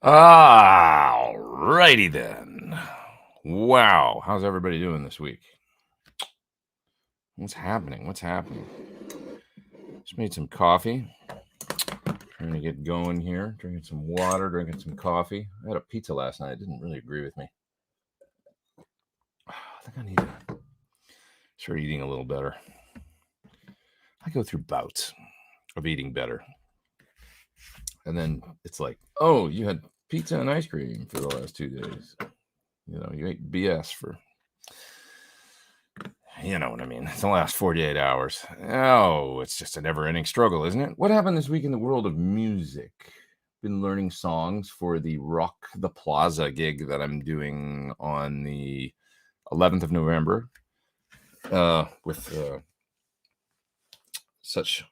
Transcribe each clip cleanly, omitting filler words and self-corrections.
Alrighty then. Wow, how's everybody doing this week? What's happening? Just made some coffee. Trying to get going here. Drinking some water, drinking some coffee. I had a pizza last night. It didn't really agree with me. I think I need to start eating a little better. I go through bouts of eating better. And then it's like, oh, you had pizza and ice cream for the last 2 days. You ate BS for, you know what I mean. It's the last 48 hours. Oh, it's just a never-ending struggle, isn't it? What happened this week in the world of music? Been learning songs for the Rock the Plaza gig that I'm doing on the 11th of November with such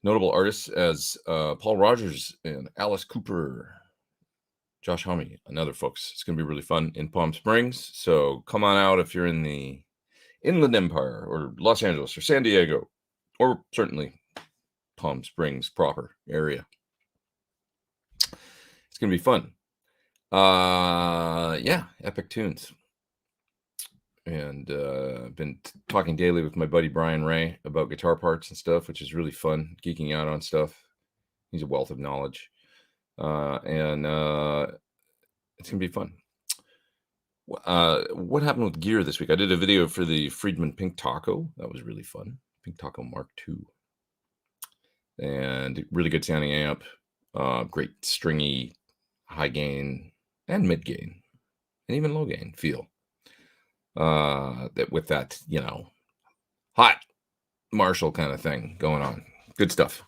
notable artists as Paul Rogers and Alice Cooper, Josh Homme, and other folks. It's going to be really fun in Palm Springs. So come on out if you're in the Inland Empire or Los Angeles or San Diego, or certainly Palm Springs proper area. It's going to be fun. Yeah, epic tunes. And I've been talking daily with my buddy Brian Ray about guitar parts and stuff, which is really fun, geeking out on stuff. He's a wealth of knowledge. And it's going to be fun. What happened with gear this week? I did a video for the Friedman Pink Taco. That was really fun. Pink Taco Mark II. And really good sounding amp. Great stringy, high gain, and mid gain, and even low gain feel. That with that, hot Marshall kind of thing going on. Good stuff.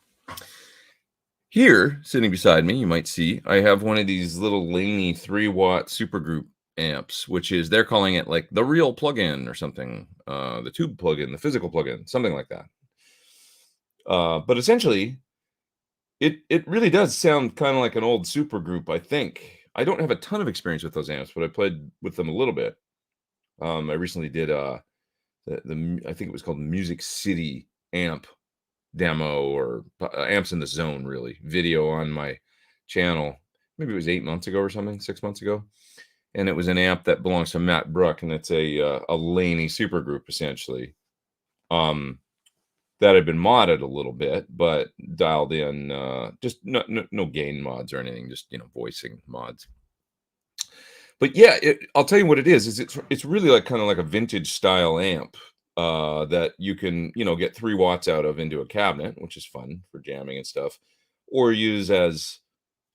Here, sitting beside me, you might see, I have one of these little Laney 3-watt supergroup amps, which is, they're calling it like the real plug-in or something, the tube plug-in, the physical plug-in, something like that. But essentially, it really does sound kind of like an old supergroup, I think. I don't have a ton of experience with those amps, but I played with them a little bit. I recently did I think it was called Music City amp demo, or amps in the zone, really, video on my channel. Maybe it was 8 months ago or something, 6 months ago. And it was an amp that belongs to Matt Brook, and it's a Laney supergroup essentially. That had been modded a little bit, but dialed in, just no gain mods or anything, just voicing mods. But yeah, I'll tell you what it is it's really like kind of like a vintage style amp that you can get 3 watts out of into a cabinet, which is fun for jamming and stuff, or use as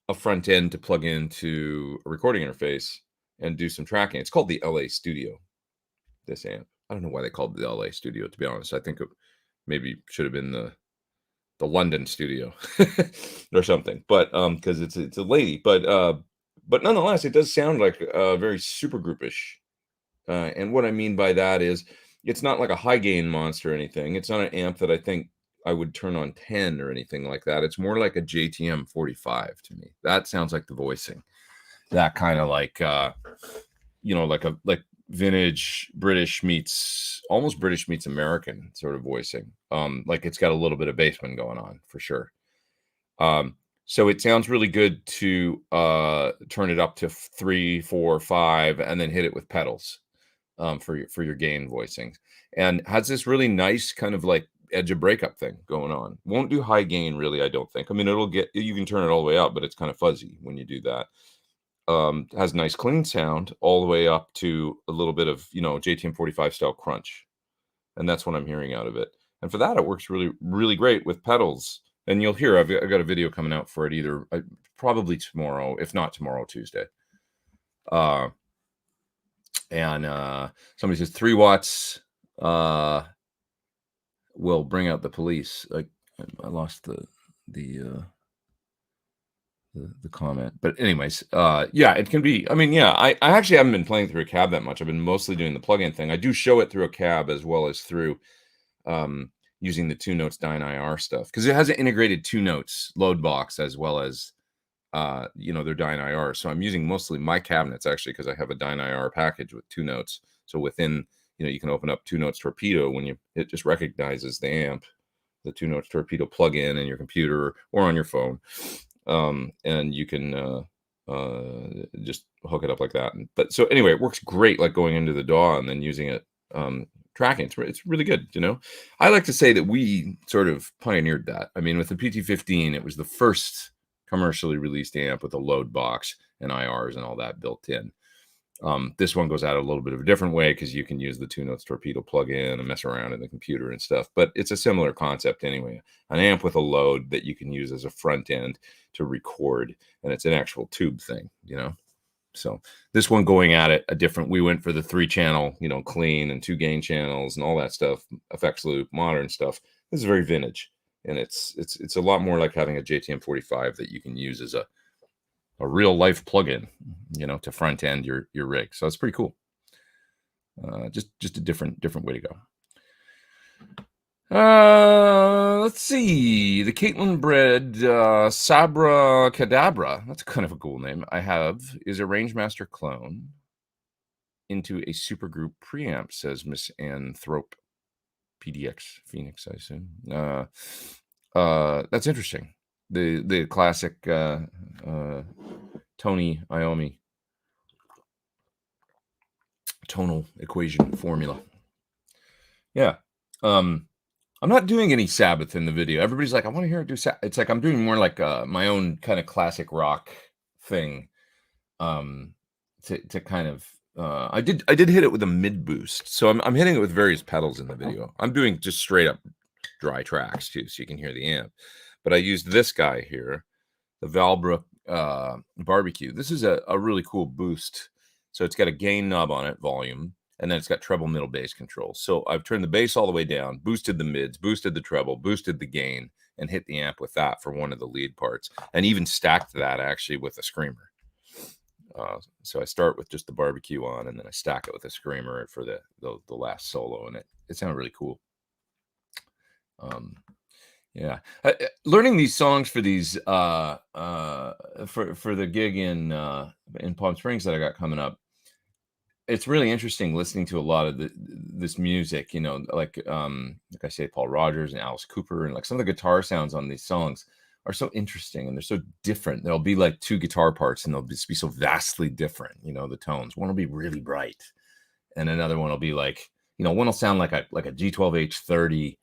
a front end to plug into a recording interface and do some tracking. It's called the LA Studio, this amp. I don't know why they called it the LA Studio, to be honest. I think it maybe should have been the London Studio or something, but because it's a lady, but nonetheless, it does sound like very super groupish. And what I mean by that is, it's not like a high gain monster or anything. It's not an amp that I think I would turn on 10 or anything like that. It's more like a JTM 45 to me. That sounds like the voicing. That kind of like like vintage British meets American sort of voicing. Like it's got a little bit of bassman going on for sure. So it sounds really good to turn it up to 3, 4, 5, and then hit it with pedals for your gain voicings, and has this really nice kind of like edge of breakup thing going on. Won't do high gain really, I don't think. I mean, you can turn it all the way up, but it's kind of fuzzy when you do that. Has nice clean sound all the way up to a little bit of JTM 45 style crunch, and that's what I'm hearing out of it. And for that, it works really, really great with pedals. And you'll hear I've got a video coming out for it either probably tomorrow, if not tomorrow, Tuesday. And somebody says 3 watts will bring out the police. Like I lost the comment, but anyways, yeah, it can be. I mean, yeah, I actually haven't been playing through a cab that much. I've been mostly doing the plug-in thing. I do show it through a cab as well as through using the 2 Notes Dyne IR stuff, because it has an integrated 2 Notes load box as well as their Dyne IR. So I'm using mostly my cabinets actually, because I have a Dyne IR package with 2 Notes. So within, you can open up 2 Notes Torpedo when it just recognizes the amp, the 2 Notes Torpedo plug-in in your computer or on your phone. And you can just hook it up like that. But so anyway, it works great, like going into the DAW and then using it, tracking. It's really good, you know. I like to say that we sort of pioneered that. I mean, with the PT15, it was the first commercially released amp with a load box and IRs and all that built in. This one goes out a little bit of a different way because you can use the 2 notes torpedo plug-in and mess around in the computer and stuff, but it's a similar concept anyway. An amp with a load that you can use as a front end to record, and it's an actual tube thing, you know. So this one going at it a different, we went for the 3-channel, you know, clean and 2 gain channels and all that stuff, effects loop, modern stuff. This is very vintage, and it's a lot more like having a JTM 45 that you can use as a real life plugin, you know, to front end your rig. So it's pretty cool. Just a different way to go. Let's see. The Catlinbread Sabra Cadabra. That's kind of a cool name. I have is a Rangemaster clone into a supergroup preamp, says Miss Anthrope. PDX Phoenix, I assume. That's interesting. The classic Tony Iommi tonal equation formula. Yeah. I'm not doing any Sabbath in the video. Everybody's like, I want to hear it do Sabbath. It's like I'm doing more like my own kind of classic rock thing. To kind of I did hit it with a mid boost. So I'm hitting it with various pedals in the video. I'm doing just straight up dry tracks too, so you can hear the amp. But I used this guy here, the Valbrook Barbecue. This is a really cool boost. So it's got a gain knob on it, volume, and then it's got treble middle bass control. So I've turned the bass all the way down, boosted the mids, boosted the treble, boosted the gain, and hit the amp with that for one of the lead parts, and even stacked that actually with a screamer. So I start with just the barbecue on, and then I stack it with a screamer for the last solo, and it sounded really cool. Yeah, learning these songs for these for the gig in Palm Springs that I got coming up. It's really interesting listening to a lot of this music, you know, like I say, Paul Rogers and Alice Cooper, and like some of the guitar sounds on these songs are so interesting and they're so different. There'll be like 2 guitar parts and they'll just be so vastly different, you know, the tones. One will be really bright and another one will be like, you know, one will sound like a G12H30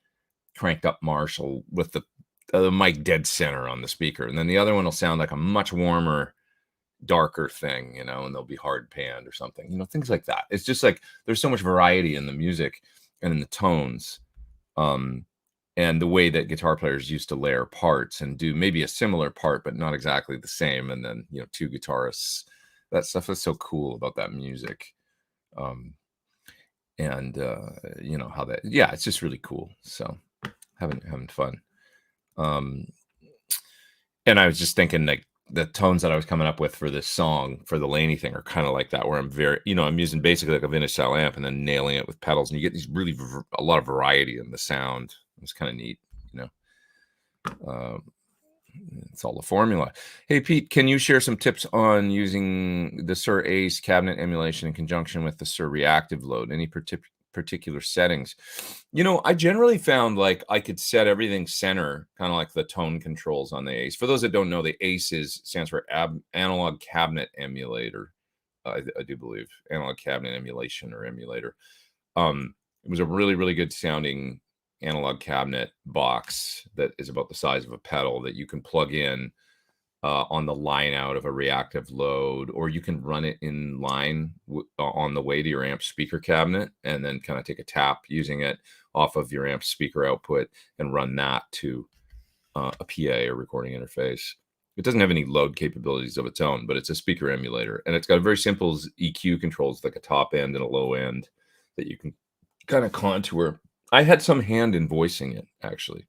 cranked up Marshall with the mic dead center on the speaker, and then the other one will sound like a much warmer, darker thing, you know, and they'll be hard panned or something, you know, things like that. It's just like there's so much variety in the music and in the tones, and the way that guitar players used to layer parts and do maybe a similar part but not exactly the same, and then, you know, 2 guitarists. That stuff is so cool about that music. And you know how that, yeah, it's just really cool. So having fun. And I was just thinking, like, the tones that I was coming up with for this song for the Laney thing are kind of like that, where I'm very, you know, I'm using basically like a vintage style amp and then nailing it with pedals, and you get these really a lot of variety in the sound. It's kind of neat, you know. It's all the formula. Hey Pete, can you share some tips on using the Suhr Ace cabinet emulation in conjunction with the Suhr reactive load? Any particular settings? You know, I generally found like I could set everything center, kind of like the tone controls on the Ace. For those that don't know, the Ace stands for analog cabinet emulator. I do believe analog cabinet emulation or emulator. It was a really good sounding analog cabinet box that is about the size of a pedal that you can plug in on the line out of a reactive load, or you can run it in line on the way to your amp speaker cabinet, and then kind of take a tap using it off of your amp speaker output and run that to a PA or recording interface. It doesn't have any load capabilities of its own, but it's a speaker emulator, and it's got a very simple EQ controls, like a top end and a low end that you can kind of contour. I had some hand in voicing it, actually.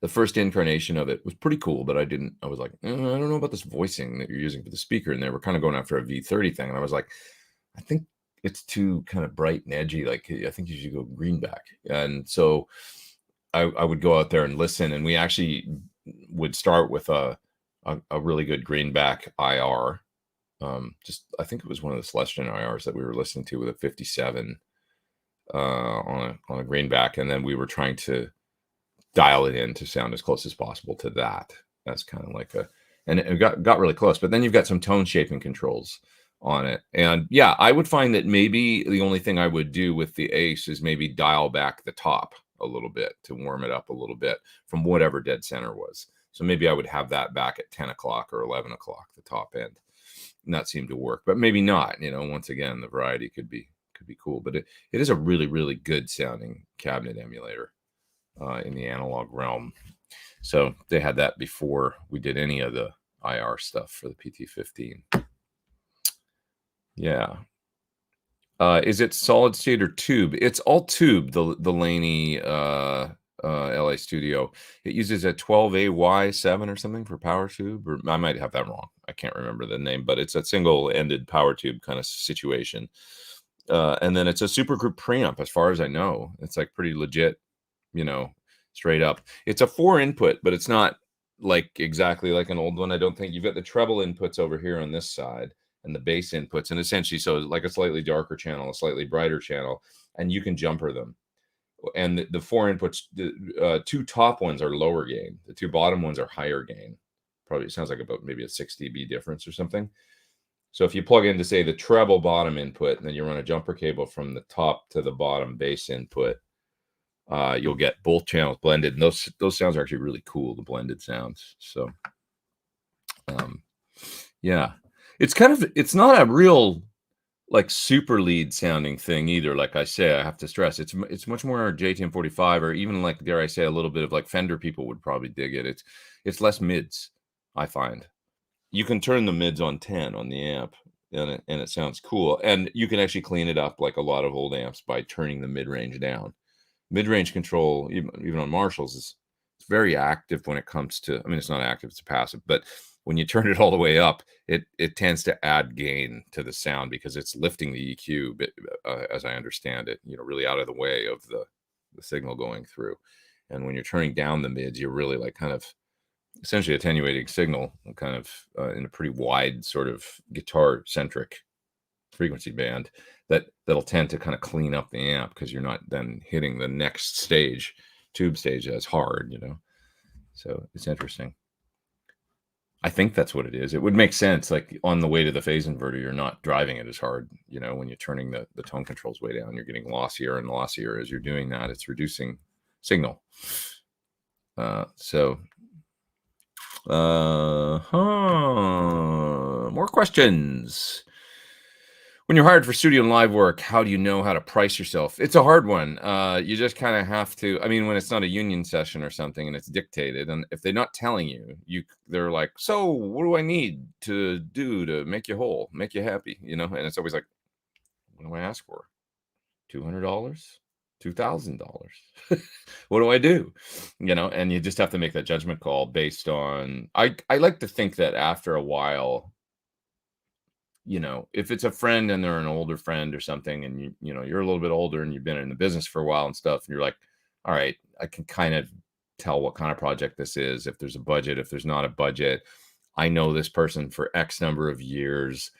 The first incarnation of it was pretty cool, but I was like, I don't know about this voicing that you're using for the speaker. And they were kind of going after a V30 thing. And I was like, I think it's too kind of bright and edgy. Like, I think you should go greenback. And so I would go out there and listen. And we actually would start with a really good greenback IR. I think it was one of the Celestion IRs that we were listening to with a 57 on a greenback. And then we were trying to dial it in to sound as close as possible to that. That's kind of like and it got really close. But then you've got some tone shaping controls on it. And yeah, I would find that maybe the only thing I would do with the Ace is maybe dial back the top a little bit to warm it up a little bit from whatever dead center was. So maybe I would have that back at 10 o'clock or 11 o'clock, the top end. And that seemed to work, but maybe not. You know, once again, the variety could be cool. But it is a really, really good sounding cabinet emulator in the analog realm. So they had that before we did any of the IR stuff for the PT-15. Yeah. Is it solid state or tube? It's all tube, the Laney LA Studio. It uses a 12AY7 or something for power tube, or I might have that wrong. I can't remember the name, but it's a single-ended power tube kind of situation. And then it's a supergroup preamp, as far as I know. It's like pretty legit, you know, straight up. It's a 4-input, but it's not like exactly like an old one. I don't think. You've got the treble inputs over here on this side and the bass inputs, and essentially so like a slightly darker channel, a slightly brighter channel, and you can jumper them. And the 4 inputs, the 2 top ones are lower gain. The 2 bottom ones are higher gain. Probably it sounds like about maybe a 6 dB difference or something. So if you plug into, say, the treble bottom input, and then you run a jumper cable from the top to the bottom bass input, you'll get both channels blended. And those sounds are actually really cool, the blended sounds. So, yeah, it's not a real like super lead sounding thing either. Like I say, I have to stress, it's much more JTM45, or even like, dare I say, a little bit of like Fender people would probably dig it. It's less mids, I find. You can turn the mids on 10 on the amp, and it sounds cool. And you can actually clean it up like a lot of old amps by turning the mid-range down. Mid-range control, even on Marshalls, it's very active when it comes to, I mean, it's not active, it's a passive, but when you turn it all the way up, it tends to add gain to the sound because it's lifting the EQ, as I understand it, you know, really out of the way of the signal going through. And when you're turning down the mids, you're really like kind of essentially attenuating signal kind of in a pretty wide sort of guitar centric frequency band that'll tend to kind of clean up the amp because you're not then hitting the next stage, tube stage, as hard, you know. So it's interesting. I think that's what it is. It would make sense, like on the way to the phase inverter, you're not driving it as hard, you know, when you're turning the tone controls way down, you're getting lossier and lossier as you're doing that. It's reducing signal. More questions. When you're hired for studio and live work, how do you know how to price yourself? It's a hard one. You just kind of have to. I mean, when it's not a union session or something and it's dictated, and if they're not telling you, they're like, so what do I need to do to make you whole, make you happy? You know, and it's always like, what do I ask for? $200? $2,000? What do I do? You know, and you just have to make that judgment call based on, I like to think that after a while, you know, if it's a friend and they're an older friend or something, and you know, you're a little bit older and you've been in the business for a while and stuff, and you're like, all right, I can kind of tell what kind of project this is. If there's a budget, if there's not a budget, I know this person for X number of years.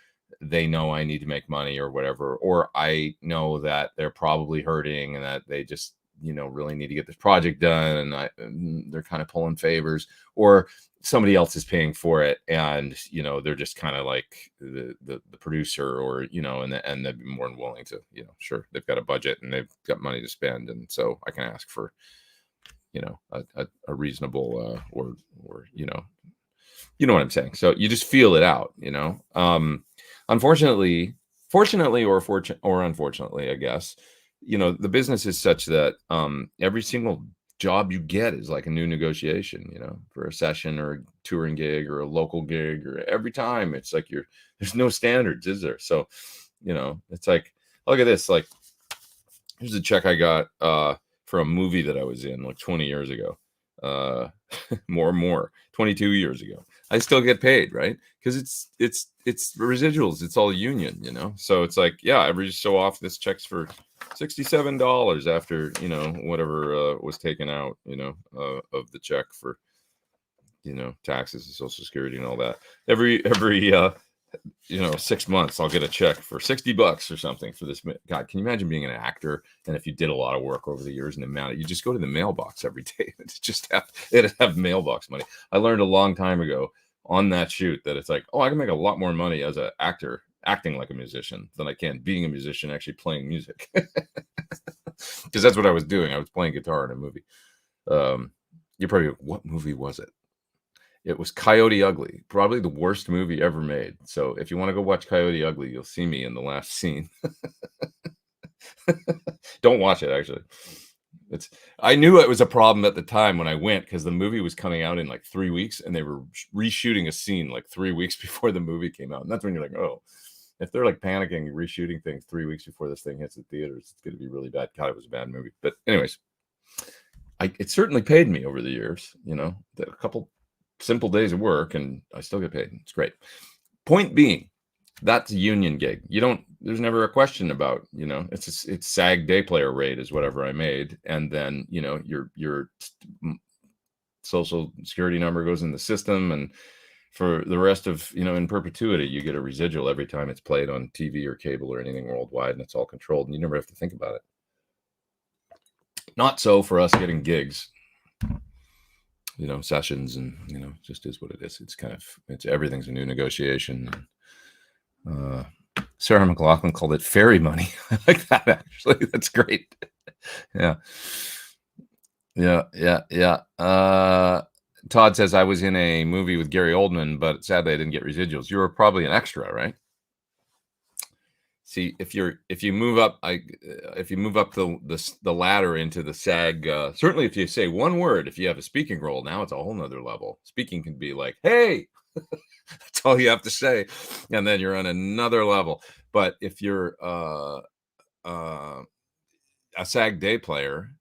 They know I need to make money or whatever, or I know that they're probably hurting and that they just, you know, really need to get this project done, and they're kind of pulling favors, or somebody else is paying for it, and you know, they're just kind of like the producer, or you know, and they'd be more than willing to, you know, sure, they've got a budget and they've got money to spend, and so I can ask for, you know, a reasonable or you know what I'm saying. So you just feel it out, you know. Unfortunately, fortunately, or unfortunately, I guess, you know, the business is such that every single job you get is like a new negotiation, you know, for a session or a touring gig or a local gig, or every time it's like there's no standards, is there? So, you know, it's like, look at this, like, here's a check I got for a movie that I was in like 20 years ago, more 22 years ago. I still get paid, right? Because it's residuals. It's all union, you know. So it's like, yeah, every so often this check's for $67 after, you know, whatever was taken out, you know, of the check for, you know, taxes and Social Security and all that. Every you know, 6 months I'll get a check for $60 or something for this. God, can you imagine being an actor, and if you did a lot of work over the years and the amount, you just go to the mailbox every day and just have mailbox money. I learned a long time ago on that shoot that it's like, oh, I can make a lot more money as an actor acting like a musician than I can being a musician actually playing music. Because that's what I was doing. I was playing guitar in a movie. You're probably like, what movie was it? It was Coyote Ugly, probably the worst movie ever made. So if you want to go watch Coyote Ugly, you'll see me in the last scene. Don't watch it, actually. I knew it was a problem at the time when I went, because the movie was coming out in like 3 weeks, and they were reshooting a scene like 3 weeks before the movie came out. And that's when you're like, oh, if they're like panicking, reshooting things 3 weeks before this thing hits the theaters, it's going to be really bad. God, it was a bad movie. But anyways, it certainly paid me over the years, a couple simple days of work, and I still get paid. It's great. Point being, that's a union gig. There's never a question about, it's SAG day player rate is whatever I made. And then, your social security number goes in the system. And for the rest of, in perpetuity, you get a residual every time it's played on TV or cable or anything worldwide, and it's all controlled, and you never have to think about it. Not so for us getting gigs, sessions, and, just is what it is. It's everything's a new negotiation. Sarah McLaughlin called it fairy money. I like that, actually. That's great. Yeah. Todd says, I was in a movie with Gary Oldman, but sadly I didn't get residuals. You were probably an extra, right? See, if you move up the ladder into the SAG, certainly if you say one word, if you have a speaking role, now it's a whole nother level. Speaking can be like, hey, that's all you have to say, and then you're on another level. But if you're a SAG day player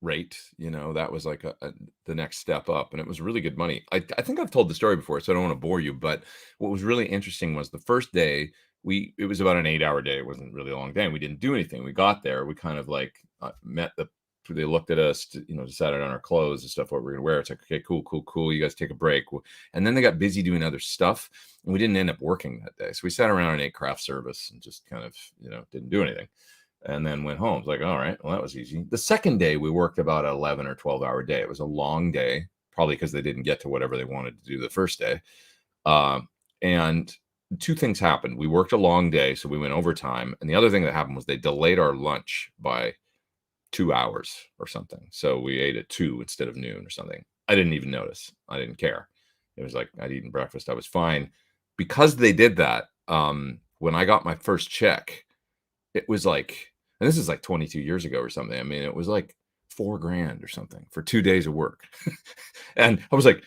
rate, that was like the next step up, and it was really good money. I think I've told the story before, so I don't want to bore you, but what was really interesting was the first day it was about an 8-hour day. It wasn't really a long day, and we didn't do anything. We got there, we kind of like they looked at us, decided on our clothes and stuff, what we're gonna wear. It's like, okay, cool, you guys take a break. And then they got busy doing other stuff, and we didn't end up working that day. So we sat around and ate craft service and just kind of, didn't do anything. And then went home. It's like, all right, well, that was easy. The second day, we worked about an 11 or 12-hour day. It was a long day, probably because they didn't get to whatever they wanted to do the first day. And two things happened. We worked a long day, so we went overtime. And the other thing that happened was they delayed our lunch by 2 hours or something. So we ate at 2 instead of noon or something. I didn't even notice. I didn't care. It was like I'd eaten breakfast. I was fine. Because they did that, when I got my first check, it was like, and this is like 22 years ago or something. I mean, it was like $4,000 or something for 2 days of work. And I was like,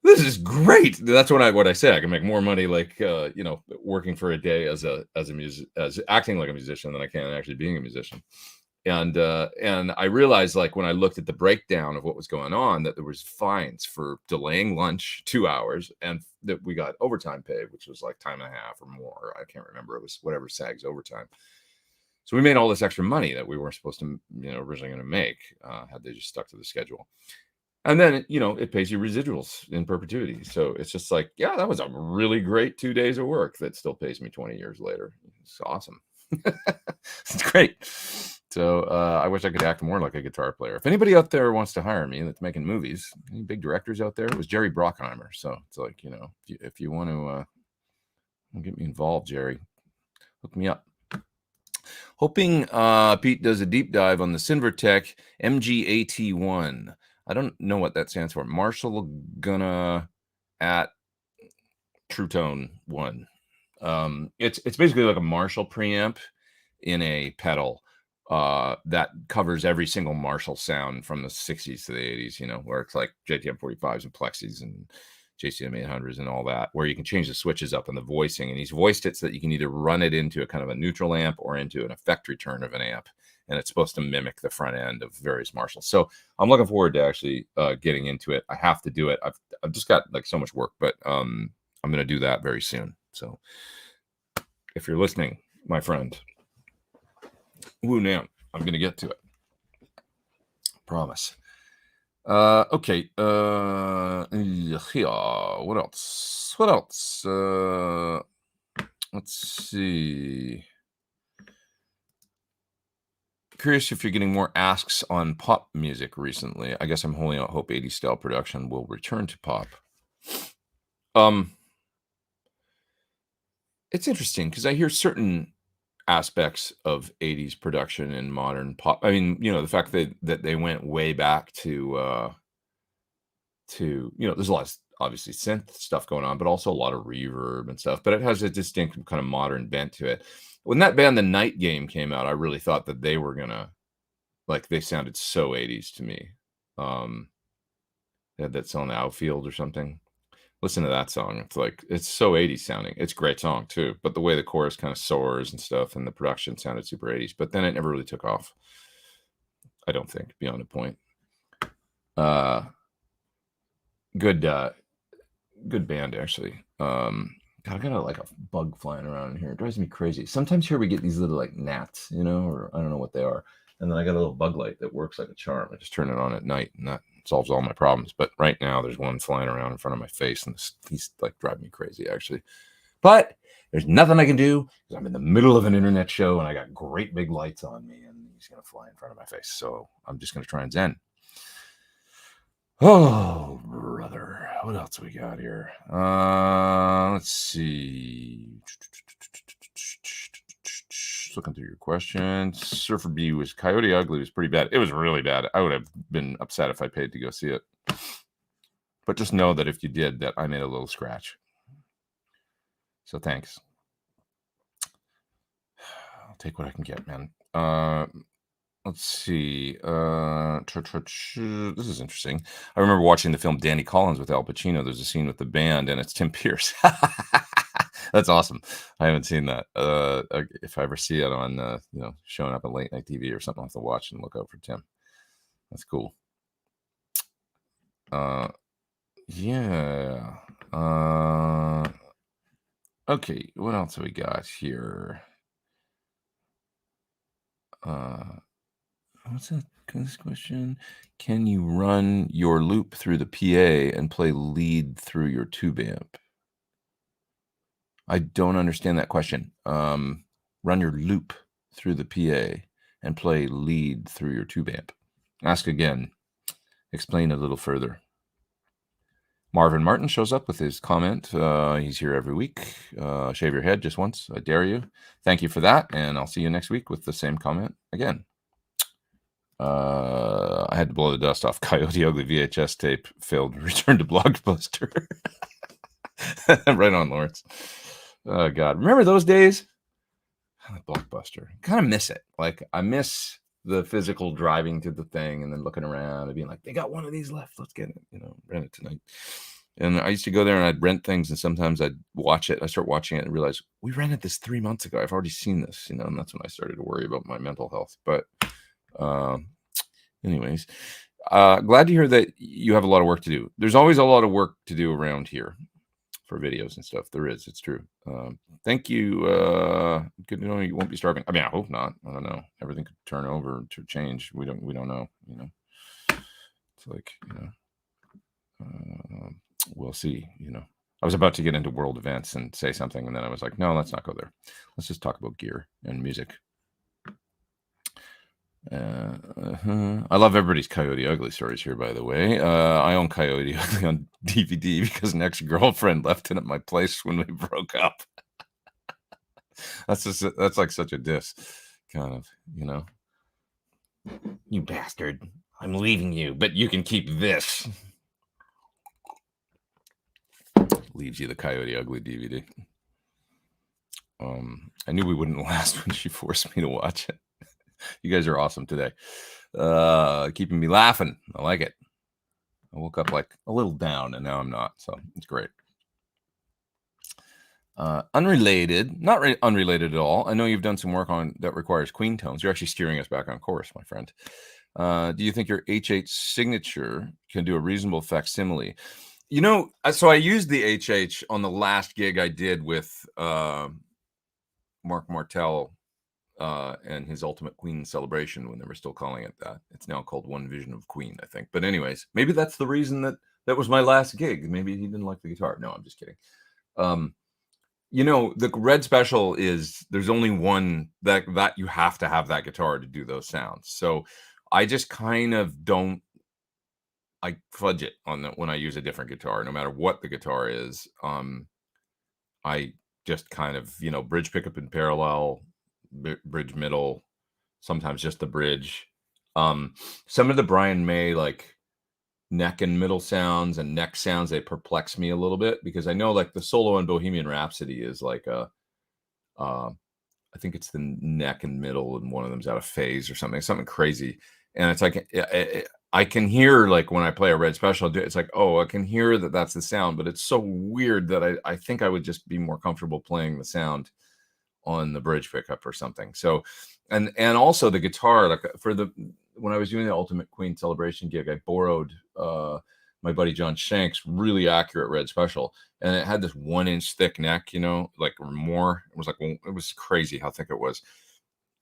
this is great. That's what I said. I can make more money, like, working for a day as acting like a musician than I can actually being a musician. And I realized, like, when I looked at the breakdown of what was going on, that there was fines for delaying lunch 2 hours, and that we got overtime pay, which was like time and a half or more. I can't remember. It was whatever SAG's overtime. So we made all this extra money that we weren't supposed to, originally going to make, had they just stuck to the schedule. And then, it pays you residuals in perpetuity. So it's just like, yeah, that was a really great 2 days of work that still pays me 20 years later. It's awesome. It's great. So I wish I could act more like a guitar player. If anybody out there wants to hire me that's making movies, any big directors out there, it was Jerry Bruckheimer. So it's like, if you want to get me involved, Jerry, hook me up. Hoping Pete does a deep dive on the Sinvertek MGAT1. I don't know what that stands for. Marshall Gonna at True Tone 1. It's basically like a Marshall preamp in a pedal that covers every single Marshall sound from the 60s to the 80s, where it's like JTM 45s and Plexis and JCM 800s and all that, where you can change the switches up and the voicing. And he's voiced it so that you can either run it into a kind of a neutral amp or into an effect return of an amp. And it's supposed to mimic the front end of various Marshalls. So I'm looking forward to actually getting into it. I have to do it. I've just got like so much work, but I'm going to do that very soon. So if you're listening, my friend, woo now, I'm going to get to it. Promise. Okay. Yeah. What else? Let's see. Curious if you're getting more asks on pop music recently. I guess I'm holding out hope 80s style production will return to pop. It's interesting because I hear certain aspects of 80s production and modern pop. I mean, the fact that they went way back to there's a lot of obviously synth stuff going on, but also a lot of reverb and stuff. But it has a distinct kind of modern bent to it. When that band, The Night Game, came out, I really thought that they were gonna they sounded so 80s to me. They had that song Outfield or something. Listen to that song. It's so 80s sounding. It's a great song too, but the way the chorus kind of soars and stuff and the production sounded super 80s, but then it never really took off. I don't think, beyond a point. Good band actually. God, I got a bug flying around in here. It drives me crazy. Sometimes here we get these little gnats, or I don't know what they are. And then I got a little bug light that works like a charm. I just turn it on at night and that solves all my problems. But right now there's one flying around in front of my face and he's driving me crazy actually. But there's nothing I can do because I'm in the middle of an internet show and I got great big lights on me and he's going to fly in front of my face. So I'm just going to try and zen. Oh, brother. What else we got here? Let's see. Just looking through your questions. Surfer B was Coyote Ugly was pretty bad. It was really bad. I would have been upset if I paid to go see it. But just know that if you did, that I made a little scratch. So thanks. I'll take what I can get, man. Let's see. This is interesting. I remember watching the film Danny Collins with Al Pacino. There's a scene with the band, and it's Tim Pierce. That's awesome. I haven't seen that. If I ever see it on, showing up on late night TV or something, I'll have to watch and look out for Tim. That's cool. Yeah. Okay. What else have we got here? What's that? This question? Can you run your loop through the PA and play lead through your tube amp? I don't understand that question. Run your loop through the PA and play lead through your tube amp. Ask again. Explain a little further. Marvin Martin shows up with his comment. He's here every week. Shave your head just once. I dare you. Thank you for that. And I'll see you next week with the same comment again. I had to blow the dust off Coyote Ugly VHS tape. Failed return to Blockbuster. Right on, Lawrence. Oh, God. Remember those days? Blockbuster. Kind of miss it. I miss the physical driving to the thing and then looking around and being like, they got one of these left. Let's get it. Rent it tonight. And I used to go there and I'd rent things and sometimes I'd watch it. I start watching it and realize we rented this 3 months ago. I've already seen this, and that's when I started to worry about my mental health. But anyways, glad to hear that you have a lot of work to do. There's always a lot of work to do around here for videos and stuff. There is. It's true. Thank you. Good to know you won't be starving. I mean, I hope not. I don't know. Everything could turn over to change. We don't know. It's we'll see. I was about to get into world events and say something, and then I was like, no, let's not go there. Let's just talk about gear and music. I love everybody's Coyote Ugly stories here, by the way. I own Coyote Ugly on DVD because an ex-girlfriend left it at my place when we broke up. That's like such a diss, kind of, You bastard. I'm leaving you, but you can keep this. Leaves you the Coyote Ugly DVD. I knew we wouldn't last when she forced me to watch it. You guys are awesome today. Keeping me laughing. I like it. I woke up a little down and now I'm not. So it's great. Unrelated, not unrelated at all. I know you've done some work on that requires queen tones. You're actually steering us back on course, my friend. Do you think your HH signature can do a reasonable facsimile? So I used the HH on the last gig I did with Mark Martel and his Ultimate Queen celebration when they were still calling it that. It's now called One Vision of Queen, I think. But anyways, maybe that's the reason that was my last gig. Maybe he didn't like the guitar. No, I'm just kidding. The Red Special is, there's only one that you have to have that guitar to do those sounds. So I just kind of don't I fudge it on when I use a different guitar, no matter what the guitar is. I just kind of, bridge pickup in parallel, bridge middle, sometimes just the bridge. Some of the Brian May, like neck and middle sounds and neck sounds, they perplex me a little bit, because I know like the solo in Bohemian Rhapsody is like I think it's the neck and middle, and one of them's out of phase or something crazy. And it's like, I can hear, like when I play a Red Special, it's like, oh, I can hear that that's the sound, but it's so weird that I think I would just be more comfortable playing the sound on the bridge pickup or something. So, and also the guitar, like when I was doing the Ultimate Queen Celebration gig, I borrowed my buddy John Shank's really accurate Red Special, and it had this 1-inch thick neck, like, or more. It was crazy how thick it was.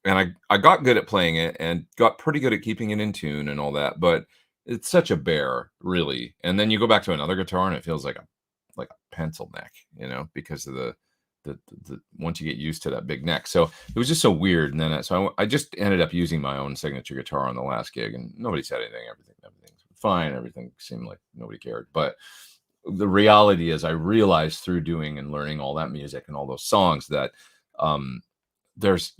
And I got good at playing it and got pretty good at keeping it in tune and all that, but it's such a bear, really. And then you go back to another guitar and it feels like a pencil neck, because of the once you get used to that big neck. So it was just so weird. And then so I just ended up using my own signature guitar on the last gig, and nobody said anything. Everything's fine. Everything seemed like nobody cared. But the reality is, I realized through doing and learning all that music and all those songs that there's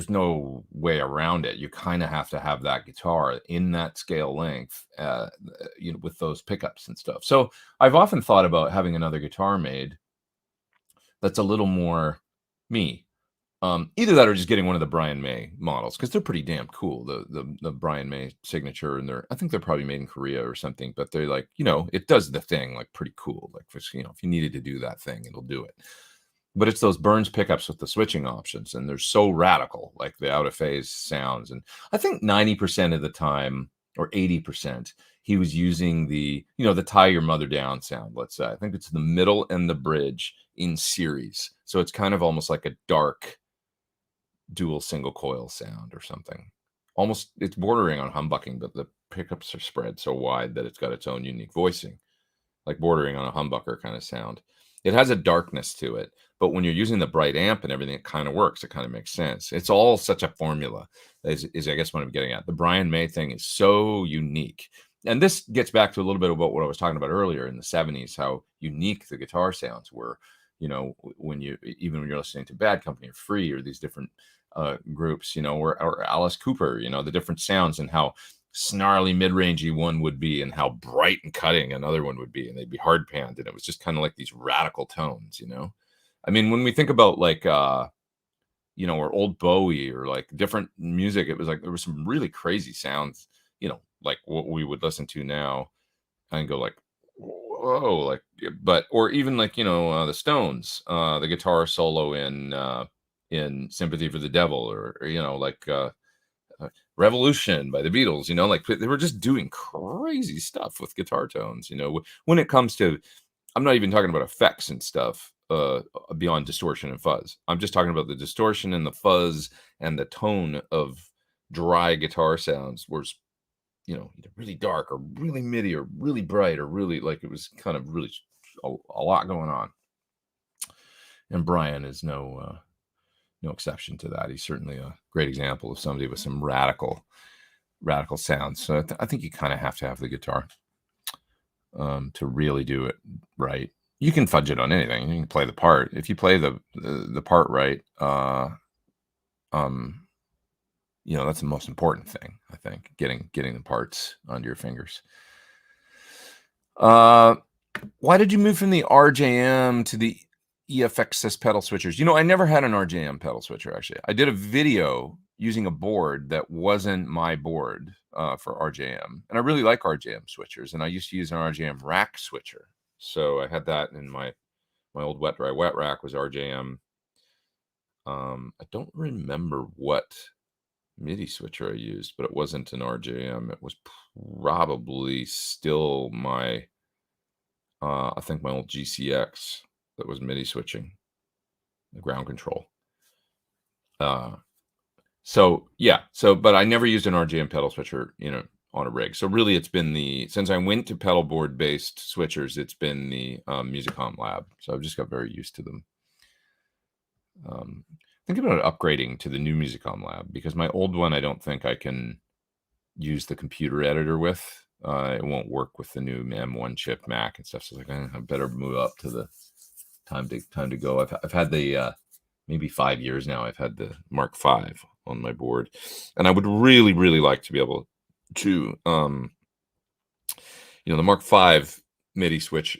no way around it. You kind of have to have that guitar in that scale length, with those pickups and stuff. So I've often thought about having another guitar made that's a little more me. Either that or just getting one of the Brian May models, because they're pretty damn cool. The Brian May signature, and I think they're probably made in Korea or something, but they're like, it does the thing like pretty cool. Like, if you needed to do that thing, it'll do it. But it's those Burns pickups with the switching options, and they're so radical, like the out of phase sounds. And I think 90% of the time, or 80%, he was using the tie your mother down sound, let's say. I think it's the middle and the bridge in series. So it's kind of almost like a dark dual single coil sound or something. Almost, it's bordering on humbucking, but the pickups are spread so wide that it's got its own unique voicing, like bordering on a humbucker kind of sound. It has a darkness to it, but when you're using the bright amp and everything, it kind of works. It kind of makes sense. It's all such a formula, is I guess what I'm getting at. The Brian May thing is so unique. And this gets back to a little bit about what I was talking about earlier in the 70s, how unique the guitar sounds were. When you're listening to Bad Company or Free or these different groups, or Alice Cooper, the different sounds, and how snarly mid-rangey one would be and how bright and cutting another one would be, and they'd be hard panned, and it was just kind of like these radical tones. I mean, when we think about like or old Bowie or like different music, it was like there was some really crazy sounds, like what we would listen to now and go like, whoa, like, but, or even like, the Stones, the guitar solo in Sympathy for the Devil, or like Revolution by the Beatles, like they were just doing crazy stuff with guitar tones. When it comes to, I'm not even talking about effects and stuff beyond distortion and fuzz. I'm just talking about the distortion and the fuzz and the tone of dry guitar sounds was, either really dark or really MIDI or really bright or really, like, it was kind of really a lot going on. And Brian is no exception to that. He's certainly a great example of somebody with some radical sounds. So I think you kind of have to have the guitar to really do it right. You can fudge it on anything. You can play the part. If you play the part right, that's the most important thing, I think, getting the parts under your fingers. Why did you move from the RJM to the EFXS pedal switchers? I never had an RJM pedal switcher, actually. I did a video using a board that wasn't my board for RJM. And I really like RJM switchers. And I used to use an RJM rack switcher. So I had that in my old wet dry wet rack was RJM. I don't remember what MIDI switcher I used, but it wasn't an RJM. It was probably still my, I think my old GCX that was MIDI switching, the ground control. But I never used an RJM pedal switcher, on a rig. So really it's been since I went to pedal board based switchers, it's been the Musicom Lab. So I've just got very used to them. Think about upgrading to the new Musicom Lab, because my old one, I don't think I can use the computer editor with. It won't work with the new M1 chip Mac and stuff. So it's like I better move up to the time to go. I've had the maybe 5 years now. I've had the Mark V on my board, and I would really like to be able to the Mark V MIDI switch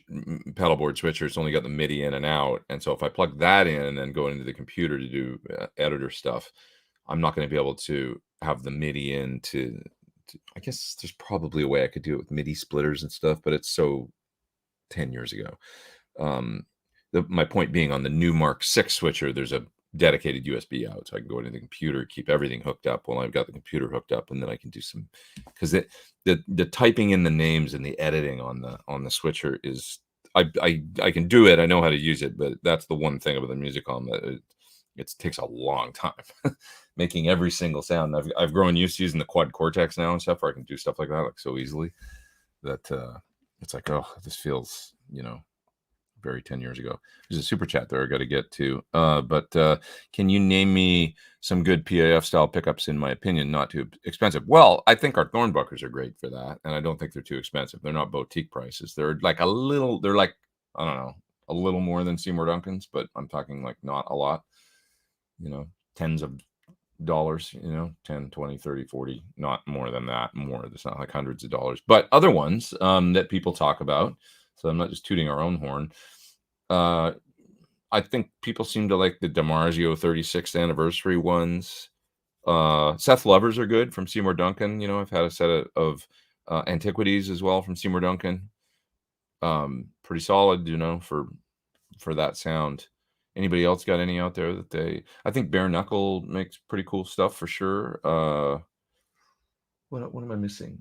pedal board switcher, it's only got the MIDI in and out, and so if I plug that in and then go into the computer to do editor stuff, I'm not going to be able to have the MIDI in to I guess there's probably a way I could do it with MIDI splitters and stuff, but it's so 10 years ago. My point being, on the new Mark VI switcher, there's a dedicated USB out, so I can go into the computer, keep everything hooked up while I've got the computer hooked up, and then I can do some, because the typing in the names and the editing on the switcher is I can do it. I know how to use it, but that's the one thing about the Musicom that it takes a long time making every single sound. I've grown used to using the Quad Cortex now and stuff, where I can do stuff like that like so easily that it's like, oh, this feels very 10 years ago. There's a super chat there I got to get to, but can you name me some good PAF style pickups? In my opinion, not too expensive. Well, I think our Thornbuckers are great for that, and I don't think they're too expensive. They're not boutique prices. They're like I don't know, a little more than Seymour Duncan's, but I'm talking like not a lot, tens of dollars, 10, 20, 30, 40, not more than that. It's not like hundreds of dollars, but other ones that people talk about. So I'm not just tooting our own horn. I think people seem to like the DiMarzio 36th anniversary ones. Seth Lovers are good from Seymour Duncan. I've had a set of Antiquities as well from Seymour Duncan. Pretty solid, for that sound. Anybody else got any out there that I think Bare Knuckle makes pretty cool stuff for sure. What am I missing?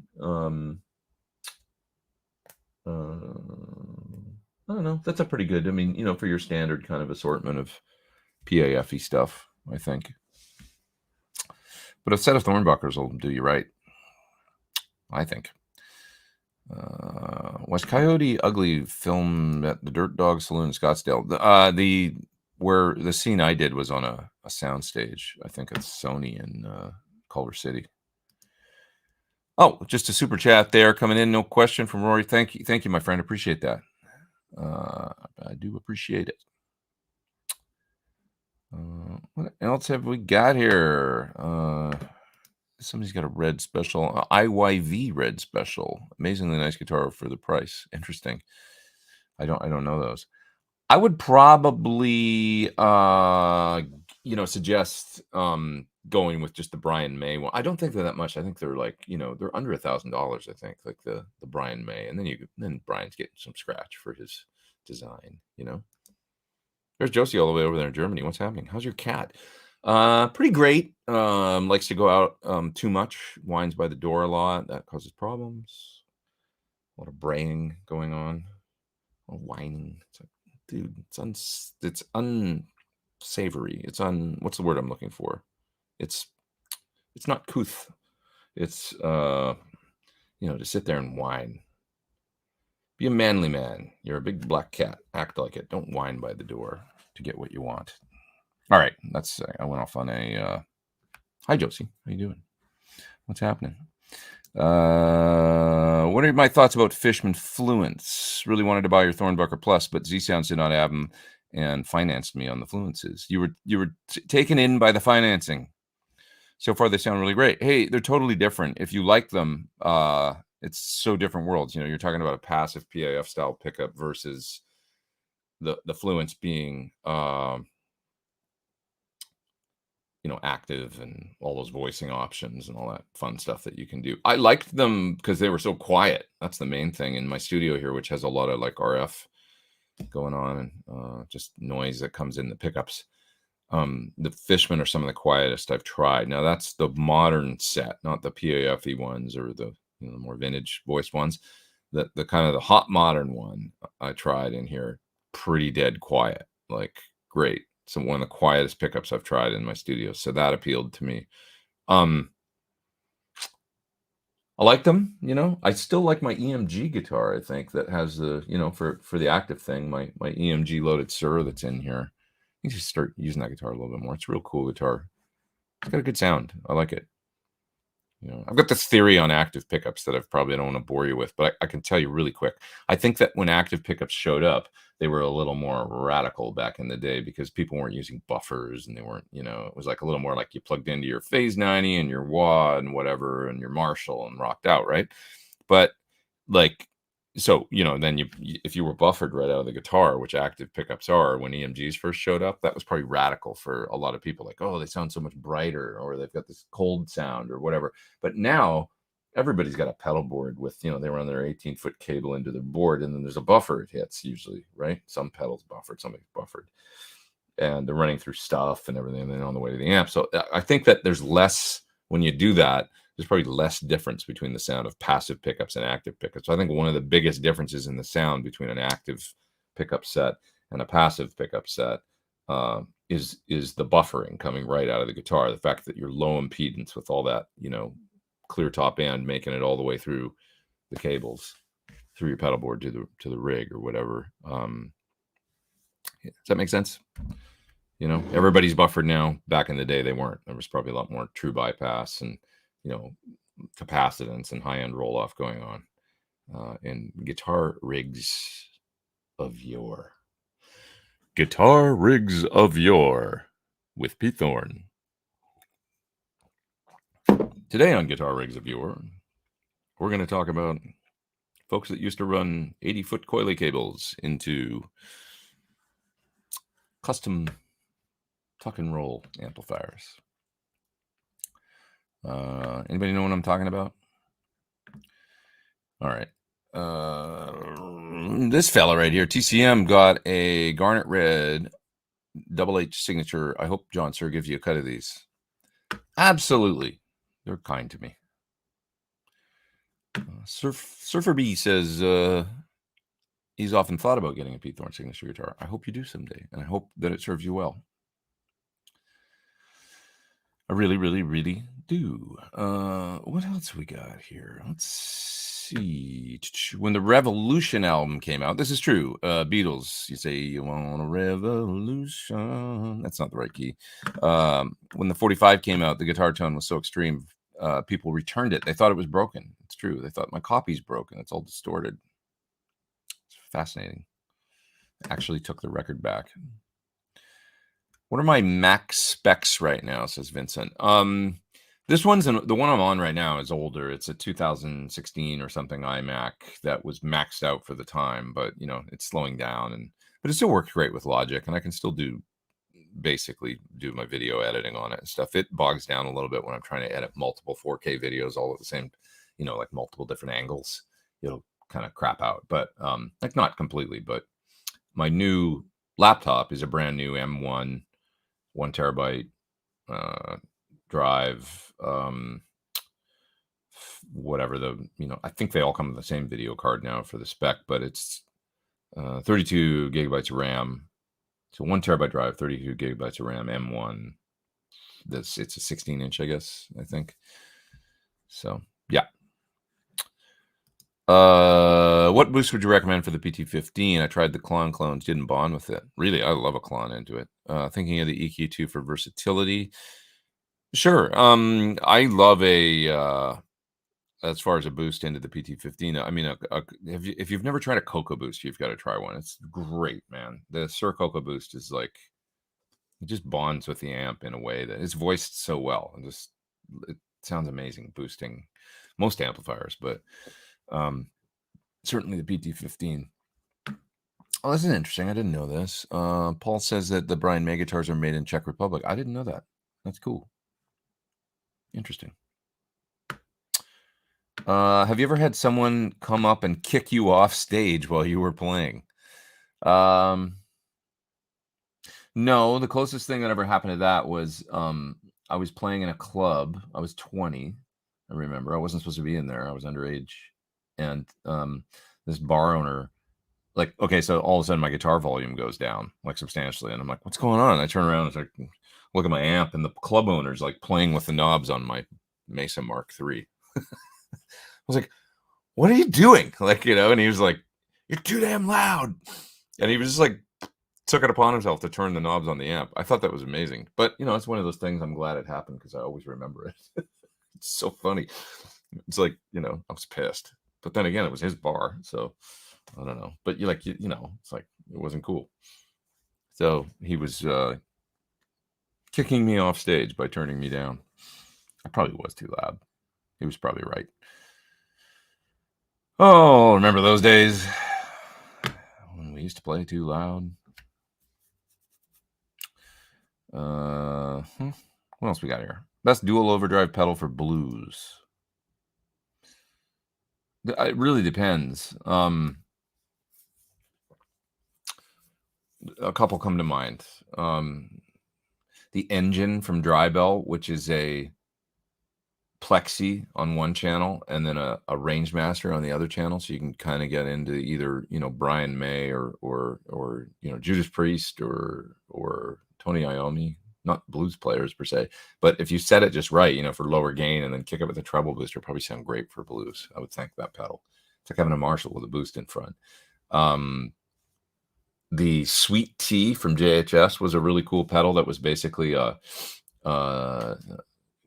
I don't know. That's a pretty good, for your standard kind of assortment of PAF-y stuff, I think. But a set of Thornbuckers will do you right, I think. Was Coyote Ugly filmed at the Dirt Dog Saloon in Scottsdale? Where the scene I did was on a soundstage. I think it's Sony in Culver City. Oh, just a super chat there coming in. No question from Rory. Thank you, my friend. Appreciate that. I do appreciate it. What else have we got here? Somebody's got a red special, IYV red special. Amazingly nice guitar for the price. Interesting. I don't know those. I would probably suggest going with just the Brian May one. I don't think they're that much. I think they're like, they're under $1,000, I think, like the Brian May. And then Brian's getting some scratch for his design, There's Josie all the way over there in Germany. What's happening? How's your cat? Pretty great. Likes to go out too much, whines by the door a lot. That causes problems. A lot of braying going on. A lot of whining. It's like, dude, it's unsavory. It's what's the word I'm looking for? It's not couth. It's to sit there and whine. Be a manly man. You're a big black cat. Act like it. Don't whine by the door to get what you want. All right, I went off on a hi Josie. How you doing? What's happening? What are my thoughts about Fishman Fluence? Really wanted to buy your Thornbucker Plus, but Z Sounds did not have them and financed me on the Fluences. You were taken in by the financing. So far, they sound really great. Hey, they're totally different. If you like them, it's so different worlds. You're talking about a passive PAF style pickup versus the Fluence being active and all those voicing options and all that fun stuff that you can do. I liked them because they were so quiet. That's the main thing in my studio here, which has a lot of like RF going on and just noise that comes in the pickups. The Fishman are some of the quietest I've tried. Now that's the modern set, not the PAF-y ones or the more vintage voiced ones. The kind of the hot modern one I tried in here, pretty dead quiet, like great. So one of the quietest pickups I've tried in my studio. So that appealed to me. I like them, I still like my EMG guitar. I think that has the, for the active thing, my EMG loaded Suhr that's in here. You just start using that guitar a little bit more. It's a real cool guitar. It's got a good sound. I like it. You know, I've got this theory on active pickups that I probably don't want to bore you with, but I can tell you really quick. I think that when active pickups showed up, they were a little more radical back in the day because people weren't using buffers and they weren't, you know, it was like a little more like you plugged into your Phase 90 and your wah and whatever and your Marshall and rocked out, right? But like, so, you know, then if you were buffered right out of the guitar, which active pickups are, when EMGs first showed up, that was probably radical for a lot of people. Like, oh, they sound so much brighter, or they've got this cold sound or whatever. But now everybody's got a pedal board with, you know, they run their 18-foot cable into their board, and then there's a buffer it hits usually, right? Some pedals buffered, something's buffered. And they're running through stuff and everything, and then on the way to the amp. So I think that there's less, when you do that, there's probably less difference between the sound of passive pickups and active pickups. So I think one of the biggest differences in the sound between an active pickup set and a passive pickup set is the buffering coming right out of the guitar. The fact that you're low impedance with all that, you know, clear top end, making it all the way through the cables, through your pedal board to the rig or whatever. Does that make sense? You know, everybody's buffered now. Back in the day, they weren't. There was probably a lot more true bypass and, you know, capacitance and high-end roll-off going on in guitar rigs of yore. Guitar rigs of yore with Pete Thorn. Today on Guitar Rigs of Yore, we're going to talk about folks that used to run 80-foot coily cables into custom tuck and roll amplifiers. Anybody know what I'm talking about? All right. This fella right here, TCM, got a garnet red double H signature. I hope John Suhr gives you a cut of these. Absolutely. They're kind to me. Surfer B says he's often thought about getting a Pete Thorn signature guitar. I hope you do someday, and I hope that it serves you well. I really, really, really do. What else we got here? Let's see. When the Revolution album came out, this is true. Beatles, you say you want a revolution. That's not the right key. When the 45 came out, the guitar tone was so extreme, people returned it. They thought it was broken. It's true. They thought my copy's broken. It's all distorted. It's fascinating. Actually took the record back. What are my max specs right now, says Vincent? This one's the one I'm on right now is older. It's a 2016 or something iMac that was maxed out for the time, but you know, it's slowing down, but it still works great with Logic, and I can still basically do my video editing on it and stuff. It bogs down a little bit when I'm trying to edit multiple 4K videos all at the same, you know, like multiple different angles. It'll kind of crap out, but like not completely. But my new laptop is a brand new M1 1 terabyte drive, whatever I think they all come with the same video card now for the spec, but it's 32 gigabytes of RAM. So 1 terabyte drive, 32 gigabytes of RAM, M1. It's a 16-inch, I guess, I think. So yeah. What boost would you recommend for the PT15? I tried the clones, didn't bond with it. Really, I love a clone into it. Thinking of the EQ2 for versatility. Sure. I love as far as a boost into the PT15. I mean, if you've never tried a Cocoa boost, you've got to try one. It's great, man. The Suhr Cocoa boost is like, it just bonds with the amp in a way that it's voiced so well, and it sounds amazing boosting most amplifiers, but certainly the PT15. Oh, this is interesting. I didn't know this. Paul says that the Brian May guitars are made in Czech Republic. I didn't know that. That's cool. Interesting. Have you ever had someone come up and kick you off stage while you were playing? No, the closest thing that ever happened to that was I was playing in a club. I was 20. I remember I wasn't supposed to be in there. I was underage. And this bar owner, like, okay, so all of a sudden my guitar volume goes down like substantially. And I'm like, what's going on? And I turn around and like, look at my amp, and the club owner's like playing with the knobs on my Mesa Mark III. I was like, what are you doing? Like, you know, and he was like, you're too damn loud. And he was just like, took it upon himself to turn the knobs on the amp. I thought that was amazing. But, you know, it's one of those things. I'm glad it happened because I always remember it. It's so funny. It's like, you know, I was pissed. But then again, it was his bar, so I don't know. But you like, you know, it's like it wasn't cool. So he was kicking me off stage by turning me down. I probably was too loud. He was probably right. Oh, remember those days when we used to play too loud? What else we got here? Best dual overdrive pedal for blues. It really depends. A couple come to mind. The Engine from Drybell, which is a plexi on one channel and then a Rangemaster on the other channel, so you can kind of get into either, you know, Brian May or you know, Judas Priest or Tony Iommi. Not blues players per se, but if you set it just right, you know, for lower gain and then kick it with a treble booster, probably sound great for blues. I would think that pedal. It's like having a Marshall with a boost in front. The Sweet Tea from JHS was a really cool pedal that was basically a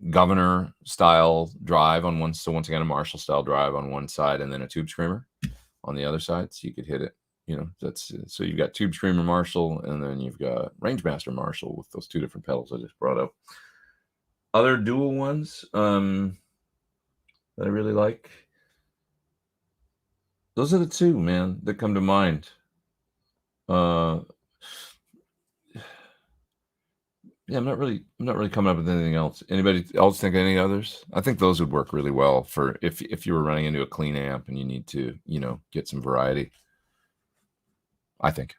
governor style drive on one. So once again, a Marshall style drive on one side and then a tube screamer on the other side. So you could hit it, you know, that's, so you've got tube screamer Marshall and then you've got Rangemaster Marshall with those two different pedals I just brought up. Other dual ones that I really like. Those are the two, man, that come to mind. Yeah, I'm not really coming up with anything else. Anybody else think of any others? I think those would work really well for if you were running into a clean amp and you need to, you know, get some variety. I think.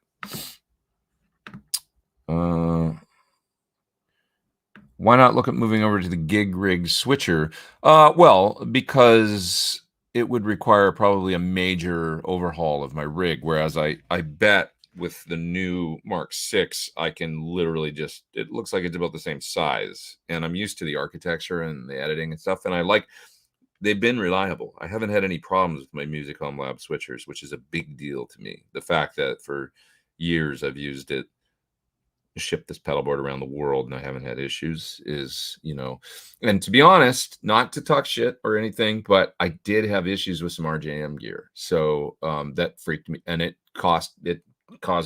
Why not look at moving over to the gig rig switcher? Well, because it would require probably a major overhaul of my rig, whereas I bet with the new Mark 6, I can literally just, it looks like it's about the same size. And I'm used to the architecture and the editing and stuff. And I like, they've been reliable. I haven't had any problems with my Musicom Lab switchers, which is a big deal to me. The fact that for years I've used it, shipped this pedal board around the world and I haven't had issues is, you know, and to be honest, not to talk shit or anything, but I did have issues with some RJM gear. So that freaked me, and it caused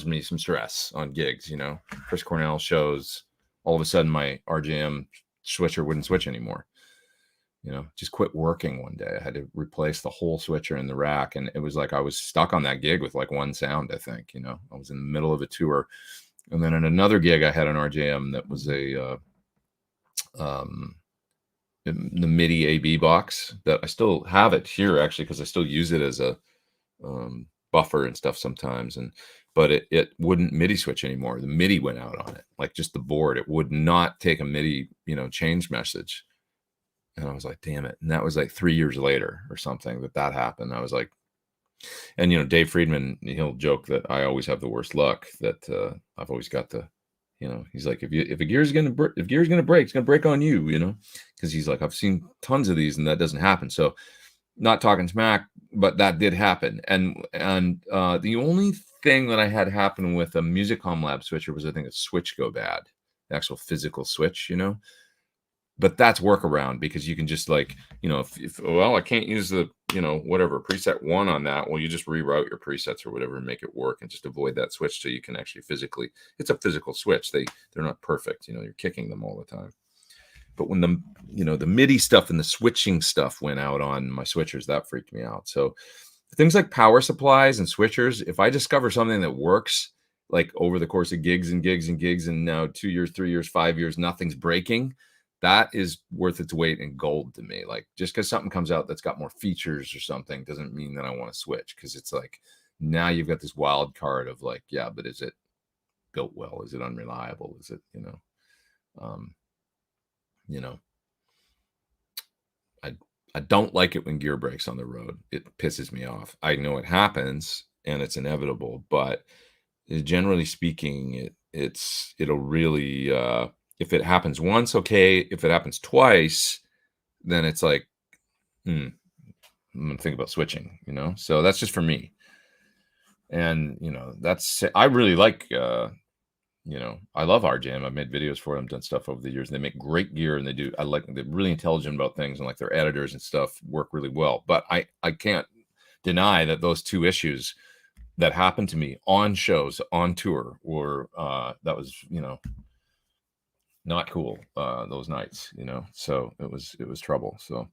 me some stress on gigs, you know. Chris Cornell shows, all of a sudden my RJM switcher wouldn't switch anymore. You know, just quit working one day. I had to replace the whole switcher in the rack, and it was like I was stuck on that gig with like one sound, I think, you know. I was in the middle of a tour. And then in another gig, I had an RJM that was a the MIDI AB box that I still have it here actually because I still use it as a buffer and stuff sometimes. But it wouldn't MIDI switch anymore. The MIDI went out on it, like just the board. It would not take a MIDI, you know, change message. And I was like, damn it. And that was like 3 years later or something that happened. I was like, and, you know, Dave Friedman, he'll joke that I always have the worst luck, that I've always got the, you know, he's like, if a gear's going to break, it's going to break on you, you know, because he's like, I've seen tons of these and that doesn't happen. So not talking smack, but that did happen. And the only thing that I had happen with a Musicom Lab switcher was, I think, a switch go bad, the actual physical switch, you know. But that's workaround because you can just, like, you know, if well, I can't use the, you know, whatever preset 1 on that. Well, you just reroute your presets or whatever and make it work and just avoid that switch so you can actually physically, it's a physical switch. They're not perfect. You know, you're kicking them all the time. But when the, you know, the MIDI stuff and the switching stuff went out on my switchers, that freaked me out. So things like power supplies and switchers, if I discover something that works, like over the course of gigs and gigs and gigs, and now 2 years, 3 years, 5 years, nothing's breaking, that is worth its weight in gold to me. Like, just because something comes out that's got more features or something doesn't mean that I want to switch, because it's like, now you've got this wild card of like, yeah, but is it built well? Is it unreliable? Is it, you know, I don't like it when gear breaks on the road. It pisses me off. I know it happens and it's inevitable, but generally speaking, it'll really, if it happens once, okay. If it happens twice, then it's like, I'm gonna think about switching, you know. So that's just for me. And, you know, I really like you know, I love RJM. I've made videos for them, done stuff over the years. They make great gear, and they're really intelligent about things, and like their editors and stuff work really well. But I can't deny that those two issues that happened to me on shows, on tour, were that was, you know, not cool those nights, you know. So it was trouble. So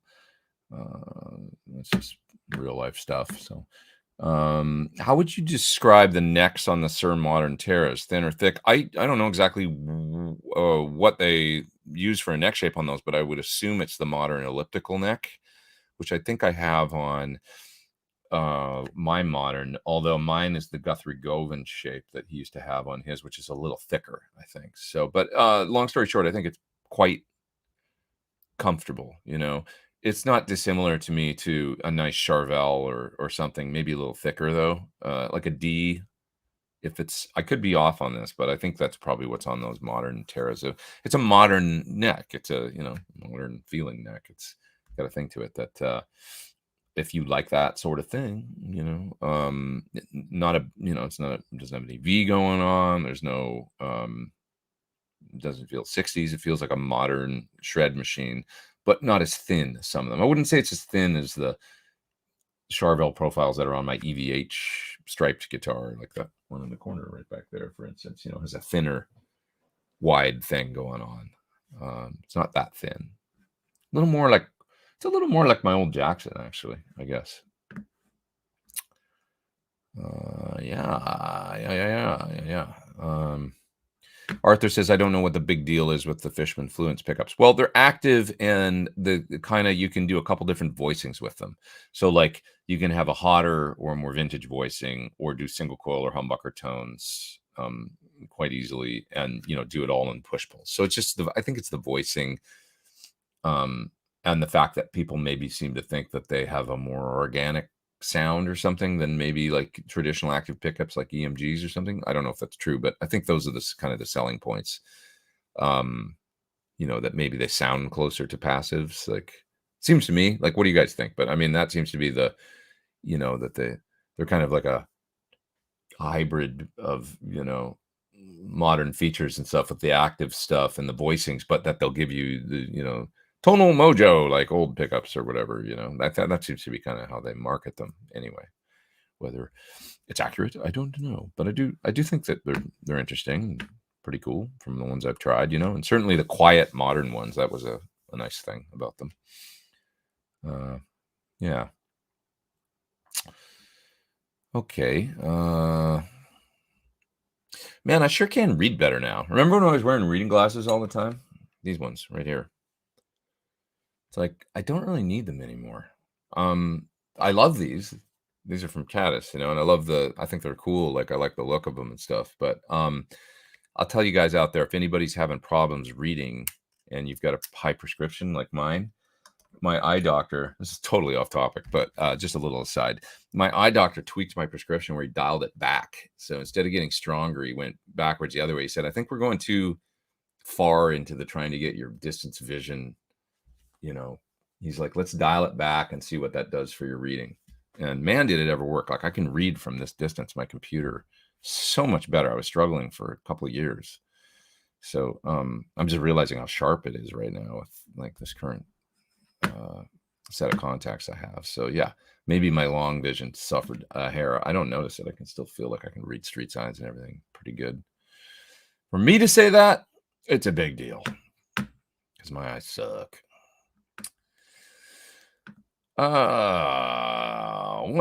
it's just real life stuff. So how would you describe the necks on the Suhr Modern Terras? Thin or thick? I don't know exactly what they use for a neck shape on those, but I would assume it's the Modern elliptical neck, which I think I have on my Modern, although mine is the Guthrie Govan shape that he used to have on his, which is a little thicker, I think. So, but long story short, I think it's quite comfortable, you know. It's not dissimilar to me to a nice Charvel or something, maybe a little thicker though, like a D. If it's, I could be off on this, but I think that's probably what's on those Modern Terras. It's a modern neck. It's a, you know, modern feeling neck. It's got a thing to it that if you like that sort of thing, you know, not a, you know, it's not, it doesn't have any V going on. There's no, it doesn't feel 60s. It feels like a modern shred machine, but not as thin as some of them. I wouldn't say it's as thin as the Charvel profiles that are on my EVH striped guitar, like that one in the corner right back there, for instance, you know, has a thinner, wide thing going on. It's not that thin. A little more like, it's a little more like my old Jackson, actually, I guess. Yeah. Arthur says, I don't know what the big deal is with the Fishman Fluence pickups. Well, they're active, and the kind of, you can do a couple different voicings with them. So like you can have a hotter or more vintage voicing, or do single coil or humbucker tones quite easily, and, you know, do it all in push pull. So it's just I think it's the voicing and the fact that people maybe seem to think that they have a more organic sound or something than maybe like traditional active pickups like EMGs or something. I don't know if that's true, but I think those are the kind of the selling points. You know, that maybe they sound closer to passives. Like, seems to me, like, what do you guys think? But I mean, that seems to be the, you know, that they're kind of like a hybrid of, you know, modern features and stuff with the active stuff and the voicings, but that they'll give you the, you know, tonal mojo like old pickups or whatever, you know. That seems to be kind of how they market them anyway. Whether it's accurate, I don't know, but I do think that they're interesting, pretty cool from the ones I've tried, you know, and certainly the quiet modern ones, that was a nice thing about them. Yeah. Okay. Man, I sure can read better now. Remember when I was wearing reading glasses all the time? These ones right here. It's like, I don't really need them anymore. I love these. These are from CADDIS, you know, and I think they're cool. Like, I like the look of them and stuff. But I'll tell you guys out there, if anybody's having problems reading and you've got a high prescription like mine, my eye doctor, this is totally off topic, but just a little aside, my eye doctor tweaked my prescription where he dialed it back. So instead of getting stronger, he went backwards the other way. He said, I think we're going too far into the trying to get your distance vision, you know. He's like, let's dial it back and see what that does for your reading. And man, did it ever work. Like, I can read from this distance, my computer, so much better. I was struggling for a couple of years. So I'm just realizing how sharp it is right now with like this current set of contacts I have. So yeah, maybe my long vision suffered a hair. I don't notice it. I can still feel like I can read street signs and everything pretty good. For me to say that, it's a big deal because my eyes suck. What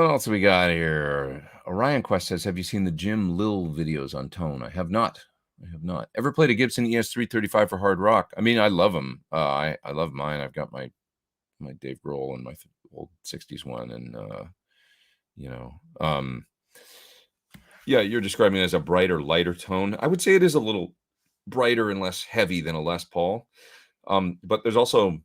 else we got here? Orion Quest says, have you seen the Jim Lil videos on Tone? I have not. Ever played a Gibson ES335 for hard rock? I mean, I love them. I love mine. I've got my Dave Grohl and my old 60s one, and you know, yeah, you're describing it as a brighter, lighter tone. I would say it is a little brighter and less heavy than a Les Paul. But there's also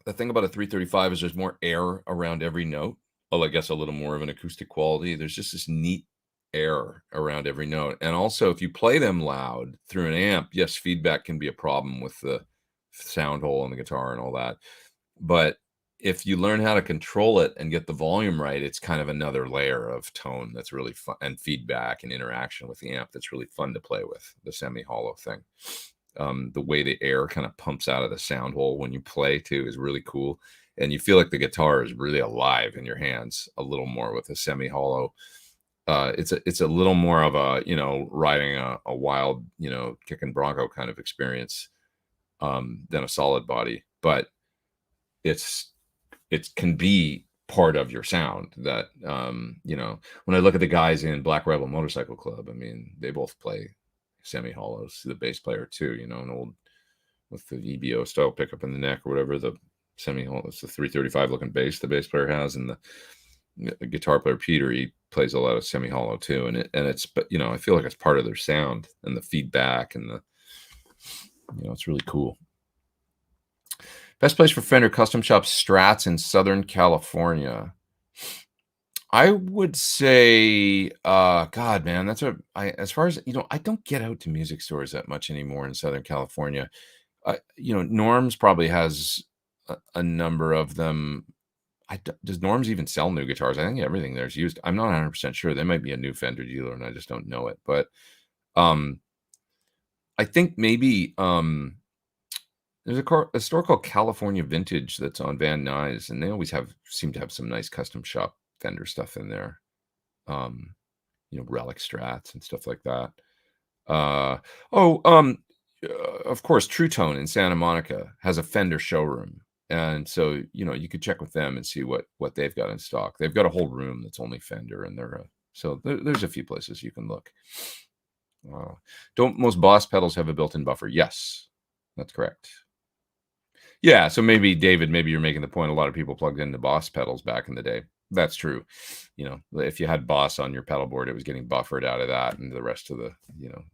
the thing about a 335 is there's more air around every note. Well, I guess a little more of an acoustic quality. There's just this neat air around every note. And also, if you play them loud through an amp, yes, feedback can be a problem with the sound hole in the guitar and all that. But if you learn how to control it and get the volume right, it's kind of another layer of tone that's really fun, and feedback and interaction with the amp that's really fun to play with, the semi-hollow thing. The way the air kind of pumps out of the sound hole when you play too is really cool. And you feel like the guitar is really alive in your hands a little more with a semi-hollow. It's a little more of a, riding a wild, kicking bronco kind of experience than a solid body. But it can be part of your sound that, when I look at the guys in Black Rebel Motorcycle Club, I mean, they both play semi-hollows, the bass player too, an old with the EBO style pickup in the neck or whatever, the semi-hollow, it's the 335 looking bass the bass player has, and the guitar player Peter, he plays a lot of semi-hollow too, and it's, but I feel like it's part of their sound and the feedback and the, it's really cool. Best place for Fender custom shop Strats in Southern California. I would say, God, man, as far as, I don't get out to music stores that much anymore in Southern California. Norms probably has a number of them. Does Norms even sell new guitars? I think everything there's used. I'm not 100% sure. They might be a new Fender dealer and I just don't know it. But I think maybe there's a store called California Vintage that's on Van Nuys, and they always seem to have some nice custom shop Fender stuff in there. Relic Strats and stuff like that. Of course, True Tone in Santa Monica has a Fender showroom. And so, you could check with them and see what they've got in stock. They've got a whole room that's only Fender, and so there's a few places you can look. Don't most Boss pedals have a built-in buffer? Yes, that's correct. Yeah, so maybe, David, you're making the point a lot of people plugged into Boss pedals back in the day. That's true. If you had Boss on your pedal board, it was getting buffered out of that and the rest of the,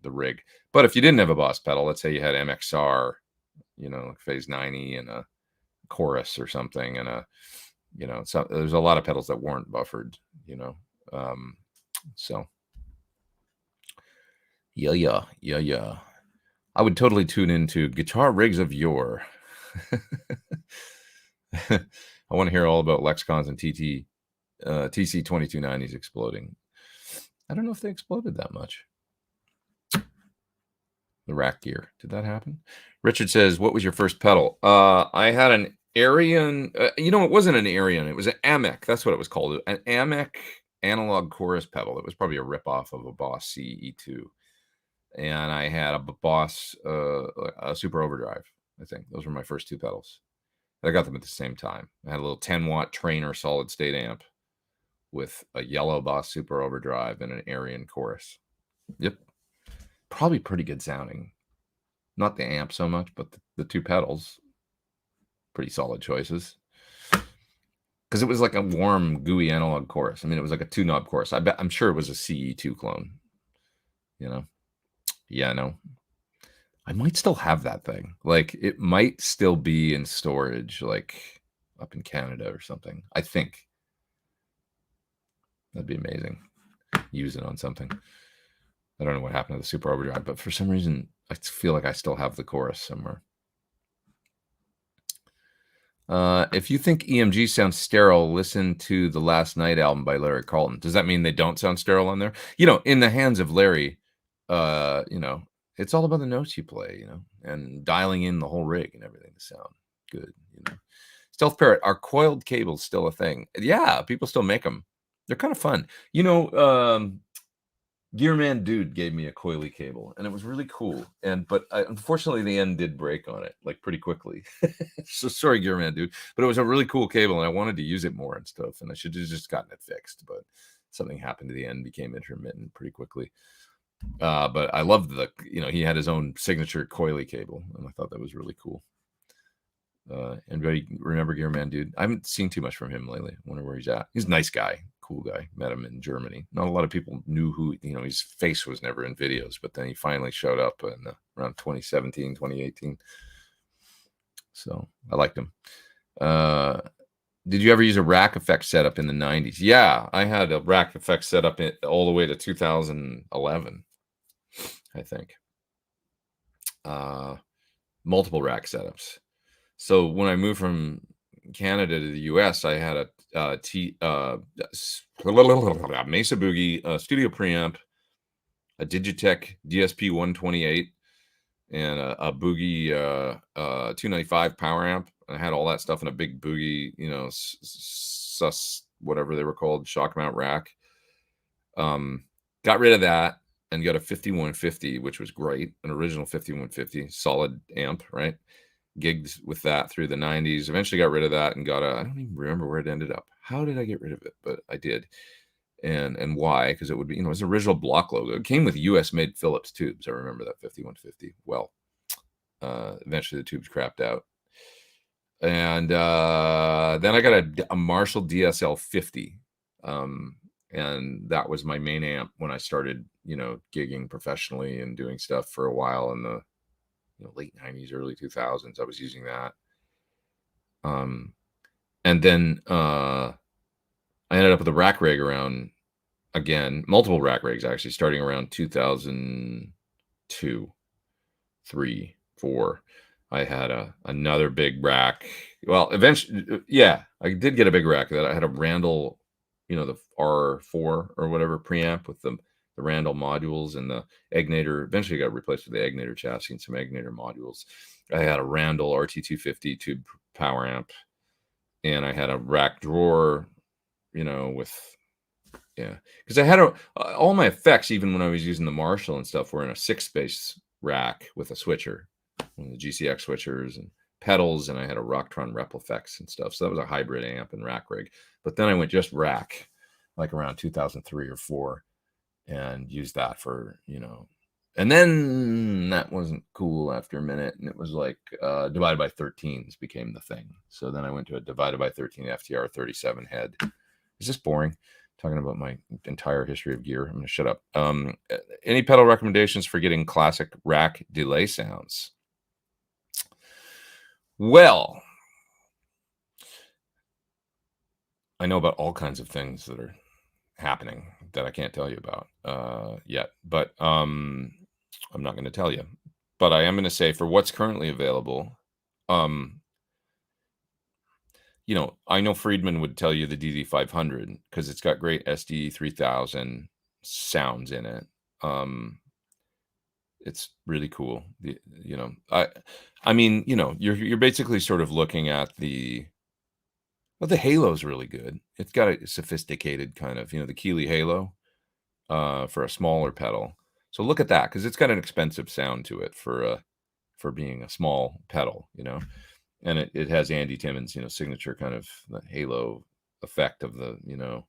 the rig. But if you didn't have a Boss pedal, let's say you had MXR, Phase 90 and a Chorus or something, and so there's a lot of pedals that weren't buffered, so yeah. I would totally tune into Guitar Rigs of Yore. I want to hear all about Lexicons and TC 2290s exploding. I don't know if they exploded that much. The rack gear, did that happen? Richard says, what was your first pedal? I had an Arion. It wasn't an Arion, it was an Amec. That's what it was called, an Amec analog chorus pedal. It was probably a ripoff of a Boss CE2, and I had a Boss a Super Overdrive. I think those were my first two pedals. I got them at the same time. I had a little 10-watt Traynor solid state amp with a yellow Boss Super Overdrive and an Arion chorus. Yep, probably pretty good sounding. Not the amp so much, but the two pedals, pretty solid choices. Because it was like a warm, gooey analog chorus. I mean, it was like a 2-knob chorus. I'm sure it was a CE2 clone. Yeah, no. I might still have that thing. Like, it might still be in storage, like up in Canada or something. I think that'd be amazing. Use it on something. I don't know what happened to the Super Overdrive, but for some reason, I feel like I still have the chorus somewhere. If you think EMG sounds sterile, listen to the Last Night album by Larry Carlton. Does that mean they don't sound sterile on there? In the hands of Larry, it's all about the notes you play, and dialing in the whole rig and everything to sound good, Stealth Parrot, are coiled cables still a thing? Yeah, people still make them. They're kind of fun. Gearman Dude gave me a coily cable, and it was really cool. But unfortunately, the end did break on it, like, pretty quickly. So sorry, Gearman Dude. But it was a really cool cable, and I wanted to use it more and stuff, and I should have just gotten it fixed. But something happened to the end, became intermittent pretty quickly. But I loved he had his own signature coily cable, and I thought that was really cool. Anybody remember Gearman Dude? I haven't seen too much from him lately. I wonder where he's at. He's a nice guy, cool guy. Met him in Germany. Not a lot of people knew who, his face was never in videos, but then he finally showed up in around 2017, 2018. So I liked him. Did you ever use a rack effect setup in the 90s? Yeah, I had a rack effect setup all the way to 2011, I think. Multiple rack setups. So when I moved from Canada to the US, I had a Mesa Boogie studio preamp, a Digitech DSP 128, and a Boogie 295 power amp. I had all that stuff in a big Boogie, you know, sus whatever they were called, shock mount rack. Got rid of that and got a 5150, which was great, an original 5150, solid amp, right? Gigged with that through the 90s. Eventually got rid of that and got a, I don't even remember where it ended up. How did I get rid of it? But I did. And why? Because it would be, you know, it was an original block logo. It came with US made Phillips tubes. I remember that 5150 well. Eventually the tubes crapped out. And then I got a Marshall DSL 50. And that was my main amp when I started, you know, gigging professionally and doing stuff for a while in the, you know, late 90s, early 2000s. I was using that. And then I ended up with a rack rig around, again, multiple rack rigs actually, starting around 2002, 3, 4. I had another big rack. Well, eventually, yeah, I did get a big rack. That I had a Randall, you know, the R4 or whatever preamp with the Randall modules and the Egnator. Eventually got replaced with the Egnator chassis and some Egnator modules. I had a Randall RT250 tube power amp, and I had a rack drawer, you know, with, yeah, because I had all my effects, even when I was using the Marshall and stuff, were in a 6-space rack with a switcher, one of the GCX switchers and pedals, and I had a Rocktron rep effects and stuff. So that was a hybrid amp and rack rig. But then I went just rack, like around 2003 or 4, and used that for, you know, and then that wasn't cool after a minute, and it was like divided by 13s became the thing. So then I went to a divided by 13 FTR 37 head. Is this boring? Talking about my entire history of gear. I'm going to shut up. Any pedal recommendations for getting classic rack delay sounds? Well, I know about all kinds of things that are happening that I can't tell you about yet, but I'm not going to tell you. But I am going to say for what's currently available, you know, I know Friedman would tell you the DD500 because it's got great SDE 3000 sounds in it. It's really cool. You know, I mean, you know, you're basically sort of looking at the, well, the Halo's really good. It's got a sophisticated kind of, you know, the Keeley Halo for a smaller pedal. So look at that, because it's got an expensive sound to it for being a small pedal, you know. And it has Andy Timmons, you know, signature kind of the Halo effect of the, you know,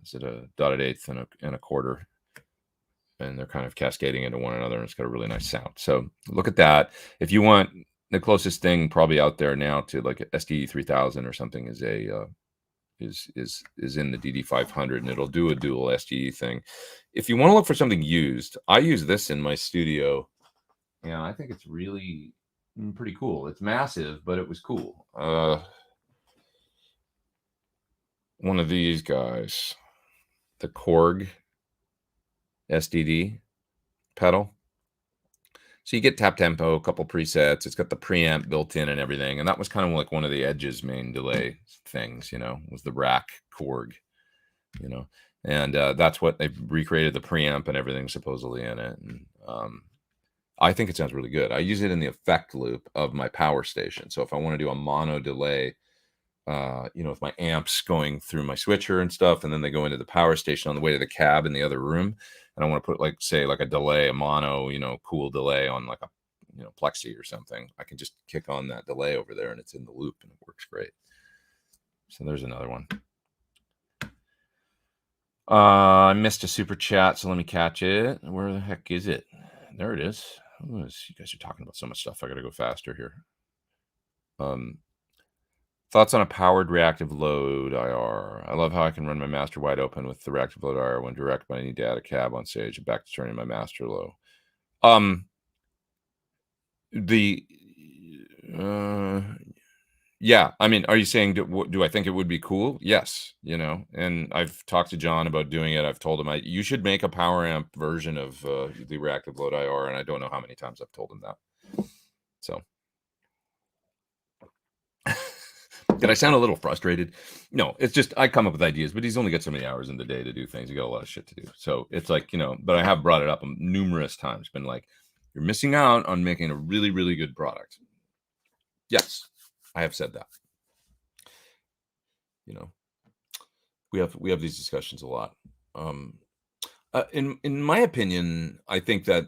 is it a dotted eighth and a quarter, and they're kind of cascading into one another, and it's got a really nice sound. So look at that. If you want, the closest thing probably out there now to like SDE 3000 or something is a is in the DD500, and it'll do a dual SDE thing. If you want to look for something used, I use this in my studio, and I think it's really pretty cool. It's massive, but it was cool. One of these guys, the Korg SDD pedal. So you get tap tempo, a couple presets. It's got the preamp built in and everything. And that was kind of like one of the Edge's main delay things, you know, was the rack Korg, you know. And that's what they recreated the preamp and everything supposedly in it. And I think it sounds really good. I use it in the effect loop of my power station. So if I want to do a mono delay, you know, with my amps going through my switcher and stuff, and then they go into the power station on the way to the cab in the other room, and I want to put, like, say, like a delay, a mono, you know, cool delay on like a, you know, plexi or something, I can just kick on that delay over there and it's in the loop and it works great. So there's another one. I missed a super chat, so let me catch it. Where the heck is it? There it is. Oh, you guys are talking about so much stuff. I gotta go faster here. Thoughts on a powered reactive load IR? I love how I can run my master wide open with the reactive load IR when direct, but I need to add a cab on stage and back to turning my master low. Yeah, I mean, are you saying, do I think it would be cool? Yes, you know, and I've talked to John about doing it. I've told him you should make a power amp version of the reactive load IR, and I don't know how many times I've told him that. So Did I sound a little frustrated? No, it's just I come up with ideas, but he's only got so many hours in the day to do things. You got a lot of shit to do. So it's like, but I have brought it up numerous times, been like, you're missing out on making a really, really good product. Yes, I have said that. We have these discussions a lot. In my opinion, I think that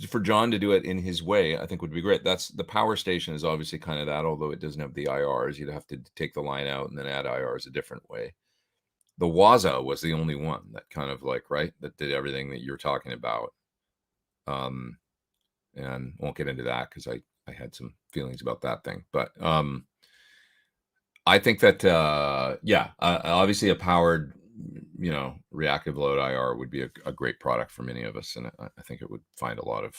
for John to do it in his way, I think would be great. That's the power station is obviously kind of that, although it doesn't have the IRs. You'd have to take the line out and then add IRs a different way. The Waza was the only one that kind of that did everything that you're talking about. And won't get into that because I had some feelings about that thing, but I think that obviously a powered reactive load IR would be a great product for many of us, and I think it would find a lot of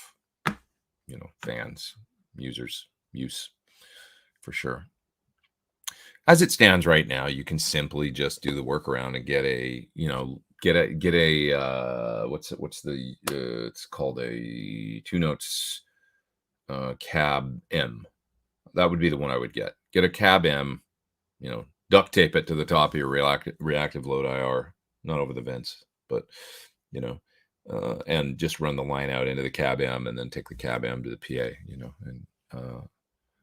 fans, users use for sure. As it stands right now, you can simply just do the workaround and get a it's called a 2 notes cab M. That would be the one I would get a cab M, duct tape it to the top of your reactive load IR, not over the vents, but and just run the line out into the cab M and then take the cab M to the PA, and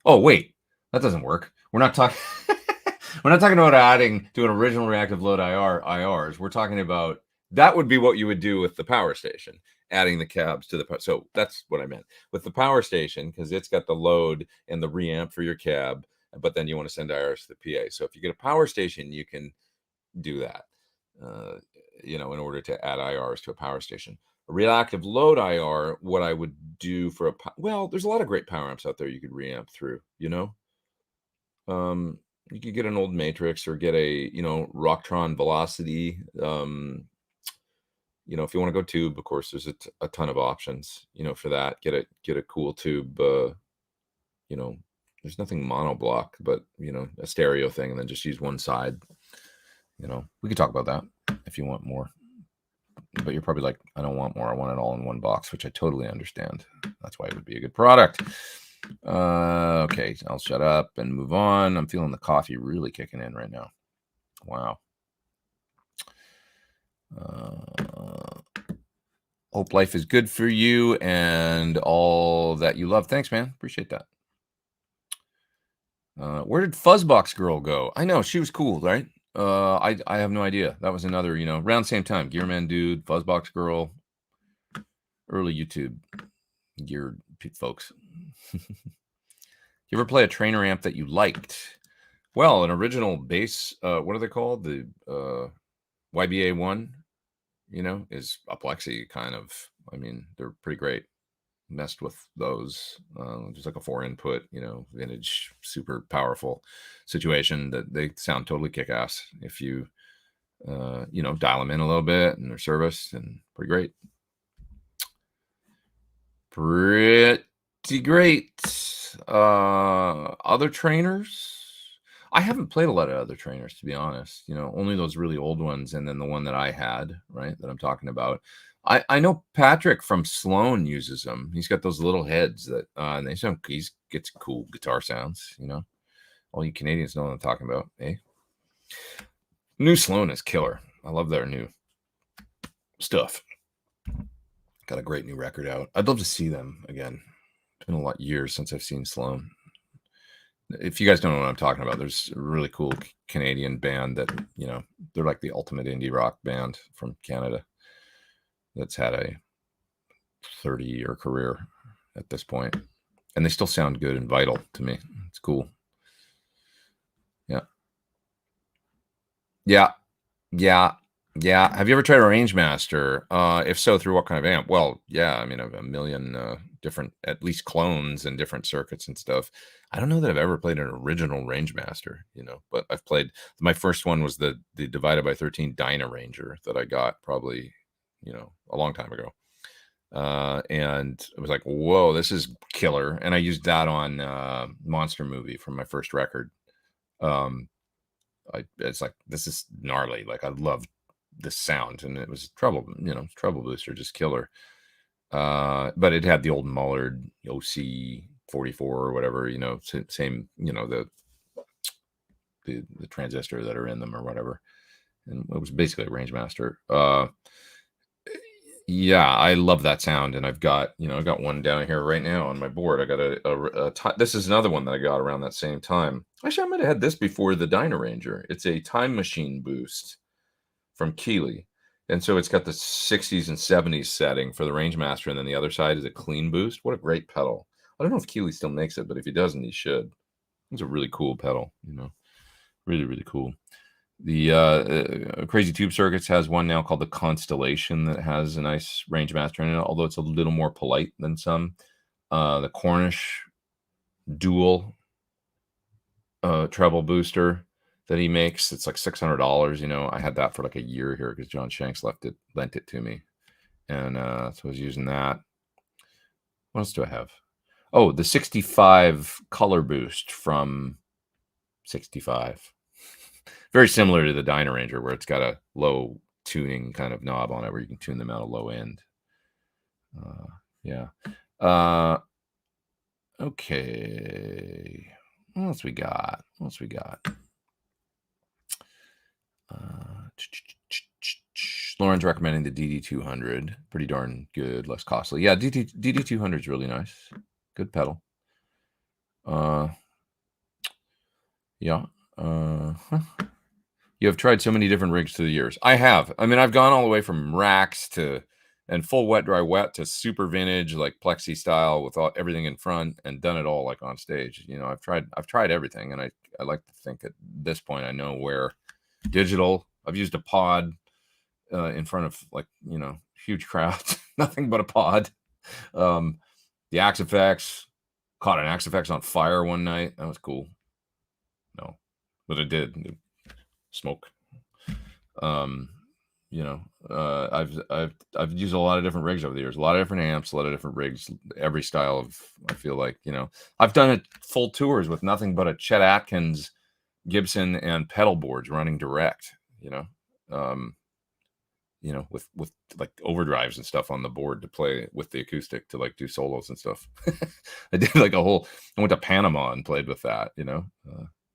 oh wait, that doesn't work. We're not talking we're not talking about adding to an original reactive load IRs. We're talking about that would be what you would do with the power station, adding the cabs to the so that's what I meant with the power station, because it's got the load and the reamp for your cab, but then you want to send IRs to the PA. So if you get a power station, you can do that, in order to add IRs to a power station. A reactive load IR, what I would do for there's a lot of great power amps out there you could reamp through, you could get an old Matrix or get a, Rocktron Velocity. If you want to go tube, of course, there's a ton of options, for that. Get a cool tube, there's nothing monoblock, but, a stereo thing, and then just use one side. We could talk about that if you want more. But you're probably like, I don't want more. I want it all in one box, which I totally understand. That's why it would be a good product. Okay, I'll shut up and move on. I'm feeling the coffee really kicking in right now. Wow. Hope life is good for you and all that you love. Thanks, man. Appreciate that. Where did Fuzzbox Girl go? I know, she was cool, right? I have no idea. That was another, around the same time. Gearman Dude, Fuzzbox Girl, early YouTube gear folks. You ever play a Traynor amp that you liked? Well, an original bass, what are they called? The YBA1, is a plexi kind of. I mean, they're pretty great. Messed with those, just like a 4-input, vintage, super powerful situation that they sound totally kick-ass if you, dial them in a little bit and they're serviced, and pretty great. Pretty great. Other Traynors? I haven't played a lot of other Traynors, to be honest. Only those really old ones, and then the one that I had, right, that I'm talking about. I know Patrick from Sloan uses them. He's got those little heads that, and they sound. He gets cool guitar sounds. All you Canadians know what I'm talking about, eh? New Sloan is killer. I love their new stuff. Got a great new record out. I'd love to see them again. It's been a lot of years since I've seen Sloan. If you guys don't know what I'm talking about, there's a really cool Canadian band that, they're like the ultimate indie rock band from Canada that's had a 30-year career at this point, and they still sound good and vital to me. It's cool. Yeah. Have you ever tried a Rangemaster? If so, through what kind of amp? Well, yeah, I mean, I have a million different, at least clones and different circuits and stuff. I don't know that I've ever played an original Rangemaster, but I've played. My first one was the divided by 13 Dyna Ranger that I got probably, a long time ago. And it was like, whoa, this is killer. And I used that on Monster Movie from my first record. It's like, this is gnarly. Like, I love this sound, and it was treble booster, just killer. But it had the old Mullard OC 44 or whatever, same, the the transistor that are in them or whatever. And it was basically a range master. Yeah, I love that sound, and I've got one down here right now on my board. I got this is another one that I got around that same time. Actually, I might have had this before the Dynaranger. It's a Time Machine boost from Keeley, and so it's got the 60s and 70s setting for the range master, and then the other side is a clean boost. What a great pedal! I don't know if Keeley still makes it, but if he doesn't, he should. It's a really cool pedal, really, really cool. The Crazy Tube Circuits has one now called the Constellation that has a nice range master in it, although it's a little more polite than some. The Cornish dual treble booster that he makes, it's like $600. I had that for like a year here because John Shanks lent it to me, and so I was using that. What else do I have? Oh, the 65 color boost from 65. Very similar to the Dynaranger, where it's got a low tuning kind of knob on it where you can tune them out a low end. Yeah. Okay. What else we got? Lauren's recommending the DD200. Pretty darn good, less costly. Yeah, DD200 is really nice. Good pedal. Yeah. You have tried so many different rigs through the years. I have. I mean, I've gone all the way from racks and full wet, dry, wet to super vintage, like plexi style with everything in front, and done it all like on stage. I've tried everything, and I like to think at this point I know where digital. I've used a pod in front of huge crowds, nothing but a pod. The Axe Effects, caught an Axe Effects on fire one night. That was cool. No, but it did. Smoke. I've used a lot of different rigs over the years, a lot of different amps, a lot of different rigs, every style of, I feel like, I've done it full tours with nothing but a Chet Atkins Gibson and pedal boards running direct, with like overdrives and stuff on the board to play with the acoustic to like do solos and stuff. I did like I went to Panama and played with that,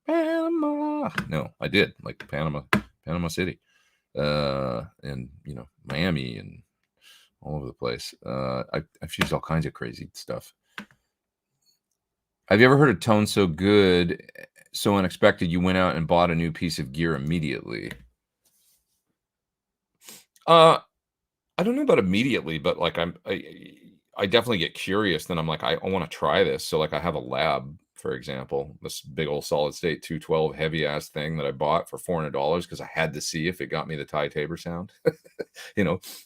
Panama. No, I did like Panama City, and Miami and all over the place. I've used all kinds of crazy stuff. Have you ever heard a tone so good, so unexpected, you went out and bought a new piece of gear immediately? I don't know about immediately, but like I definitely get curious. Then I'm like, I want to try this. So like I have a lab, for example, this big old solid state 212 heavy ass thing that I bought for $400 because I had to see if it got me the Ty Tabor sound.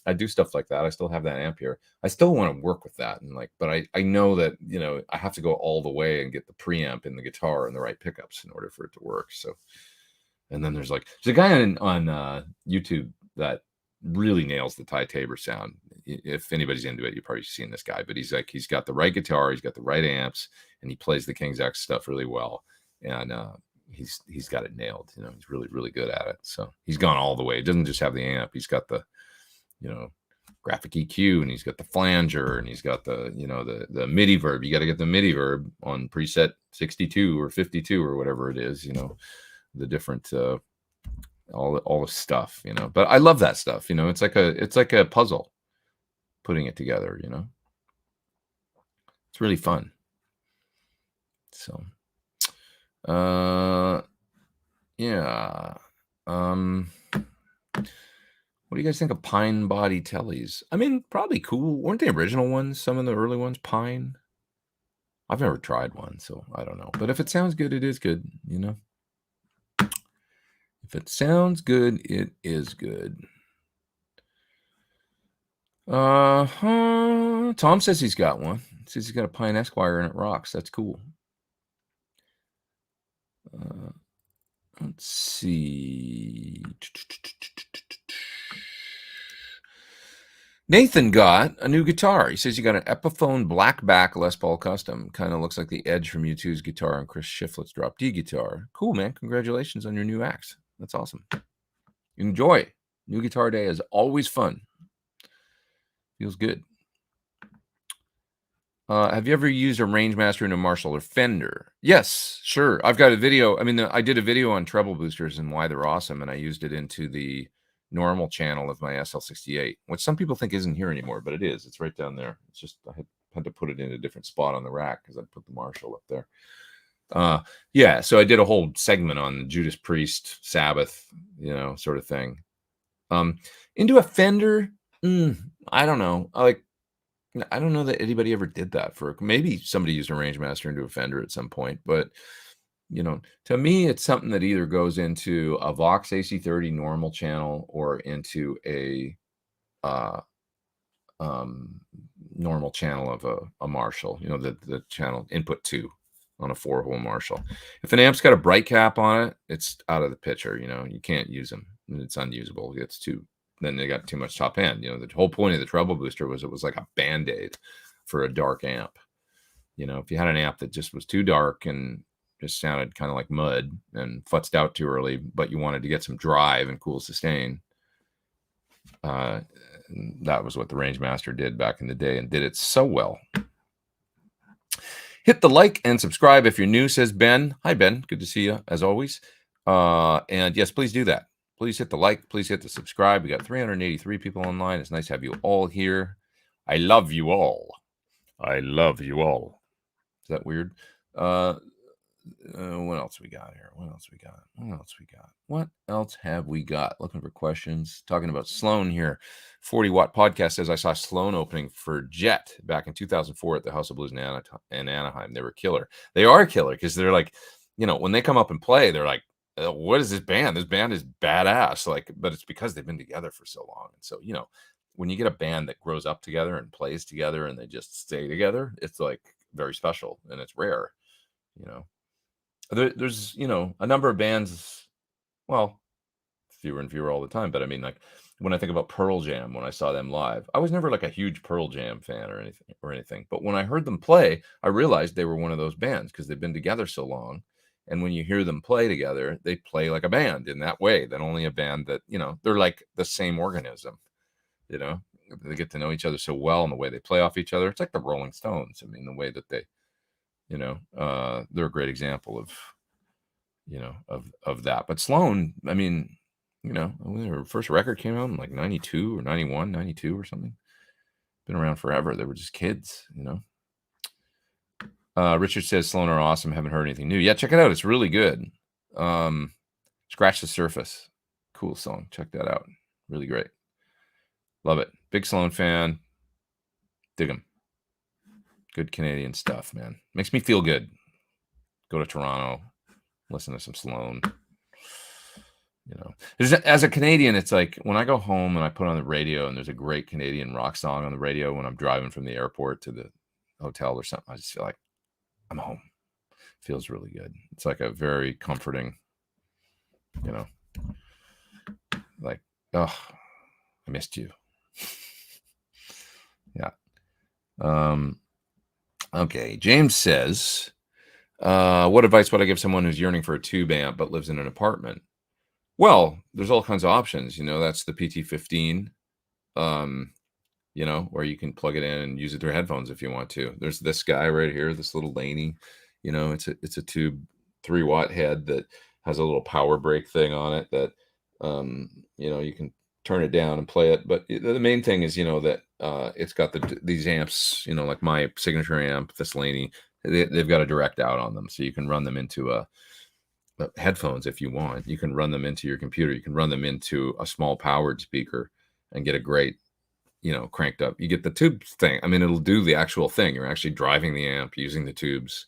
I do stuff like that. I still have that amp here. I still want to work with that, and but I know that I have to go all the way and get the preamp and the guitar and the right pickups in order for it to work. So, and then there's a guy on YouTube that really nails the Ty Tabor sound. If anybody's into it, you've probably seen this guy, but he's got the right guitar, he's got the right amps, and he plays the King's X stuff really well. And he's got it nailed. He's really, really good at it. So he's gone all the way. He doesn't just have the amp, he's got the graphic EQ, and he's got the flanger, and he's got the the MIDI verb. You got to get the MIDI verb on preset 62 or 52 or whatever it is, the different all the stuff, but I love that stuff. It's like a puzzle, putting it together. It's really fun. So yeah. What do you guys think of pine body tellies? I mean, probably cool. Weren't the original ones, some of the early ones, pine? I've never tried one, so I don't know, but if it sounds good, it is good. If it sounds good, it is good. Tom says he's got one. Says he's got a Pine Esquire and it rocks. That's cool. Let's see. Nathan got a new guitar. He says he got an Epiphone Blackback Les Paul Custom. Kind of looks like the Edge from U2's guitar on Chris Shiflett's Drop D guitar. Cool, man. Congratulations on your new axe. That's awesome. Enjoy. New guitar day is always fun. Feels good. Have you ever used a range master in a Marshall or Fender? Yes, sure. I've got a video. I mean, I did a video on treble boosters and why they're awesome, and I used it into the normal channel of my SL68, which some people think isn't here anymore, but it is. It's right down there. It's just I had to put it in a different spot on the rack because I put the Marshall up there. Yeah, so I did a whole segment on Judas Priest, Sabbath, sort of thing. Into a Fender, I don't know. I don't know that anybody ever did that maybe somebody used a range master into a Fender at some point, but to me, it's something that either goes into a Vox AC30 normal channel or into a normal channel of a Marshall, the channel input 2 on a 4-hole Marshall. If an amp's got a bright cap on it, it's out of the picture. You can't use them. It's unusable. It's too. Then they got too much top end. The whole point of the treble booster was it was like a band-aid for a dark amp. If you had an amp that just was too dark and just sounded kind of like mud and futzed out too early, but you wanted to get some drive and cool sustain, that was what the Range Master did back in the day and did it so well. Hit the like and subscribe if you're new, says Ben. Hi, Ben. Good to see you, as always. And yes, please do that. Please hit the like. Please hit the subscribe. We got 383 people online. It's nice to have you all here. I love you all. I love you all. Is that weird? What else we got here? What else we got? What else have we got? Looking for questions. Talking about Sloan here. 40-watt podcast says, I saw Sloan opening for Jet back in 2004 at the House of Blues in Anaheim. They were killer. They are killer because they're like, when they come up and play, they're like, what is this band? This band is badass. But it's because they've been together for so long. And so, when you get a band that grows up together and plays together and they just stay together, it's like very special and it's rare. There's a number of bands, well, fewer and fewer all the time, but I mean, like when I think about Pearl Jam, when I saw them live, I was never like a huge Pearl Jam fan or anything, but when I heard them play, I realized they were one of those bands because they've been together so long. And when you hear them play together, they play like a band in that way, that only a band that, they're like the same organism, they get to know each other so well and the way they play off each other. It's like the Rolling Stones. I mean, the way that they, they're a great example of, of that. But Sloan, I mean, their first record came out in like 92 or 91, 92 or something. Been around forever. They were just kids, Richard says Sloan are awesome. Haven't heard anything new. Yeah, check it out. It's really good. Scratch the Surface. Cool song. Check that out. Really great. Love it. Big Sloan fan. Dig them. Good Canadian stuff, man. Makes me feel good. Go to Toronto. Listen to some Sloan. As a Canadian, it's like when I go home and I put on the radio and there's a great Canadian rock song on the radio when I'm driving from the airport to the hotel or something, I just feel like I'm home. Feels really good. It's like a very comforting, like, oh, I missed you. Yeah. Okay. James says, what advice would I give someone who's yearning for a tube amp but lives in an apartment? Well, there's all kinds of options. That's the PT15, where you can plug it in and use it through headphones if you want to. There's this guy right here, this little Laney. It's a tube 3-watt head that has a little power brake thing on it that, you can turn it down and play it. But the main thing is, that it's got these amps, like my signature amp, this Laney, they've got a direct out on them. So you can run them into headphones if you want. You can run them into your computer. You can run them into a small powered speaker and get a great, cranked up. You get the tube thing. I mean, it'll do the actual thing. You're actually driving the amp using the tubes,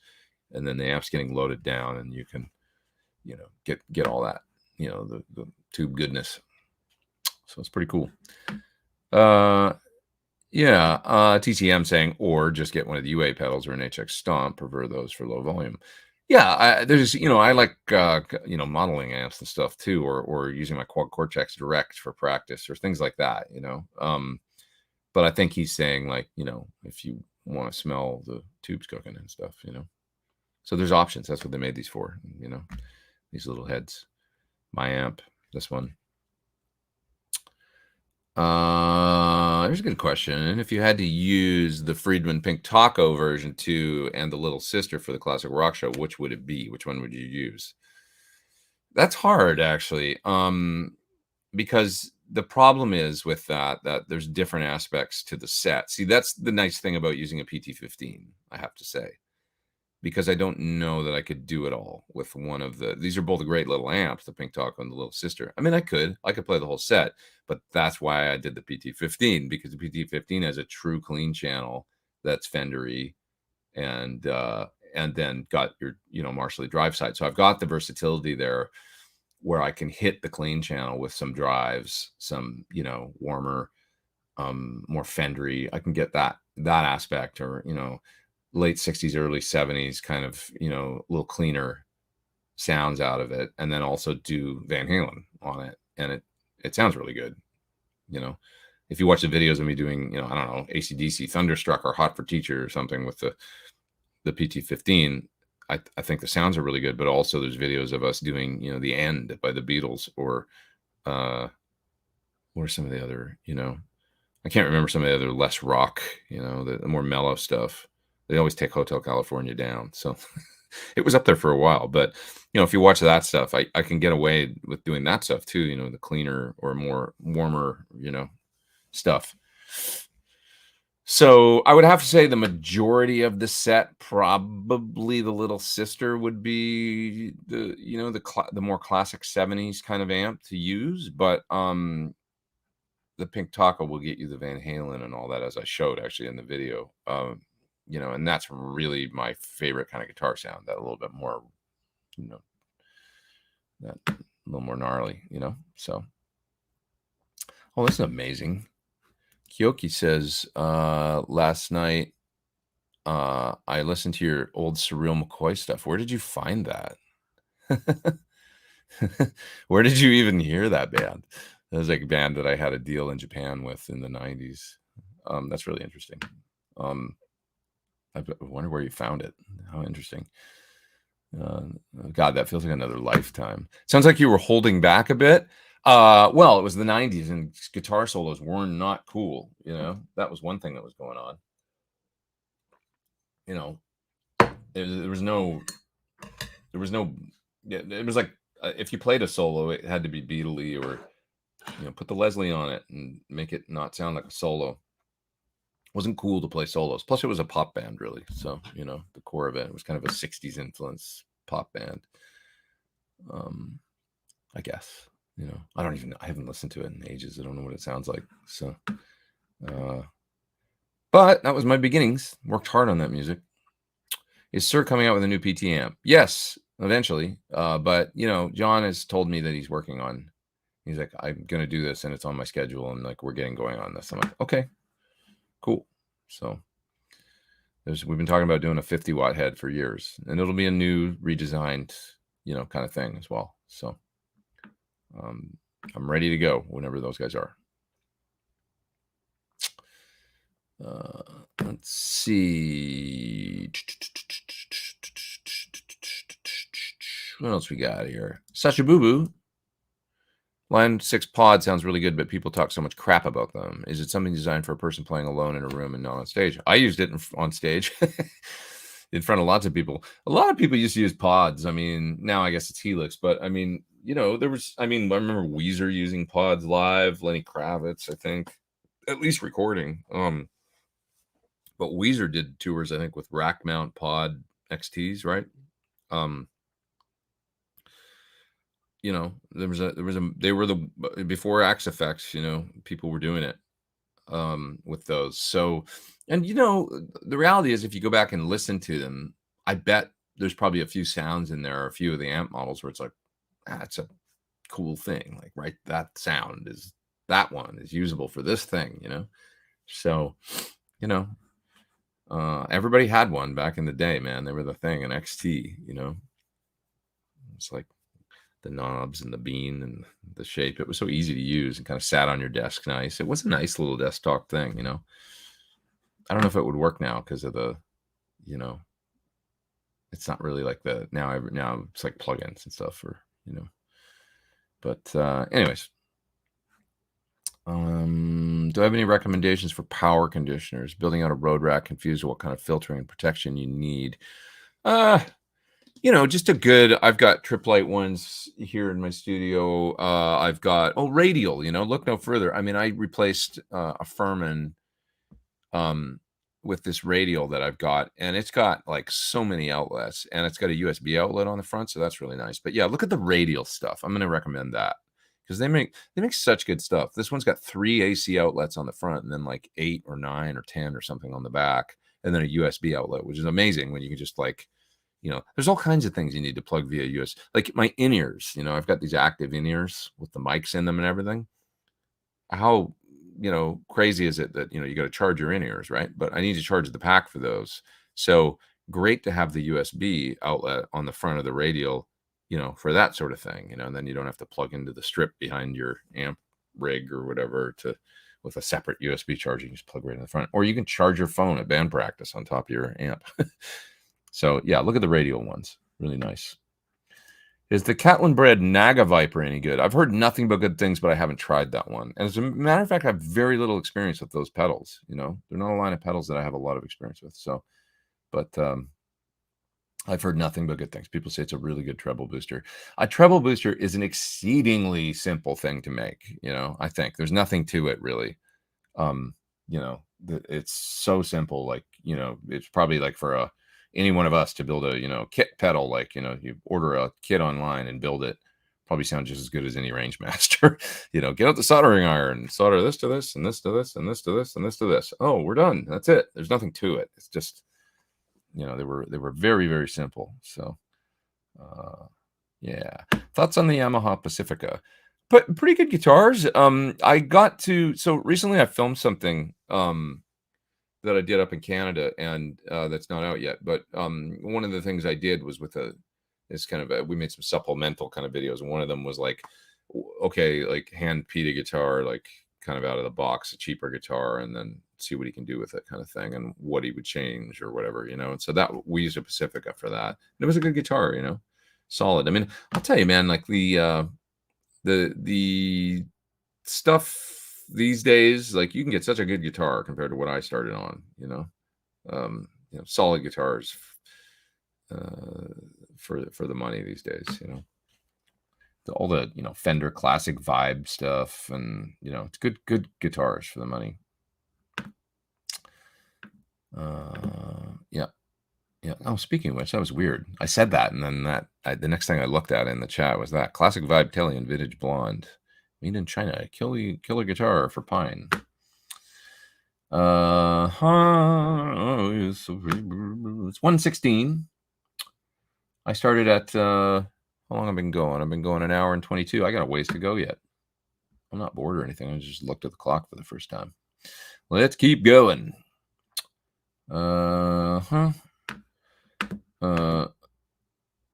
and then the amp's getting loaded down, and you can, get all that, the tube goodness. So it's pretty cool. TCM saying, or just get one of the UA pedals or an HX Stomp. Prefer those for low volume. Yeah, there's, I like, modeling amps and stuff too, or using my Quad Cortex direct for practice or things like that, but I think he's saying like, if you want to smell the tubes cooking and stuff, so there's options. That's what they made these for, these little heads. My amp, this one. there's a good question. And if you had to use the Friedman Pink Taco version 2 and the Little Sister for the Classic Rock Show, which would it be? Which one would you use? That's hard, actually, because the problem is with that there's different aspects to the set. See, that's the nice thing about using a PT-15, I have to say, because I don't know that I could do it all with one of the. These are both great little amps, the Pink Taco and the Little Sister. I mean, I could play the whole set, but that's why I did the PT-15, because the PT-15 has a true clean channel that's Fender-y, and then got your Marshall drive side. So I've got the versatility there where I can hit the clean channel with some drives, some warmer, more Fender-y. I can get that aspect, or late 60s, early 70s kind of a little cleaner sounds out of it, and then also do Van Halen on it, and it sounds really good. If you watch the videos of me doing I don't know, AC/DC, Thunderstruck, or Hot for Teacher or something with the PT-15, I think the sounds are really good, but also there's videos of us doing, The End by the Beatles, or what are some of the other, I can't remember some of the other less rock, the more mellow stuff. They always take Hotel California down. So it was up there for a while, but if you watch that stuff, I can get away with doing that stuff too, the cleaner or more warmer, stuff. So I would have to say the majority of the set, probably the Little Sister would be the more classic 70s kind of amp to use, but the Pink Taco will get you the Van Halen and all that, as I showed actually in the video. And that's really my favorite kind of guitar sound, that a little bit more, that a little more gnarly, so. Oh, this is amazing. Kyoki says, last night, I listened to your old Surreal McCoy stuff. Where did you find that? Where did you even hear that band? That was like a band that I had a deal in Japan with in the 90s. That's really interesting. I wonder where you found it. How interesting. God, that feels like another lifetime. Sounds like you were holding back a bit. Well, it was the 90s and guitar solos were not cool. That was one thing that was going on. There was no, it was like, if you played a solo, it had to be Beatle-y, or, put the Leslie on it and make it not sound like a solo. It wasn't cool to play solos. Plus it was a pop band, really. So, the core of it was kind of a 60s influence pop band. I guess. I haven't listened to it in ages. I don't know what it sounds like. So, but that was my beginnings. Worked hard on that music. Is Suhr coming out with a new PT amp? Yes, eventually. But John has told me that he's working on. He's like, I'm gonna do this, and it's on my schedule, and like we're getting going on this. I'm like, okay, cool. So we've been talking about doing a 50-watt head for years, and it'll be a new redesigned, kind of thing as well. So. I'm ready to go whenever those guys are. Let's see. What else we got here? Sasha Boo Boo. Line 6 pod sounds really good, but people talk so much crap about them. Is it something designed for a person playing alone in a room and not on stage? I used it on stage in front of lots of people. A lot of people used to use pods. I mean, now I guess it's Helix, but I mean, there was, I remember Weezer using pods live, Lenny Kravitz, I think, at least recording. But Weezer did tours, I think, with rack mount pod XTs, right? They were before Axe Effects, people were doing it with those. So, and the reality is, if you go back and listen to them, I bet there's probably a few sounds in there, or a few of the amp models where it's like, that's a cool thing. Like, right, that sound is, that one is usable for this thing, So, everybody had one back in the day, man. They were the thing, an XT, It's like the knobs and the bean and the shape. It was so easy to use and kind of sat on your desk nice. It was a nice little desktop thing, I don't know if it would work now because of the, it's not really like the, now it's like plugins and stuff, or, but anyways. Do I have any recommendations for power conditioners? Building out a road rack, confused what kind of filtering and protection you need. Just a good, I've got trip-light ones here in my studio. I've got, radial, look no further. I mean, I replaced a Furman with this radial that I've got, and it's got like so many outlets, and it's got a USB outlet on the front, so that's really nice. But yeah, look at the radial stuff. I'm going to recommend that because they make such good stuff. This one's got 3 AC outlets on the front, and then like 8 or 9 or 10 or something on the back, and then a USB outlet, which is amazing when you can just like, there's all kinds of things you need to plug via USB. Like my in-ears, I've got these active in-ears with the mics in them and everything. How crazy is it that you got to charge your in-ears, right? But I need to charge the pack for those. So great to have the USB outlet on the front of the radial, for that sort of thing, and then you don't have to plug into the strip behind your amp rig or whatever with a separate USB charger. You just plug right in the front, or you can charge your phone at band practice on top of your amp. So yeah, look at the radial ones, really nice. Is the Catlinbread Naga Viper any good? I've heard nothing but good things, but I haven't tried that one. And as a matter of fact, I have very little experience with those pedals. They're not a line of pedals that I have a lot of experience with. So, but I've heard nothing but good things. People say it's a really good treble booster. A treble booster is an exceedingly simple thing to make. I think there's nothing to it really. It's so simple. Like, it's probably like for any one of us to build a kit pedal, like you order a kit online and build it, probably sounds just as good as any range master. Get out the soldering iron, solder this to this and this to this and this to this and this to this. Oh, we're done. That's it. There's nothing to it. It's just they were very, very simple. So yeah, thoughts on the Yamaha Pacifica? But pretty good guitars. I got to, so recently I filmed something that I did up in Canada, and that's not out yet. But one of the things I did was with we made some supplemental kind of videos, and one of them was like, okay, like hand Pete a guitar, like kind of out of the box, a cheaper guitar, and then see what he can do with it, kind of thing, and what he would change or whatever, And so that we used a Pacifica for that. And it was a good guitar, solid. I mean, I'll tell you, man, like the stuff these days, like you can get such a good guitar compared to what I started on, solid guitars for the money these days, all the Fender classic vibe stuff, and it's good guitars for the money. Yeah. Oh, speaking of which, that was weird. I said that, and then the next thing I looked at in the chat was that classic vibe Tele and vintage blonde, made in China. Killer guitar for Pine. It's 1:16. I started at how long I've been going? I've been going an hour and 22. I got a ways to go yet. I'm not bored or anything. I just looked at the clock for the first time. Let's keep going.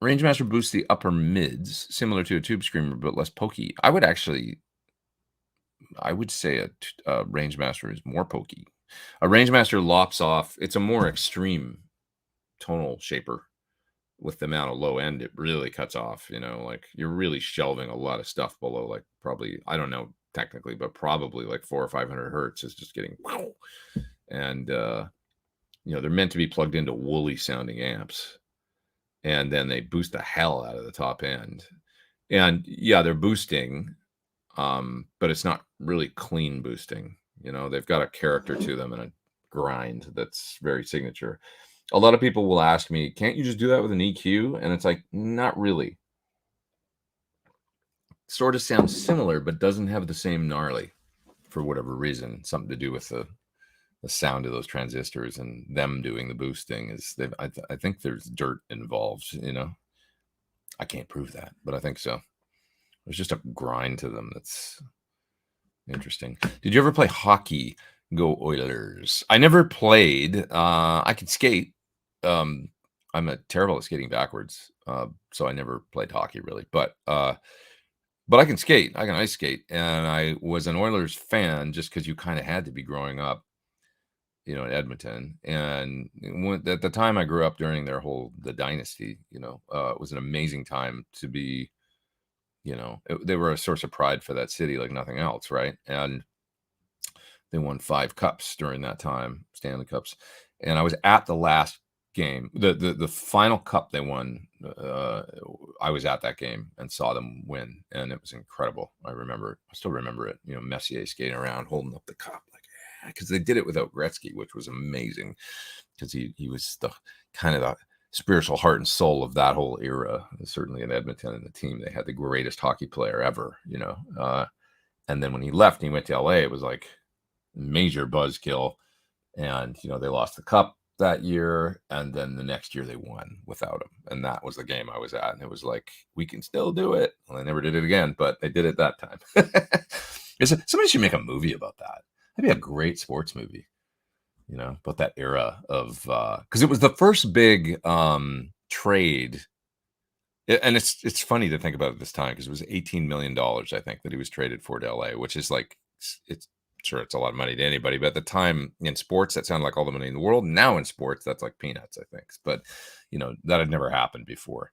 Rangemaster boosts the upper mids, similar to a tube screamer, but less pokey. I would say a Rangemaster is more pokey. A Rangemaster lops off. It's a more extreme tonal shaper. With the amount of low end, it really cuts off. Like you're really shelving a lot of stuff below, like probably, I don't know technically, but probably like 400 or 500 hertz is just getting wow. And they're meant to be plugged into woolly sounding amps, and then they boost the hell out of the top end. And yeah, they're boosting, but it's not really clean boosting. They've got a character to them and a grind that's very signature. A lot of people will ask me, can't you just do that with an EQ? And it's like, not really. Sort of sounds similar, but doesn't have the same gnarly for whatever reason. Something to do with the sound of those transistors and them doing the boosting. I think there's dirt involved, I can't prove that, but I think so. There's just a grind to them that's interesting. Did you ever play hockey? Go Oilers. I never played. I could skate. I'm terrible at skating backwards, so I never played hockey really. But I can skate. I can ice skate, and I was an Oilers fan just because you kind of had to be growing up, in Edmonton. And at the time I grew up during the dynasty, it was an amazing time to be. They were a source of pride for that city like nothing else, right? And They won 5 cups during that time, Stanley Cups. And I was at the last game, the final cup they won. I was at that game and saw them win, and it was incredible. I still remember it. You know, Messier skating around holding up the cup, like, because they did it without Gretzky, which was amazing, because he was the kind of the spiritual heart and soul of that whole era. Certainly in Edmonton and the team, they had the greatest hockey player ever. You know, and then when he left and he went to LA, it was like major buzzkill, and you know, they lost the cup that year, and then the next year they won without him, and that was the game I was at, and it was like, we can still do it. Well, they never did it again, but they did it that time. Somebody should make a movie about that. That'd be a great sports movie, you know, about that era of because it was the first big trade. And it's funny to think about it this time, because it was $18 million, I think, that he was traded for to LA, which is like, it's sure, it's a lot of money to anybody, but at the time in sports, that sounded like all the money in the world. Now in sports, that's like peanuts, I think. But you know, that had never happened before.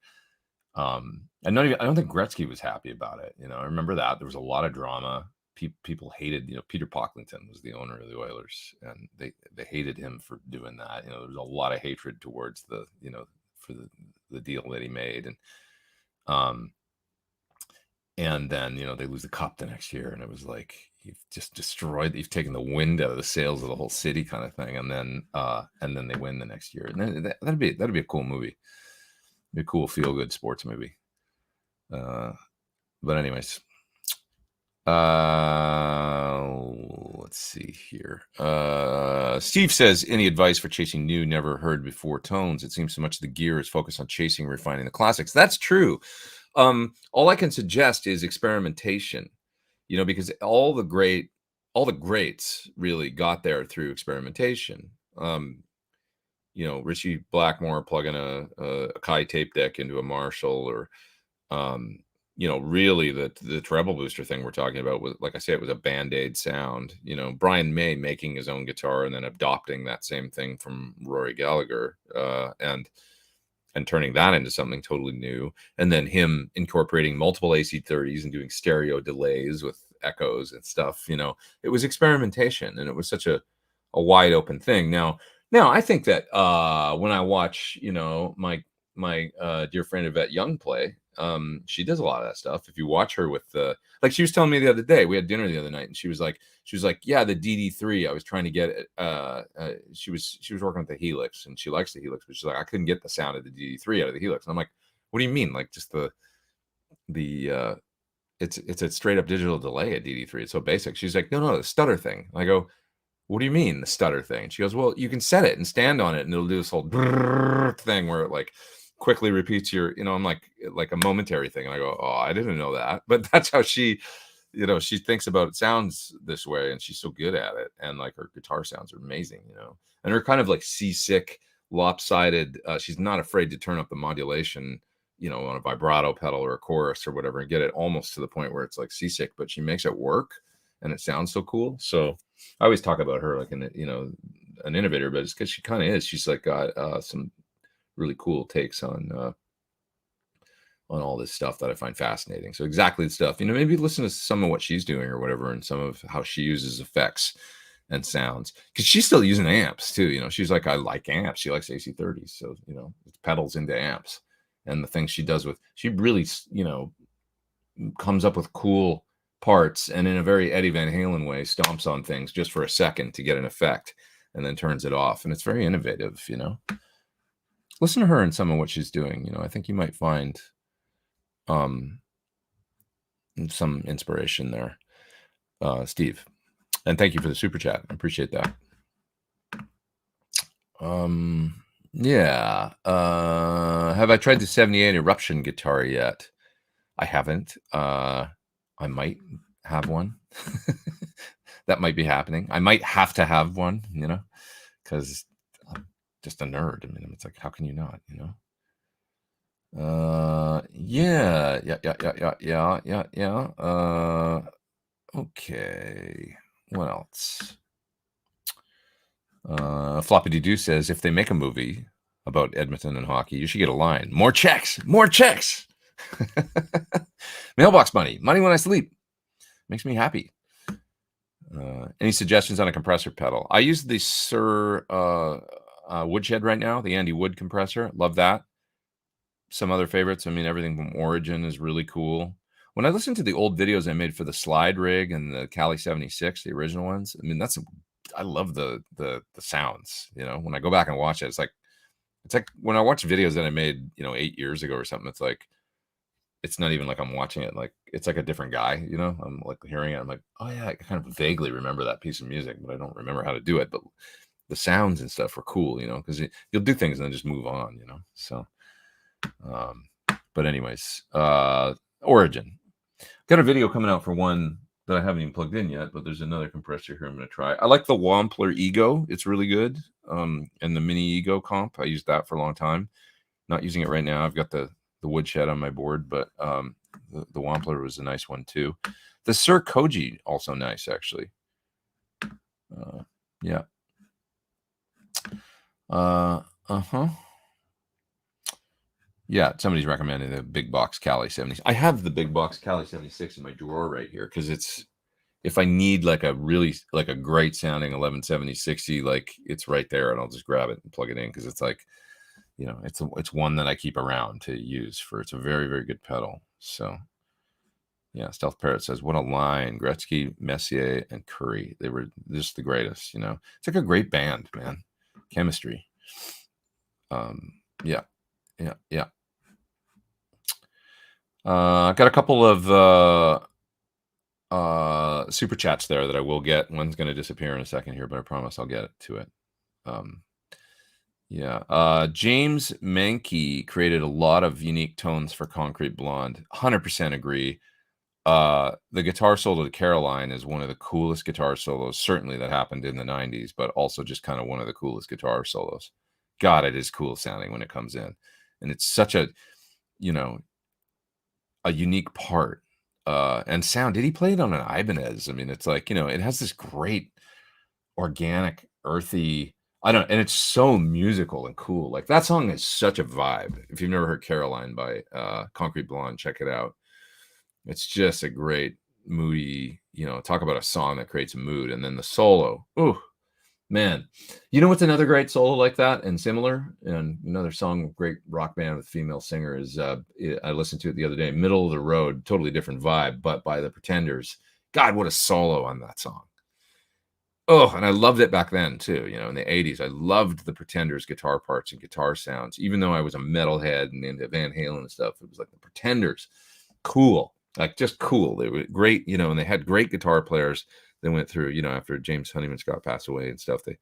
And I don't think Gretzky was happy about it. You know, I remember that there was a lot of drama. People hated, you know, Peter Pocklington was the owner of the Oilers, and they hated him for doing that. You know, there was a lot of hatred towards the, you know, for the deal that he made, and then, you know, they lose the cup the next year, and it was like, you've just destroyed, you've taken the wind out of the sails of the whole city, kind of thing. And then they win the next year, and then that'd be a cool movie, be a cool feel good sports movie. But anyways, let's see here. Steve says, any advice for chasing new, never heard before tones? It seems so much of the gear is focused on chasing, refining the classics. That's true. All I can suggest is experimentation, you know, because all the greats really got there through experimentation. You know, Richie Blackmore plugging a Kai tape deck into a Marshall, or you know, really the treble booster thing we're talking about was, like I say, it was a Band-Aid sound. You know, Brian May making his own guitar and then adopting that same thing from Rory Gallagher, and turning that into something totally new, and then him incorporating multiple AC30s and doing stereo delays with echoes and stuff. You know, it was experimentation, and it was such a wide open thing. Now I think that when I watch, you know, my dear friend Yvette Young play, she does a lot of that stuff. If you watch her with like, she was telling me the other day, we had dinner the other night, and she was like, yeah, the DD3, I was trying to get it. She was working with the Helix, and she likes the Helix, but she's like, I couldn't get the sound of the DD3 out of the Helix. And I'm like, what do you mean? Like, just it's a straight up digital delay at DD3. It's so basic. She's like, no, the stutter thing. And I go, what do you mean, the stutter thing? And she goes, well, you can set it and stand on it, and it'll do this whole thing where it like quickly repeats your, you know, I'm like a momentary thing. And I go, oh, I didn't know that. But that's how she, you know, she thinks about it, sounds this way, and she's so good at it. And like, her guitar sounds are amazing, you know, and her kind of like seasick, lopsided, she's not afraid to turn up the modulation, you know, on a vibrato pedal or a chorus or whatever, and get it almost to the point where it's like seasick, but she makes it work, and it sounds so cool. So I always talk about her like you know, an innovator, but it's because she kind of is. She's like got some really cool takes on all this stuff that I find fascinating. So exactly the stuff, you know, maybe listen to some of what she's doing or whatever, and some of how she uses effects and sounds, because she's still using amps too. You know, she's like, I like amps. She likes AC30s, so you know, it's pedals into amps, and the things she does with, she really, you know, comes up with cool parts, and in a very Eddie Van Halen way, stomps on things just for a second to get an effect, and then turns it off, and it's very innovative. You know, listen to her and some of what she's doing. You know, I think you might find some inspiration there, Steve. And thank you for the super chat. I appreciate that. Yeah. Have I tried the 78 Eruption guitar yet? I haven't. I might have one. That might be happening. I might have to have one, you know, because I'm just a nerd. I mean, it's like, how can you not, you know? Yeah. Okay. What else? Floppy Doo says, if they make a movie about Edmonton and hockey, you should get a line. More checks. Mailbox money when I sleep. Makes me happy. Any suggestions on a compressor pedal? I use the Suhr Woodshed right now, the Andy Wood compressor. Love that. Some other favorites. I mean, everything from Origin is really cool. When I listen to the old videos I made for the slide rig and the Cali 76, the original ones, I mean, I love the sounds. You know, when I go back and watch it, it's like when I watch videos that I made, 8 years ago or something. It's like it's not even like I'm watching it. Like it's like a different guy. You know, I'm like hearing it. I'm like, oh yeah, I kind of vaguely remember that piece of music, but I don't remember how to do it. But the sounds and stuff are cool. You know, because you'll do things and then just move on. You know, so. But anyways, Origin. Got a video coming out for one that I haven't even plugged in yet, but there's another compressor here I'm going to try. I like the Wampler Ego. It's really good. And the Mini Ego comp. I used that for a long time. Not using it right now. I've got the Woodshed on my board, but the Wampler was a nice one too. The Suhr Koji, also nice, actually. Yeah. Yeah, somebody's recommending the big box Cali 76. I have the big box Cali 76 in my drawer right here because it's if I need like a great sounding 1170-60, like it's right there, and I'll just grab it and plug it in because it's like, it's one that I keep around to use for. It's a very, very good pedal. So yeah, Stealth Parrot says, what a line. Gretzky, Messier, and Curry. They were just the greatest, It's like a great band, man. Chemistry. Yeah. Got a couple of super chats there that I will get. One's going to disappear in a second here, but I promise I'll get to it. James Mankey created a lot of unique tones for Concrete Blonde. 100% agree. The guitar solo to Caroline is one of the coolest guitar solos, certainly that happened in the 90s, but also just kind of one of the coolest guitar solos. God, it is cool sounding when it comes in. And it's such a unique part and sound. Did he play it on an Ibanez? I mean, it's like, it has this great organic, earthy, and it's so musical and cool. Like that song is such a vibe. If you've never heard Caroline by Concrete Blonde, check it out. It's just a great moody, talk about a song that creates a mood. And then the solo, ooh, man, what's another great solo like that and similar, and another song, great rock band with female singer is I listened to it the other day, Middle of the Road, totally different vibe, but by the Pretenders. God, what a solo on that song. Oh, and I loved it back then too, in the 80s. I loved the Pretenders guitar parts and guitar sounds, even though I was a metalhead and into Van Halen and stuff. It was like the Pretenders, cool, like just cool. They were great, and they had great guitar players. They went through, after James Honeyman Scott passed away and stuff, it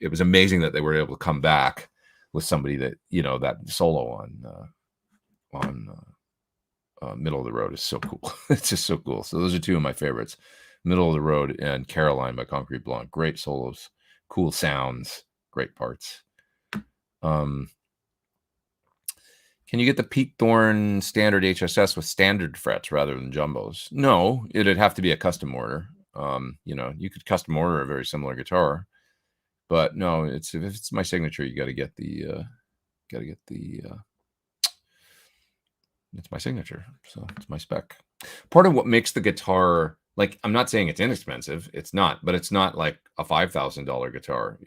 was amazing that they were able to come back with somebody that, that solo on Middle of the Road is so cool. It's just so cool. So those are two of my favorites, Middle of the Road and Caroline by Concrete Blonde. Great solos, cool sounds, great parts. Can you get the Pete Thorn standard HSS with standard frets rather than jumbos? No, it'd have to be a custom order. You could custom order a very similar guitar, but no, if it's my signature, you got to get it's my signature. So it's my spec. Part of what makes the guitar, like, I'm not saying it's inexpensive. It's not, but it's not like a $5,000 guitar.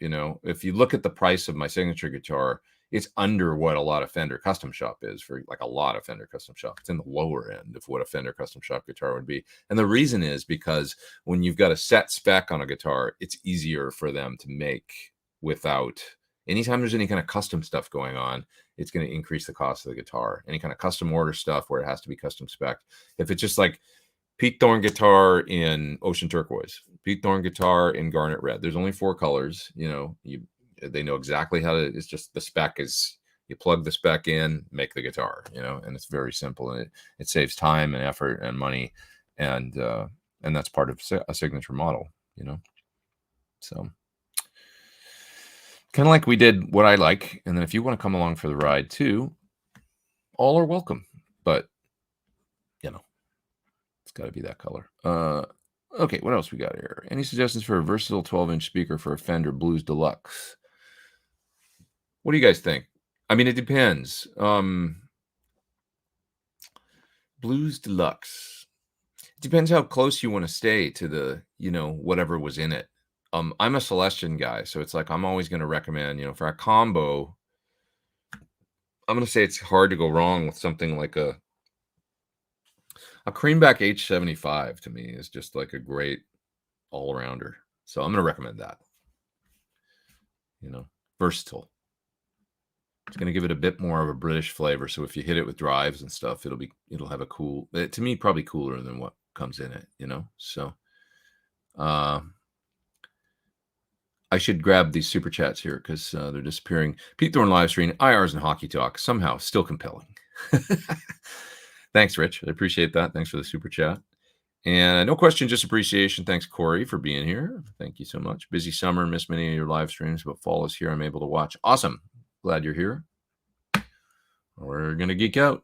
If you look at the price of my signature guitar, it's under what a lot of Fender custom shop is for, like a lot of Fender custom shop. It's in the lower end of what a Fender custom shop guitar would be. And the reason is because when you've got a set spec on a guitar, it's easier for them to make without, anytime there's any kind of custom stuff going on, it's going to increase the cost of the guitar. Any kind of custom order stuff where it has to be custom spec. If it's just like Pete Thorn guitar in ocean turquoise, Pete Thorn guitar in garnet red, there's only 4 colors, they know exactly how to, it's just the spec is, you plug the spec in, make the guitar, and it's very simple, and it saves time and effort and money. And that's part of a signature model, so kind of like we did what I like. And then if you want to come along for the ride too, all are welcome, but it's got to be that color. Okay, what else we got here? Any suggestions for a versatile 12-inch speaker for a Fender Blues Deluxe? What do you guys think? I mean, it depends. Blues Deluxe. It depends how close you want to stay to the, you know, whatever was in it. I'm a Celestion guy, so it's like I'm always going to recommend, you know, for a combo, I'm going to say it's hard to go wrong with something like a Creamback H75 to me is just like a great all-arounder. So I'm going to recommend that. You know, versatile. It's going to give it a bit more of a British flavor. So if you hit it with drives and stuff, it'll have a cool, to me, probably cooler than what comes in it, you know? So, I should grab these super chats here because they're disappearing. Pete Thorn live stream, IRs and hockey talk, somehow still compelling. Thanks, Rich. I appreciate that. Thanks for the super chat. And no question, just appreciation. Thanks, Corey, for being here. Thank you so much. Busy summer, missed many of your live streams, but fall is here. I'm able to watch. Awesome. Glad you're here. We're going to geek out.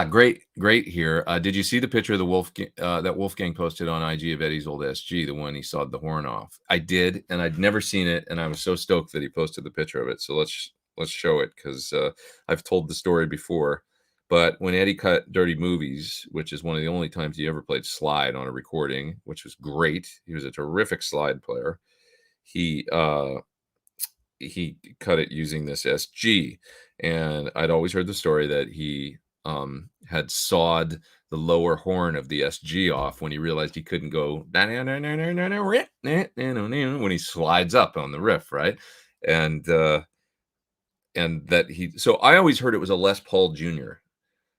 Great here. Did you see the picture of the that Wolfgang posted on IG of Eddie's old SG, the one he sawed the horn off? I did, and I'd never seen it, and I was so stoked that he posted the picture of it. So let's show it, because I've told the story before. But when Eddie cut Dirty Movies, which is one of the only times he ever played slide on a recording, which was great. He was a terrific slide player. He cut it using this SG, and I'd always heard the story that he had sawed the lower horn of the SG off when he realized he couldn't go when he slides up on the riff, right? And that so I always heard it was a Les Paul Jr.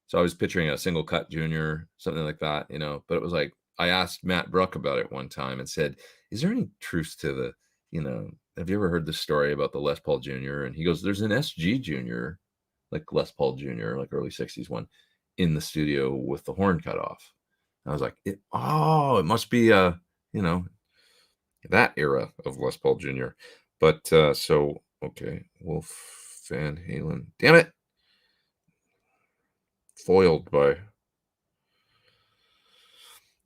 So I was picturing a single cut junior, something like that, you know. But it was like, I asked Matt Bruck about it one time and said, is there any truth to the, you know, have you ever heard the story about the Les Paul Jr.? And he goes, there's an SG Jr., like Les Paul Jr., like early 60s one, in the studio with the horn cut off. And I was like, it must be, you know, that era of Les Paul Jr. But so, okay, Wolf Van Halen. Damn it. Foiled by.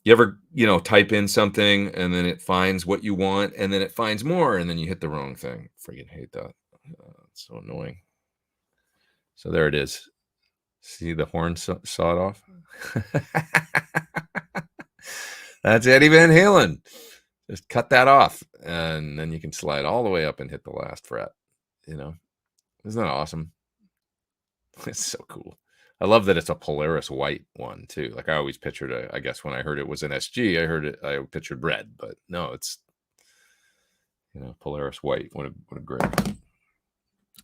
You ever, you know, type in something and then it finds what you want and then it finds more and then you hit the wrong thing? Freaking hate that. It's so annoying. So there it is. See the horn sawed off? That's Eddie Van Halen. Just cut that off and then you can slide all the way up and hit the last fret. You know, isn't that awesome? It's so cool. I love that it's a Polaris white one too. Like I always pictured, I guess when I heard it was an SG, I pictured red, but no, it's, you know, Polaris white. What a great.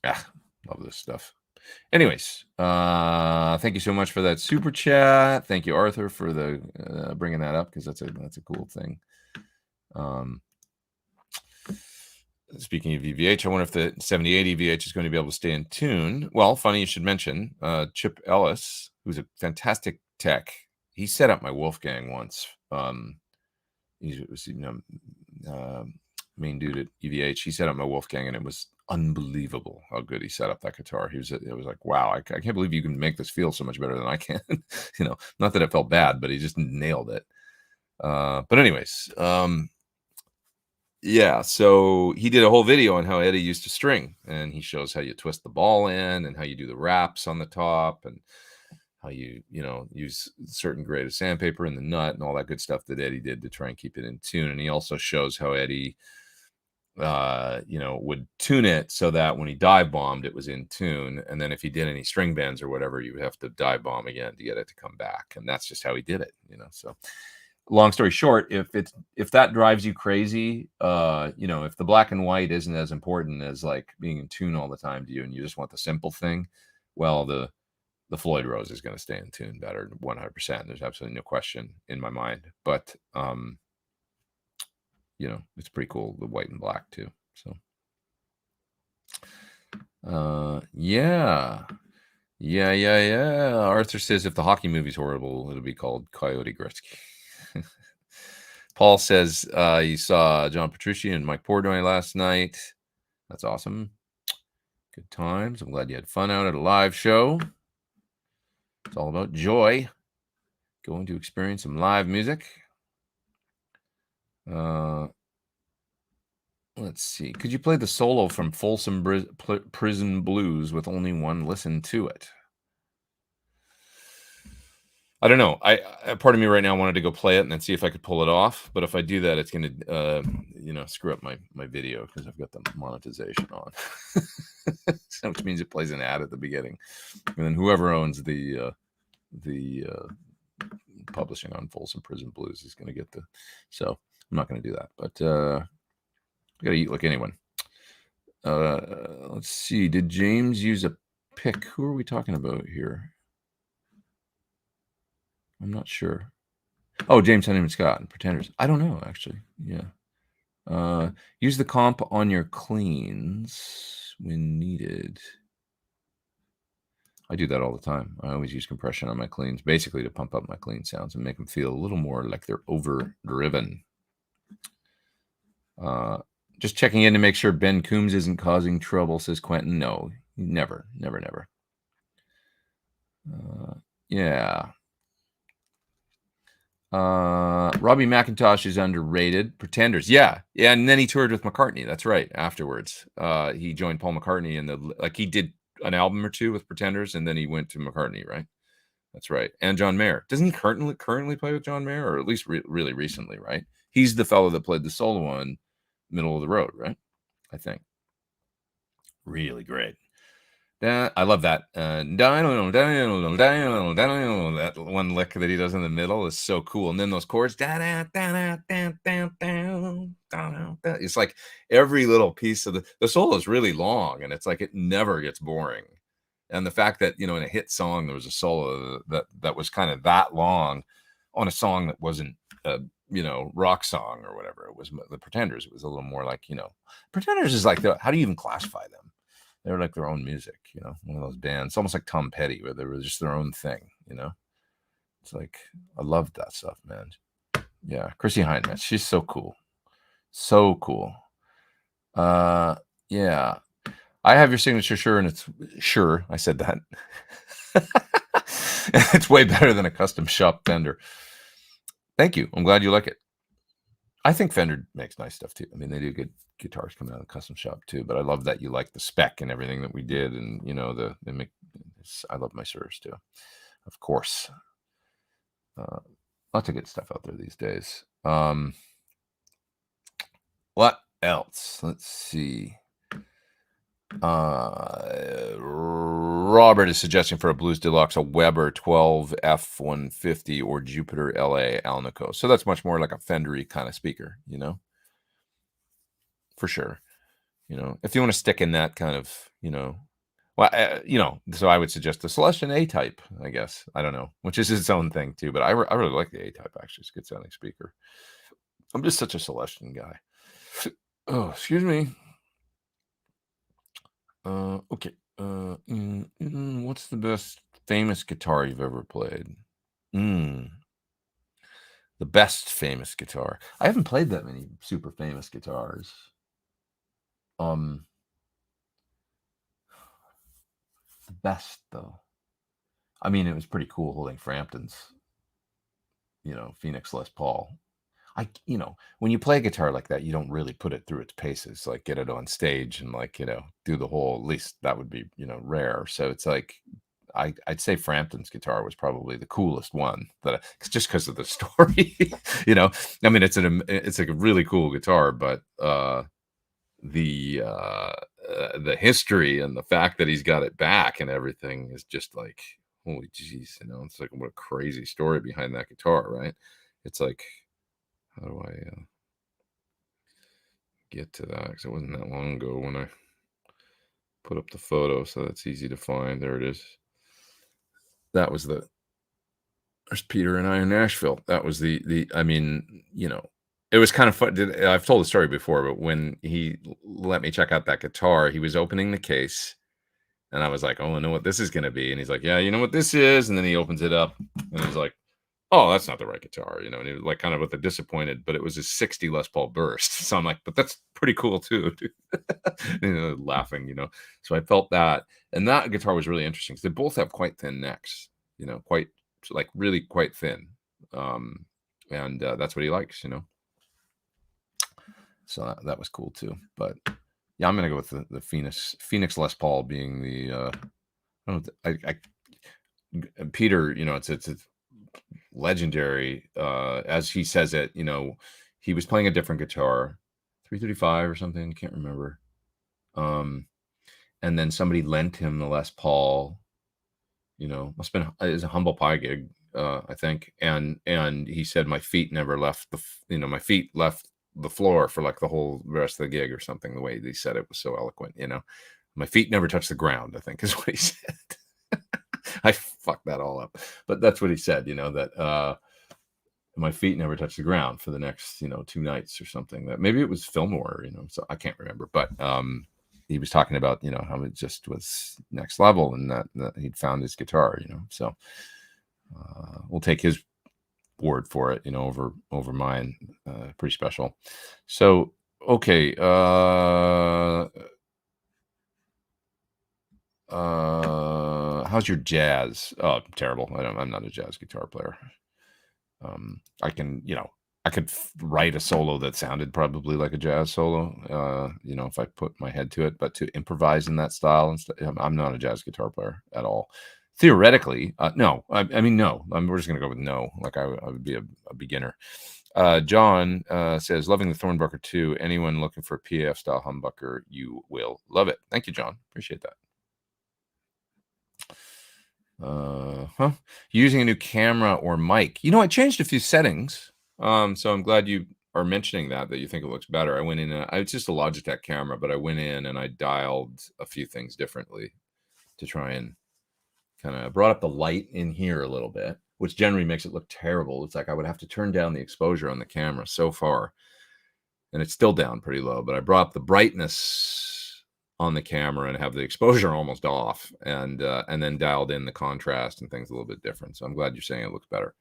Love this stuff. Anyways, thank you so much for that super chat. Thank you, Arthur, for the bringing that up, because that's a cool thing. Speaking of VVH, I wonder if the 7080 VH is going to be able to stay in tune. Well, funny you should mention Chip Ellis, who's a fantastic tech. He set up my Wolfgang once. He was, you know, main dude at EVH. He set up my Wolfgang, and it was unbelievable how good he set up that guitar. It was like, wow, I can't believe you can make this feel so much better than I can. You know, not that it felt bad, but he just nailed it. But anyways, yeah, so he did a whole video on how Eddie used to string, and he shows how you twist the ball in and how you do the wraps on the top and how you know, use certain grade of sandpaper in the nut and all that good stuff that Eddie did to try and keep it in tune. And he also shows how Eddie, you know, would tune it so that when he dive bombed, it was in tune. And then if he did any string bends or whatever, you would have to dive bomb again to get it to come back. And that's just how he did it, you know. So long story short, if that drives you crazy, you know, if the black and white isn't as important as like being in tune all the time to you, and you just want the simple thing, well, the Floyd Rose is going to stay in tune better, 100%. There's absolutely no question in my mind. But you know, it's pretty cool, the white and black too. So yeah. Arthur says if the hockey movie's horrible, it'll be called Coyote Gretzky. Paul says he saw John Petrucci and Mike Portnoy last night. That's awesome. Good times. I'm glad you had fun out at a live show. It's all about joy. Going to experience some live music. Let's see. Could you play the solo from Folsom Prison Blues with only one listen to it? I don't know. I part of me right now wanted to go play it and then see if I could pull it off. But if I do that, it's going to, screw up my video because I've got the monetization on, which means it plays an ad at the beginning, and then whoever owns the publishing on Folsom Prison Blues is going to get the. So I'm not going to do that. But I got to eat like anyone. Let's see. Did James use a pick? Who are we talking about here? I'm not sure. Oh, James Honeyman Scott and Pretenders. I don't know, actually. Yeah. Use the comp on your cleans when needed. I do that all the time. I always use compression on my cleans, basically to pump up my clean sounds and make them feel a little more like they're overdriven. Just checking in to make sure Ben Coombs isn't causing trouble, says Quentin. No, never. Yeah. Robbie McIntosh is underrated. Pretenders. Yeah. And then he toured with McCartney. That's right. Afterwards, he joined Paul McCartney and he did an album or two with Pretenders, and then he went to McCartney, right? That's right. And John Mayer. Doesn't he currently play with John Mayer, or at least really recently, right? He's the fellow that played the solo on Middle of the Road, right? I think. Really great. I love that. That one lick that he does in the middle is so cool. And then those chords. It's like every little piece of the solo is really long, and it's like it never gets boring. And the fact that, in a hit song, there was a solo that was kind of that long on a song that wasn't rock song or whatever. It was the Pretenders. It was a little more like, Pretenders is like, how do you even classify them? They're like their own music, one of those bands, almost like Tom Petty, where they were just their own thing, It's like, I loved that stuff, man. Yeah, Chrissy Hynde, she's so cool. So cool. Yeah. I have your signature, sure, and it's sure. I said that. It's way better than a custom shop Fender. Thank you. I'm glad you like it. I think Fender makes nice stuff too. I mean, they do good guitars coming out of the custom shop too. But I love that you like the spec and everything that we did, and I love my Suhrs too, of course. Lots of good stuff out there these days. What else? Let's see. Robert is suggesting for a Blues Deluxe a Weber 12 F150 or Jupiter LA Alnico. So that's much more like a Fendery kind of speaker, for sure. If you want to stick in that kind of, so I would suggest the Celestion A-type, I guess. I don't know, which is its own thing too. But I really like the A-type, actually. It's a good sounding speaker. I'm just such a Celestion guy. Oh, excuse me. Okay. What's the best famous guitar you've ever played? The best famous guitar. I haven't played that many super famous guitars. The best though. I mean, it was pretty cool holding Frampton's, Phoenix Les Paul. When you play a guitar like that, you don't really put it through its paces, like get it on stage and do the whole, at least that would be, rare. So it's like, I'd say Frampton's guitar was probably the coolest one just because of the story, I mean, it's like a really cool guitar, but, the history and the fact that he's got it back and everything is just like, holy jeez, it's like, what a crazy story behind that guitar, right? It's like, how do I get to that? Because it wasn't that long ago when I put up the photo, so that's easy to find. There it is. That was there's Peter and I in Nashville. That was I mean, it was kind of fun. I've told the story before, but when he let me check out that guitar, he was opening the case, and I was like, oh, I know what this is going to be. And he's like, yeah, you know what this is? And then he opens it up, and he's like, oh, that's not the right guitar, and he was like kind of with a disappointed, but it was a 60 Les Paul Burst. So I'm like, but that's pretty cool too, dude. Laughing, So I felt that, and that guitar was really interesting because they both have quite thin necks, quite really quite thin, and that's what he likes, So that was cool too. But yeah, I'm gonna go with the Phoenix Les Paul being the Peter, it's legendary. As he says it, you know, he was playing a different guitar, 335 or something, can't remember. And then somebody lent him the Les Paul, you know, must have been, it was a Humble Pie gig, I think. And he said, my feet never left my feet left the floor for like the whole rest of the gig or something. The way he said it was so eloquent, you know, my feet never touched the ground, I think is what he said. I fucked that all up, but that's what he said, you know, that, my feet never touched the ground for the next, you know, 2 nights or something. That maybe it was Fillmore, you know, so I can't remember, but, he was talking about, you know, how it just was next level and that he'd found his guitar, you know, so we'll take his word for it, you know, over mine. Pretty special. So, okay. How's your jazz? Oh, terrible. I'm not a jazz guitar player. I can, you know, I could write a solo that sounded probably like a jazz solo, you know, if I put my head to it, but to improvise in that style and stuff, I'm not a jazz guitar player at all. Theoretically, no. I mean, no. We're just gonna go with no. Like I would be a beginner. John says, loving the Thornbucker too. Anyone looking for a PAF style humbucker, you will love it. Thank you, John. Appreciate that. Using a new camera or mic. You know, I changed a few settings. So I'm glad you are mentioning that you think it looks better. I went in, it's just a Logitech camera, but I went in and I dialed a few things differently to try and kind of brought up the light in here a little bit, which generally makes it look terrible. It's like I would have to turn down the exposure on the camera so far, and it's still down pretty low, but I brought up the brightness on the camera and have the exposure almost off, and then dialed in the contrast and things a little bit different. So I'm glad you're saying it looks better.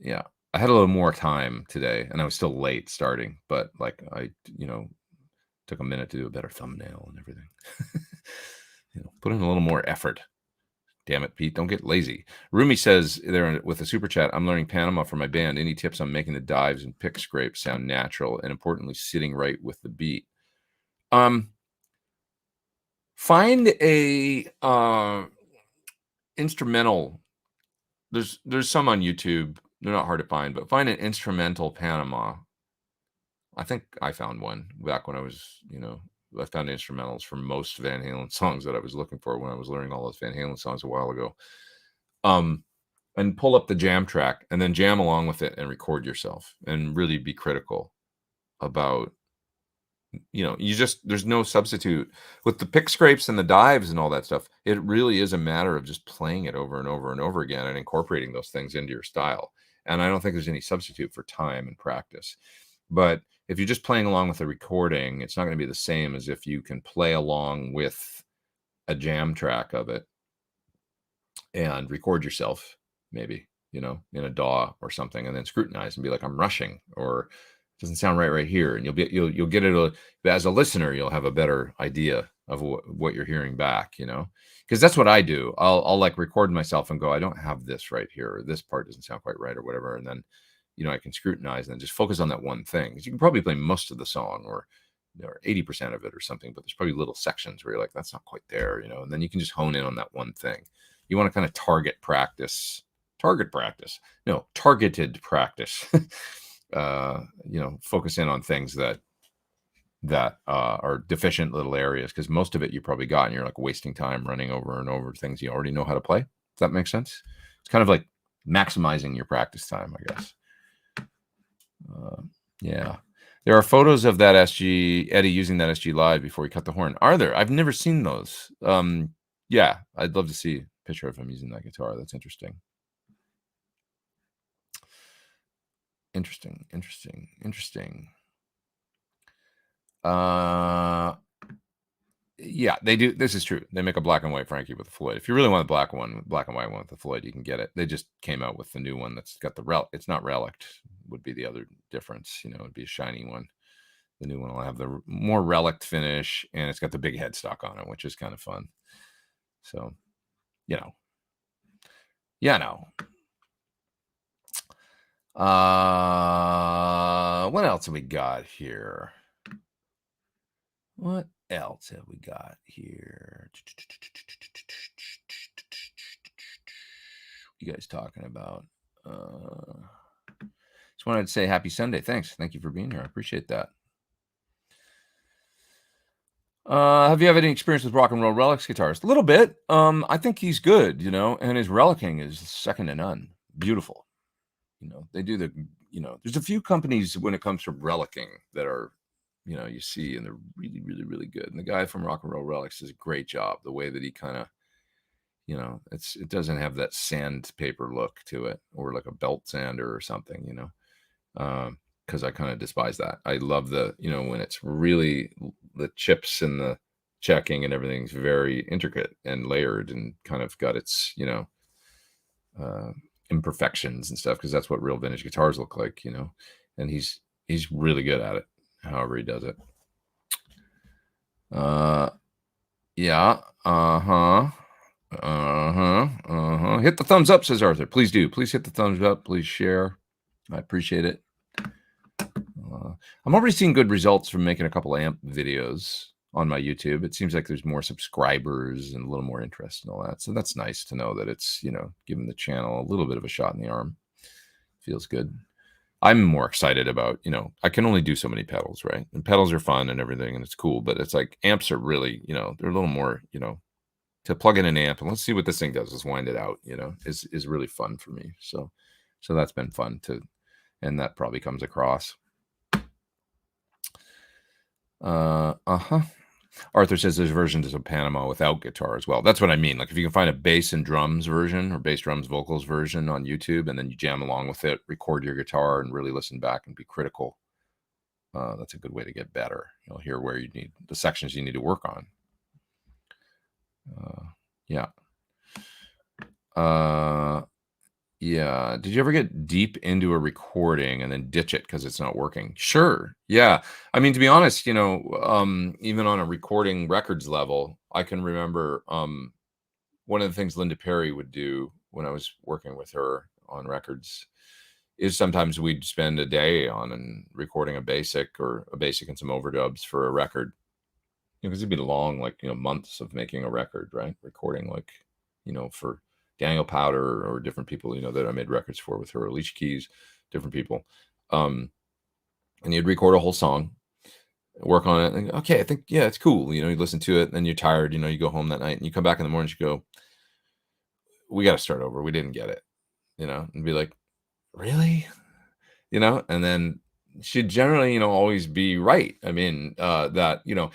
Yeah, I had a little more time today, and I was still late starting, but like I, you know, took a minute to do a better thumbnail and everything. You know, put in a little more effort. Damn it, Pete, don't get lazy. Rumi says there with a super chat, I'm learning Panama for my band. Any tips on making the dives and pick scrapes sound natural and importantly sitting right with the beat? Find a instrumental. There's some on YouTube. They're not hard to find, but find an instrumental Panama. I think I found one back when I was, you know, I found instrumentals for most Van Halen songs that I was looking for when I was learning all those Van Halen songs a while ago. And pull up the jam track and then jam along with it and record yourself and really be critical about, you know, there's no substitute with the pick scrapes and the dives and all that stuff. It really is a matter of just playing it over and over and over again and incorporating those things into your style. And I don't think there's any substitute for time and practice. But if you're just playing along with a recording, it's not going to be the same as if you can play along with a jam track of it and record yourself, maybe, you know, in a DAW or something, and then scrutinize and be like, I'm rushing, or it doesn't sound right here. And you'll get it as a listener, you'll have a better idea of what you're hearing back, you know, because that's what I do. I'll like record myself and go, I don't have this right here, or this part doesn't sound quite right, or whatever. And then, you know, I can scrutinize and then just focus on that one thing. Because you can probably play most of the song or 80% of it or something, but there's probably little sections where you're like, that's not quite there, you know, and then you can just hone in on that one thing. You want to kind of targeted practice. You know, focus in on things that are deficient little areas, because most of it you probably got and you're like wasting time running over and over things you already know how to play. Does that make sense? It's kind of like maximizing your practice time, I guess. Yeah. There are photos of that Eddie using that SG live before he cut the horn. Are there? I've never seen those. Yeah, I'd love to see a picture of him using that guitar. That's interesting. Interesting. Yeah, they do. This is true. They make a black and white Frankie with the Floyd. If you really want the black and white one with the Floyd, you can get it. They just came out with the new one that's got the it's not relict, would be the other difference. You know, it'd be a shiny one. The new one will have the more relict finish, and it's got the big headstock on it, which is kind of fun. So, you know, yeah, no. What else have we got here? What else have we got here? you guys talking about? Just wanted to say happy Sunday. Thanks. Thank you for being here. I appreciate that. Have you had any experience with Rock and Roll Relics guitars? A little bit. I think he's good, you know, and his relicing is second to none. Beautiful. You know, they do the, you know, there's a few companies when it comes to relicing that are, you know, you see, and they're really, really, really good. And the guy from Rock and Roll Relics does a great job. The way that he kind of, you know, it doesn't have that sandpaper look to it, or like a belt sander or something, you know, because I kind of despise that. I love the, you know, when it's really the chips and the checking and everything's very intricate and layered and kind of got its, you know, imperfections and stuff, because that's what real vintage guitars look like, you know. And he's really good at it, however he does it. Yeah. Hit the thumbs up, says Arthur. Please do. Please hit the thumbs up. Please share. I appreciate it. I'm already seeing good results from making a couple amp videos on my YouTube. It seems like there's more subscribers and a little more interest and all that. So that's nice to know that it's, you know, giving the channel a little bit of a shot in the arm. Feels good. I'm more excited about, you know, I can only do so many pedals, right? And pedals are fun and everything, and it's cool, but it's like amps are really, you know, they're a little more, you know, to plug in an amp and let's see what this thing does, let's wind it out, you know, is really fun for me. So that's been fun to, and that probably comes across. Arthur says there's versions of Panama without guitar as well. That's what I mean. Like if you can find a bass and drums version, or bass drums vocals version on YouTube, and then you jam along with it, record your guitar and really listen back and be critical. That's a good way to get better. You'll hear where you need the sections you need to work on. Yeah. Yeah. Did you ever get deep into a recording and then ditch it because it's not working? Sure. Yeah. I mean, to be honest, you know, even on a recording records level, I can remember one of the things Linda Perry would do when I was working with her on records is sometimes we'd spend a day on and recording a basic and some overdubs for a record. Because it'd be long, like, you know, months of making a record, right? Recording, like, you know, for Daniel Powder or different people, you know, that I made records for with her, Alicia Keys, different people. And you'd record a whole song, work on it, and okay, I think, yeah, it's cool. You know, you listen to it, and then you're tired, you know, you go home that night and you come back in the morning, you go, we got to start over. We didn't get it, you know, and be like, really? You know, and then she'd generally, you know, always be right. I mean, that, you know,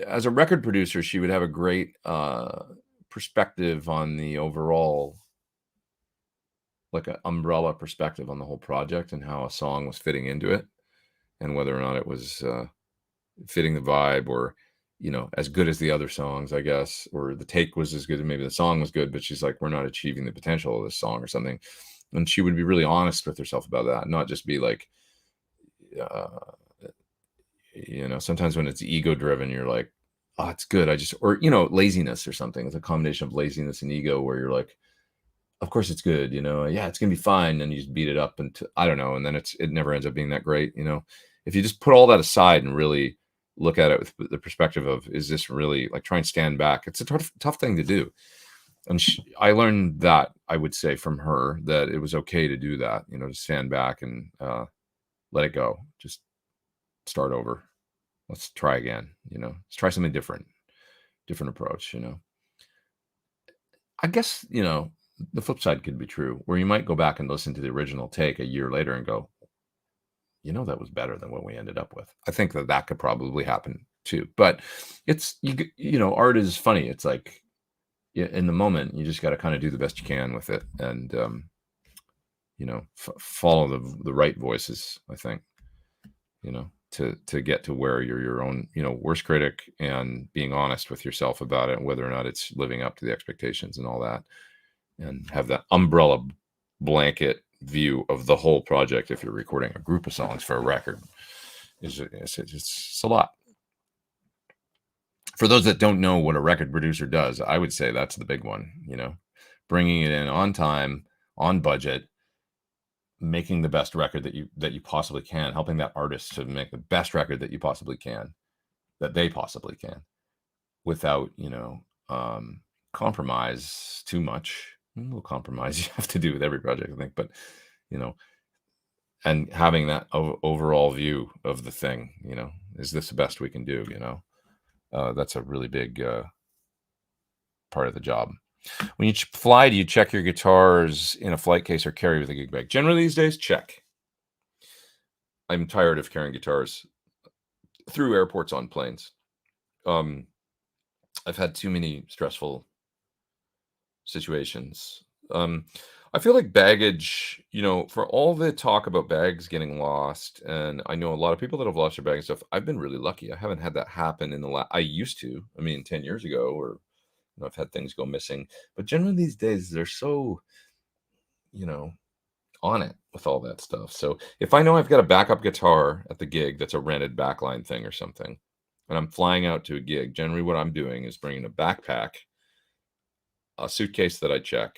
as a record producer, she would have a great perspective on the overall, like an umbrella perspective on the whole project and how a song was fitting into it, and whether or not it was fitting the vibe, or, you know, as good as the other songs, I guess, or the take was as good, and maybe the song was good, but she's like, we're not achieving the potential of this song or something. And she would be really honest with herself about that, not just be like, you know, sometimes when it's ego driven, you're like, oh, it's good. Or, you know, laziness or something. It's a combination of laziness and ego where you're like, of course it's good, you know, yeah, it's going to be fine. And you just beat it up and I don't know. And then it never ends up being that great. You know, if you just put all that aside and really look at it with the perspective of, is this really, like, try and stand back. It's a tough thing to do. And I learned that, I would say, from her, that it was okay to do that, you know, to stand back and let it go. Just start over. Let's try again, you know, let's try something different approach, you know. I guess, you know, the flip side could be true, where you might go back and listen to the original take a year later and go, you know, that was better than what we ended up with. I think that could probably happen too. But it's, you know, art is funny. It's like, in the moment, you just got to kind of do the best you can with it, and you know, follow the right voices, I think, you know, to get to where you're your own, you know, worst critic, and being honest with yourself about it, whether or not it's living up to the expectations and all that, and have that umbrella blanket view of the whole project. If you're recording a group of songs for a record, it's a lot. For those that don't know what a record producer does, I would say that's the big one, you know, bringing it in on time, on budget, making the best record that you possibly can, helping that artist to make the best record that you possibly can, that they possibly can, without, you know, compromise too much, A little compromise you have to do with every project, I think, but you know, and having that overall view of the thing, is this the best we can do? That's a really big part of the job. When you fly, do you check your guitars in a flight case or carry with a gig bag? Generally these days, check. I'm tired of carrying guitars through airports on planes. I've had too many stressful situations. I feel like baggage, for all the talk about bags getting lost, and I know a lot of people that have lost their bag and stuff. I've been really lucky. I haven't had that happen in the last. I used to. I mean, 10 years ago, or I've had things go missing. But generally these days, they're so, on it with all that stuff. So if I know I've got a backup guitar at the gig that's a rented backline thing or something, and I'm flying out to a gig, generally what I'm doing is bringing a backpack, a suitcase that I check,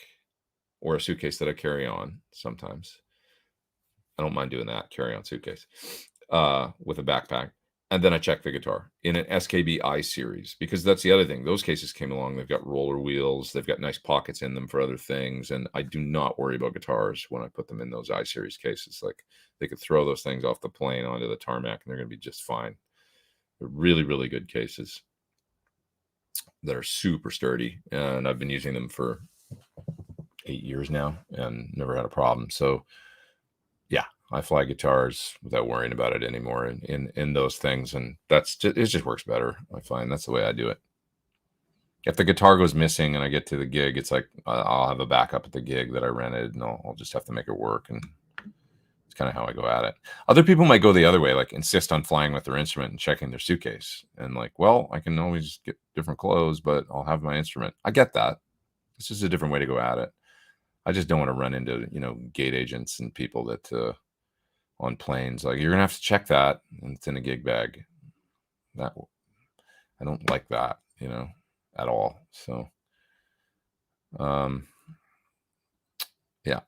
or a suitcase that I carry on sometimes. I don't mind doing that, carry on suitcase, with a backpack. And then I check the guitar in an SKB I series, because that's the other thing. Those cases came along. They've got roller wheels. They've got nice pockets in them for other things. And I do not worry about guitars when I put them in those I series cases. Like, they could throw those things off the plane onto the tarmac and they're going to be just fine. They're really, really good cases that are super sturdy. And I've been using them for 8 years now and never had a problem. So yeah, I fly guitars without worrying about it anymore in those things. And it just works better. I find that's the way I do it. If the guitar goes missing and I get to the gig, it's like, I'll have a backup at the gig that I rented, and I'll just have to make it work. And it's kind of how I go at it. Other people might go the other way, like insist on flying with their instrument and checking their suitcase. And like, well, I can always get different clothes, but I'll have my instrument. I get that. It's just a different way to go at it. I just don't want to run into, gate agents and people that on planes, like, you're gonna have to check that, and it's in a gig bag. That I don't like that, at all. So, yeah.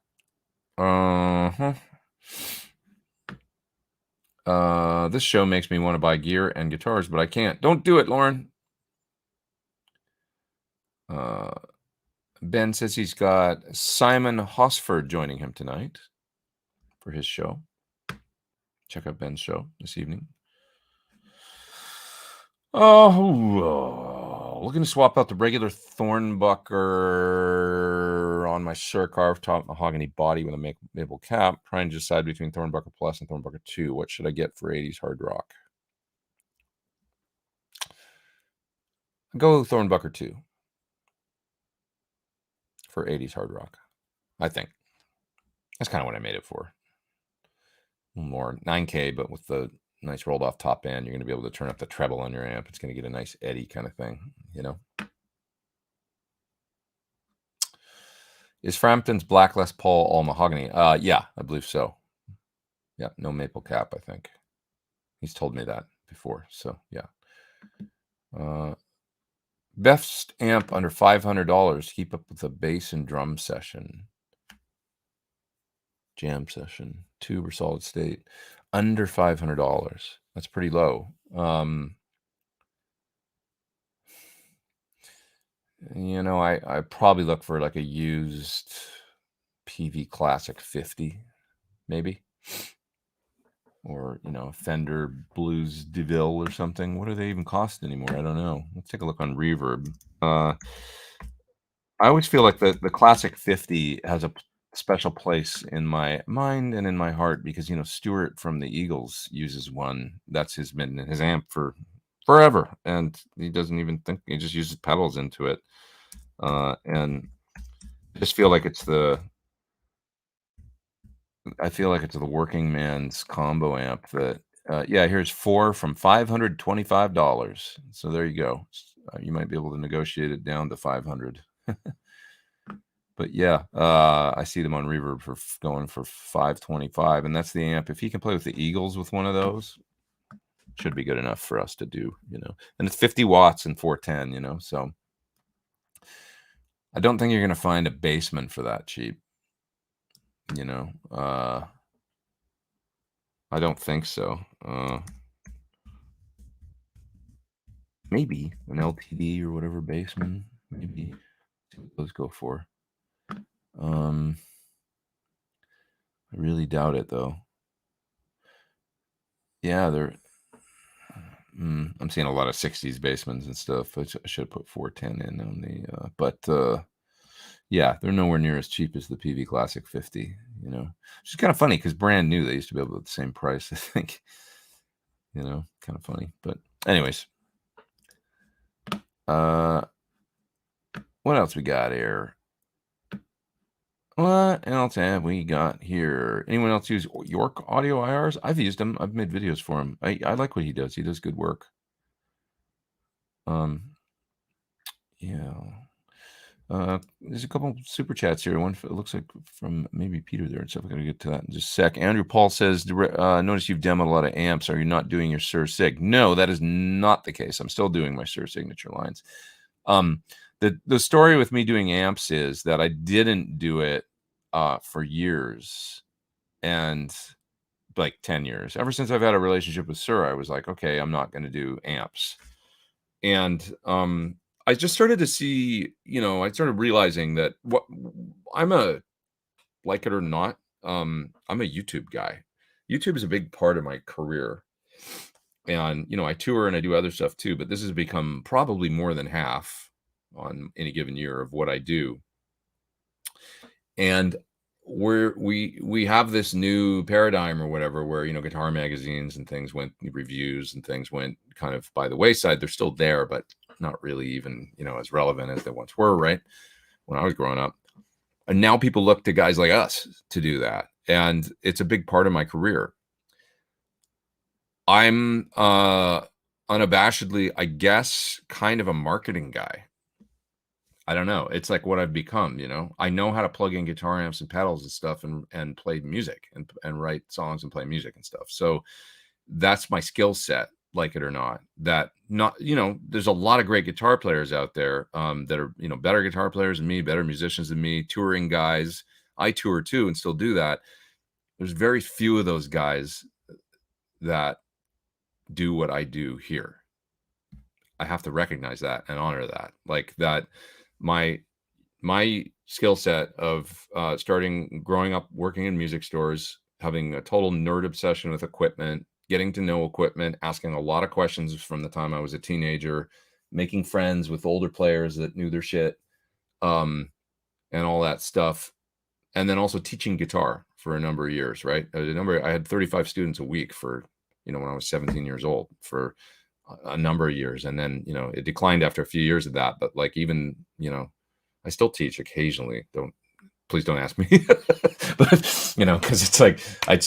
This show makes me want to buy gear and guitars, but I can't. Don't do it, Lauren. Ben says he's got Simon Hosford joining him tonight for his show. Check out Ben's show this evening. Looking to swap out the regular Thornbucker on my Suhr carved top mahogany body with a maple cap. Trying to decide between Thornbucker Plus and Thornbucker 2. What should I get for 80s hard rock? Go Thornbucker 2 for 80s hard rock, I think. That's kind of what I made it for. A little more 9K, but with the nice rolled off top end, you're going to be able to turn up the treble on your amp. It's going to get a nice eddy kind of thing, Is Frampton's Black Les Paul all mahogany? Yeah, I believe so. Yeah, no maple cap, I think. He's told me that before, so yeah. Best amp under $500 to keep up with a bass and drum session. Jam session, tube or solid state. Under $500. That's pretty low. I probably look for like a used PV Classic 50, maybe. Or, Fender Blues DeVille or something. What do they even cost anymore? I don't know. Let's take a look on Reverb. I always feel like the Classic 50 has a special place in my mind and in my heart because, Stuart from the Eagles uses one. That's his amp for forever. And he doesn't even think, he just uses pedals into it. And I just feel like it's the working man's combo amp that, yeah, here's 4 from $525. So there you go. You might be able to negotiate it down to 500. But yeah, I see them on Reverb for going for 525, and that's the amp. If he can play with the Eagles with one of those, should be good enough for us to do, And it's 50 watts and 410, so I don't think you're going to find a bassman for that cheap. I don't think so. Maybe an LTD or whatever bassman. Maybe see what those go for. I really doubt it, though. Yeah, I'm seeing a lot of 60s Bassmans and stuff. I should have put 410 in on the, but yeah, they're nowhere near as cheap as the PV Classic 50, you know, which is kind of funny because brand new, they used to be able at the same price, I think, you know, kind of funny. But anyways, what else we got here? What else have we got here? Anyone else use York Audio IRs? I've used them. I've made videos for him. I like what he does. He does good work. Yeah. There's a couple super chats here. One it looks like from maybe Peter there and stuff. I'm gonna get to that in just a sec. Andrew Paul says, "Notice you've demoed a lot of amps. Are you not doing your Suhr Sig?" No, that is not the case. I'm still doing my Suhr signature lines. The story with me doing amps is that I didn't do it for years, and like 10 years. Ever since I've had a relationship with Suhr, I was like, okay, I'm not going to do amps. And I just started to see, you know, I started realizing that what I'm a, like it or not, I'm a YouTube guy. YouTube is a big part of my career. And, you know, I tour and I do other stuff too, but this has become probably more than half on any given year of what I do. And we have this new paradigm or whatever where, you know, guitar magazines and things went, reviews and things went kind of by the wayside. They're still there, but not really even, you know, as relevant as they once were, right, when I was growing up. And now people look to guys like us to do that, and it's a big part of my career. I'm unabashedly, I guess, kind of a marketing guy. I don't know. It's like what I've become, you know. I know how to plug in guitar amps and pedals and stuff and play music and write songs and play music and stuff. So that's my skill set, like it or not. That not, you know, there's a lot of great guitar players out there that are, you know, better guitar players than me, better musicians than me, touring guys. I tour too and still do that. There's very few of those guys that do what I do here. I have to recognize that and honor that. Like that my skill set of growing up working in music stores, having a total nerd obsession with equipment, getting to know equipment, asking a lot of questions from the time I was a teenager, making friends with older players that knew their shit, and all that stuff. And then also teaching guitar for a number of years, right? I had 35 students a week for, you know, when I was 17 years old for a number of years. And then, you know, it declined after a few years of that. But like, even, you know, I still teach occasionally. Please don't ask me, but you know, because it's like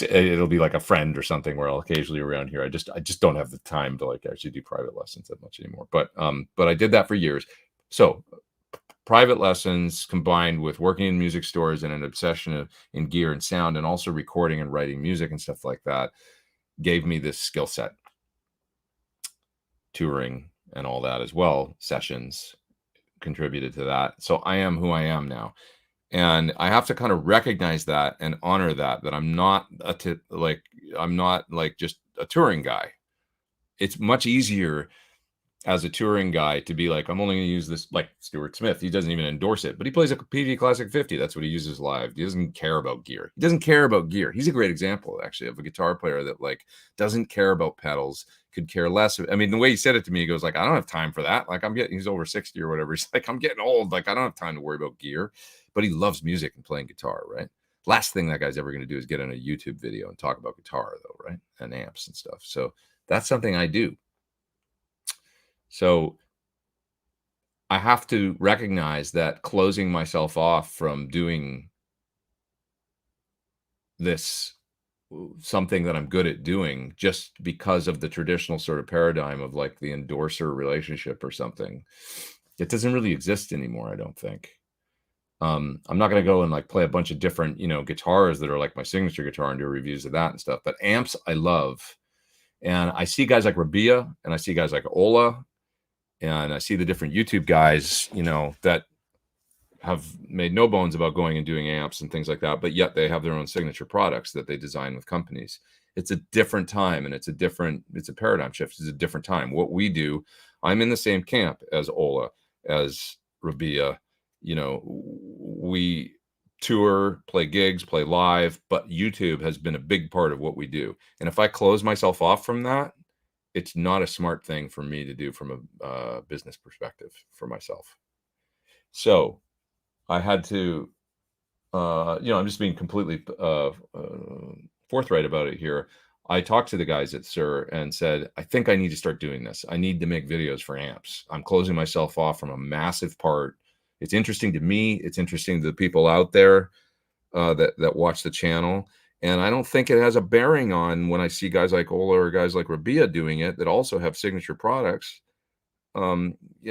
it'll be like a friend or something where I'll occasionally around here. I just don't have the time to like actually do private lessons that much anymore. But I did that for years. So private lessons combined with working in music stores and an obsession in gear and sound, and also recording and writing music and stuff like that, gave me this skill set. Touring and all that as well, sessions contributed to that. So I am who I am now. And I have to kind of recognize that and honor that I'm not I'm not like just a touring guy. It's much easier as a touring guy to be like, I'm only going to use this, like Stuart Smith. He doesn't even endorse it, but he plays a PV Classic 50. That's what he uses live. He doesn't care about gear. He doesn't care about gear. He's a great example, actually, of a guitar player that like doesn't care about pedals, could care less. I mean, the way he said it to me, he goes like, I don't have time for that. Like he's over 60 or whatever. He's like, I'm getting old. Like I don't have time to worry about gear, but he loves music and playing guitar, right? Last thing that guy's ever going to do is get on a YouTube video and talk about guitar though, right? And amps and stuff. So that's something I do. So I have to recognize that closing myself off from doing this, something that I'm good at doing, just because of the traditional sort of paradigm of like the endorser relationship or something, it doesn't really exist anymore, I don't think. I'm not going to go and like play a bunch of different, you know, guitars that are like my signature guitar and do reviews of that and stuff. But amps, I love. And I see guys like Rabia and I see guys like Ola. And I see the different YouTube guys, you know, that have made no bones about going and doing amps and things like that, but yet they have their own signature products that they design with companies. It's a different time, and it's a paradigm shift. It's a different time. What we do, I'm in the same camp as Ola, as Rabia. You know, we tour, play gigs, play live, but YouTube has been a big part of what we do. And if I close myself off from that, it's not a smart thing for me to do from a business perspective for myself. So I had to, I'm just being completely forthright about it here. I talked to the guys at Suhr and said, I think I need to start doing this. I need to make videos for amps. I'm closing myself off from a massive part. It's interesting to me. It's interesting to the people out there that watch the channel. And I don't think it has a bearing on when I see guys like Ola or guys like Rabia doing it that also have signature products. They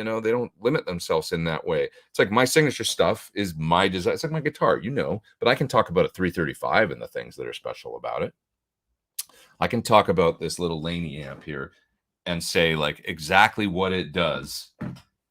don't limit themselves in that way. It's like my signature stuff is my design. It's like my guitar, but I can talk about a 335 and the things that are special about it. I can talk about this little Laney amp here and say like exactly what it does.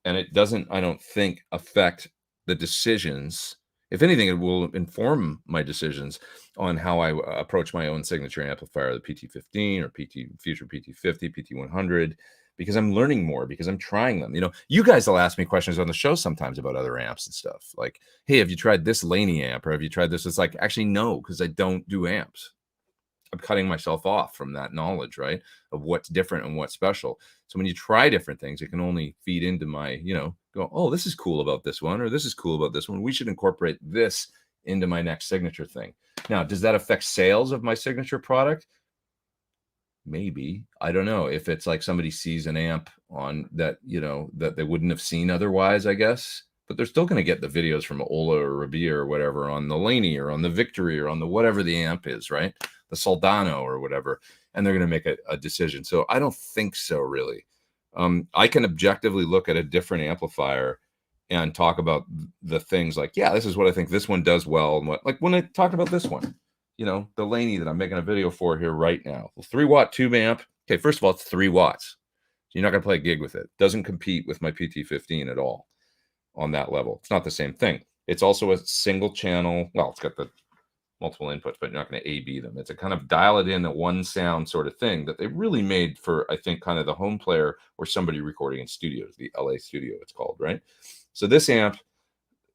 And it doesn't, I don't think, affect the decisions. If anything, it will inform my decisions on how I approach my own signature amplifier, the PT15 or future PT50, PT100, because I'm learning more, because I'm trying them. You guys will ask me questions on the show sometimes about other amps and stuff. Like, hey, have you tried this Laney amp, or have you tried this? It's like, actually, no, because I don't do amps. I'm cutting myself off from that knowledge, right, of what's different and what's special. So when you try different things, it can only feed into my, go, oh, this is cool about this one, or this is cool about this one. We should incorporate this into my next signature thing. Now, does that affect sales of my signature product? Maybe. I don't know. If it's like somebody sees an amp on that, that they wouldn't have seen otherwise, I guess. But they're still going to get the videos from Ola or Rabia or whatever on the Laney or on the Victory or on the whatever the amp is, right? The Soldano or whatever. And they're going to make a decision. So I don't think so, really. I can objectively look at a different amplifier and talk about the things like, yeah, this is what I think this one does well. And what, like when I talked about this one, the Laney that I'm making a video for here right now, the 3-watt tube amp. Okay, first of all, it's 3 watts. So you're not going to play a gig with it. Doesn't compete with my PT15 at all on that level. It's not the same thing. It's also a single channel. Well, it's got the multiple inputs, but you're not going to A/B them. It's a kind of dial it in at one sound sort of thing that they really made for, I think, kind of the home player or somebody recording in studios, the LA Studio it's called, right? So this amp,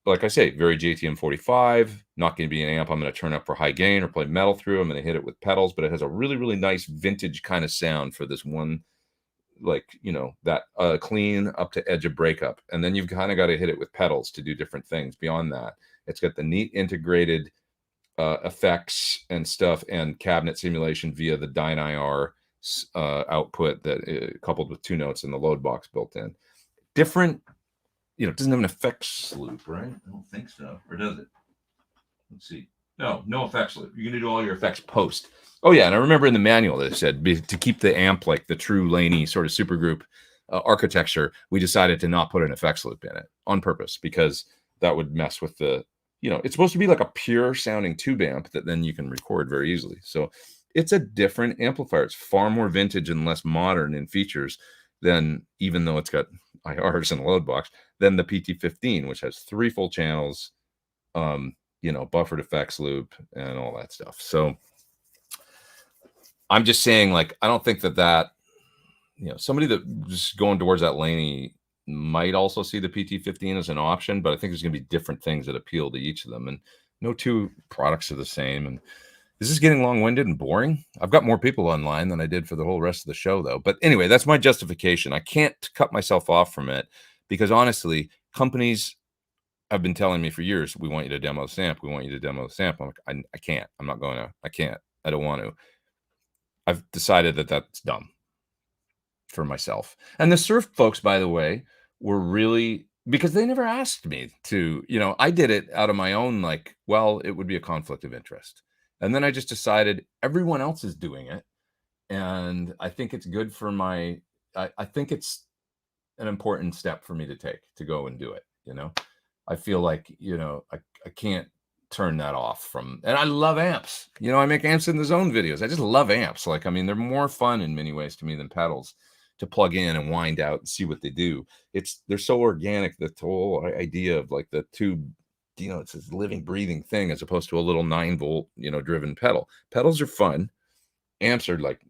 like I say, very JTM 45, not going to be an amp I'm going to turn up for high gain or play metal through. I'm going to hit it with pedals, but it has a really, really nice vintage kind of sound for this one, like, that clean up to edge of breakup. And then you've kind of got to hit it with pedals to do different things beyond that. It's got the neat integrated effects and stuff and cabinet simulation via the Dyne IR output that coupled with 2 notes and the load box built in. Different, it doesn't have an effects loop, right? I don't think so. Or does it? Let's see. No effects loop. You're going to do all your effects post. Oh, yeah. And I remember in the manual they said to keep the amp like the true Laney sort of supergroup architecture, we decided to not put an effects loop in it on purpose because that would mess with the, it's supposed to be like a pure sounding tube amp that then you can record very easily. So it's a different amplifier. It's far more vintage and less modern in features than, even though it's got IRs and a load box, than the PT15, which has 3 full channels, buffered effects loop and all that stuff. So I'm just saying, like, I don't think that somebody that just going towards that Laney might also see the PT15 as an option, but I think there's going to be different things that appeal to each of them, and no 2 products are the same. And this is getting long-winded and boring. I've got more people online than I did for the whole rest of the show, though. But anyway, that's my justification. I can't cut myself off from it because, honestly, companies have been telling me for years, we want you to demo this amp. We want you to demo this amp. I'm like, I can't. I'm not going to. I can't. I don't want to. I've decided that that's dumb for myself. And the Suhr folks, by the way, were really, because they never asked me to, I did it out of my own, like, well, it would be a conflict of interest. And then I just decided everyone else is doing it. And I think it's good for I think it's an important step for me to take, to go and do it. I feel like, I can't turn that off from, and I love amps. I make amps in the zone videos. I just love amps. Like, I mean, they're more fun in many ways to me than pedals to plug in and wind out and see what they do. They're so organic. The whole idea of like the tube, it's this living, breathing thing as opposed to a little 9-volt, driven pedal. Pedals are fun. Amps are like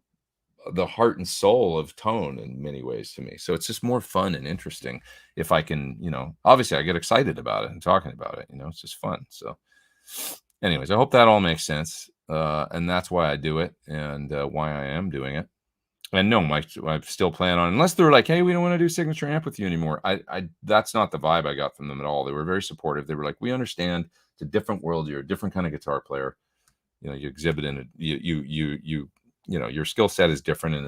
the heart and soul of tone in many ways to me. So it's just more fun and interesting if I can, obviously I get excited about it and talking about it, it's just fun. So anyways, I hope that all makes sense. And that's why I do it, and why I am doing it. And no, I still plan on, unless they're like, hey, we don't want to do signature amp with you anymore. That's not the vibe I got from them at all. They were very supportive. They were like, we understand it's a different world. You're a different kind of guitar player. You know, you exhibit in it. You know, your skill set is different, and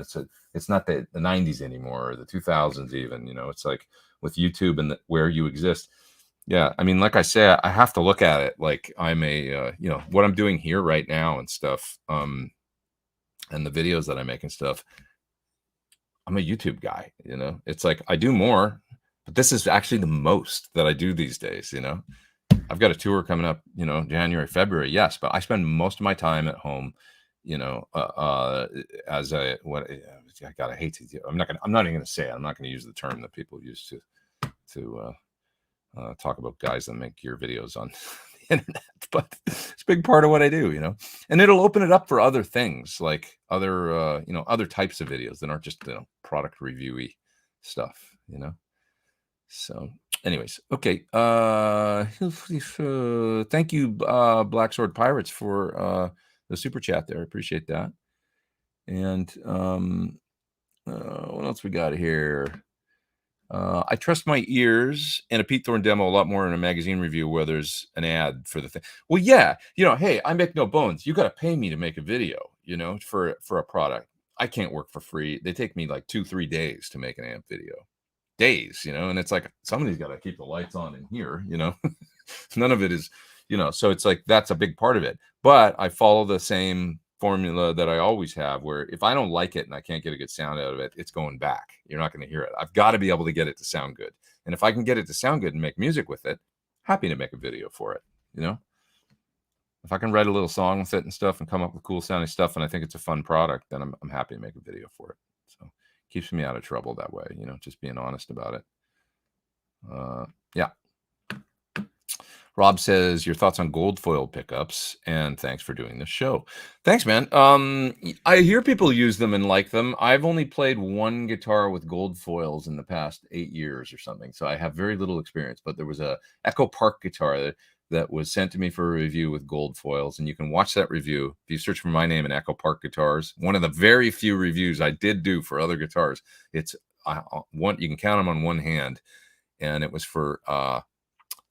it's not the 90s anymore, or the 2000s even. You know, it's like with YouTube and where you exist. Yeah, I mean, like I say, I have to look at it like I'm a you know, what I'm doing here right now and stuff, and the videos that I make and stuff. I'm a YouTube guy, you know. It's like I do more, but this is actually the most that I do these days, you know. I've got a tour coming up, you know, January, February, yes, but I spend most of my time at home, you know, as I gotta hate to. I'm not even gonna say it. I'm not gonna use the term that people use to talk about guys that make gear videos on the internet, but it's a big part of what I do, you know. And it'll open it up for other things, like other you know, other types of videos that aren't just, you know, product reviewy stuff, you know. So anyways, okay, thank you, Black Sword Pirates, for the super chat there. I appreciate that. And what else we got here? I trust my ears and a Pete Thorn demo a lot more in a magazine review where there's an ad for the thing. Well, yeah, you know, hey, I make no bones. You got to pay me to make a video, you know, for a product. I can't work for free. They take me like 2-3 days to make an amp video. Days, you know, and it's like somebody's got to keep the lights on in here, you know. None of it is, you know, so it's like that's a big part of it. But I follow the same formula that I always have, where if I don't like it and I can't get a good sound out of it, it's going back. You're not going to hear it. I've got to be able to get it to sound good. And if I can get it to sound good and make music with it, happy to make a video for it, you know. If I can write a little song with it and stuff and come up with cool sounding stuff and I think it's a fun product, then I'm happy to make a video for it. So keeps me out of trouble that way, you know, just being honest about it. Yeah. Rob says, your thoughts on gold foil pickups, and thanks for doing this show. Thanks, man. I hear people use them and like them. I've only played one guitar with gold foils in the past 8 years or something, so I have very little experience. But there was a Echo Park guitar that was sent to me for a review with gold foils, and you can watch that review if you search for my name in Echo Park Guitars. One of the very few reviews I did do for other guitars. It's one, you can count them on one hand, and it was for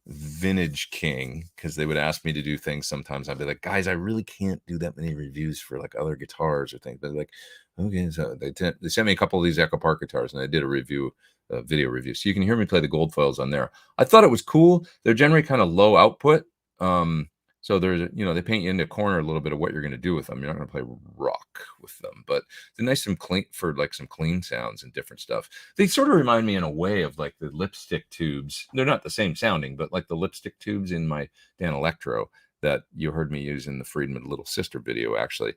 Vintage King, because they would ask me to do things sometimes. I'd be like, guys, I really can't do that many reviews for like other guitars or things. But like, okay, so they sent me a couple of these Echo Park guitars, and I did a review, video review, so you can hear me play the gold foils on there. I thought it was cool. They're generally kind of low output, so there's, you know, they paint you into a corner a little bit of what you're going to do with them. You're not going to play rock with them, but they're nice and clean for like some clean sounds and different stuff. They sort of remind me in a way of like the lipstick tubes. They're not the same sounding, but like the lipstick tubes in my Dan Electro that you heard me use in the Friedman Little Sister video, actually.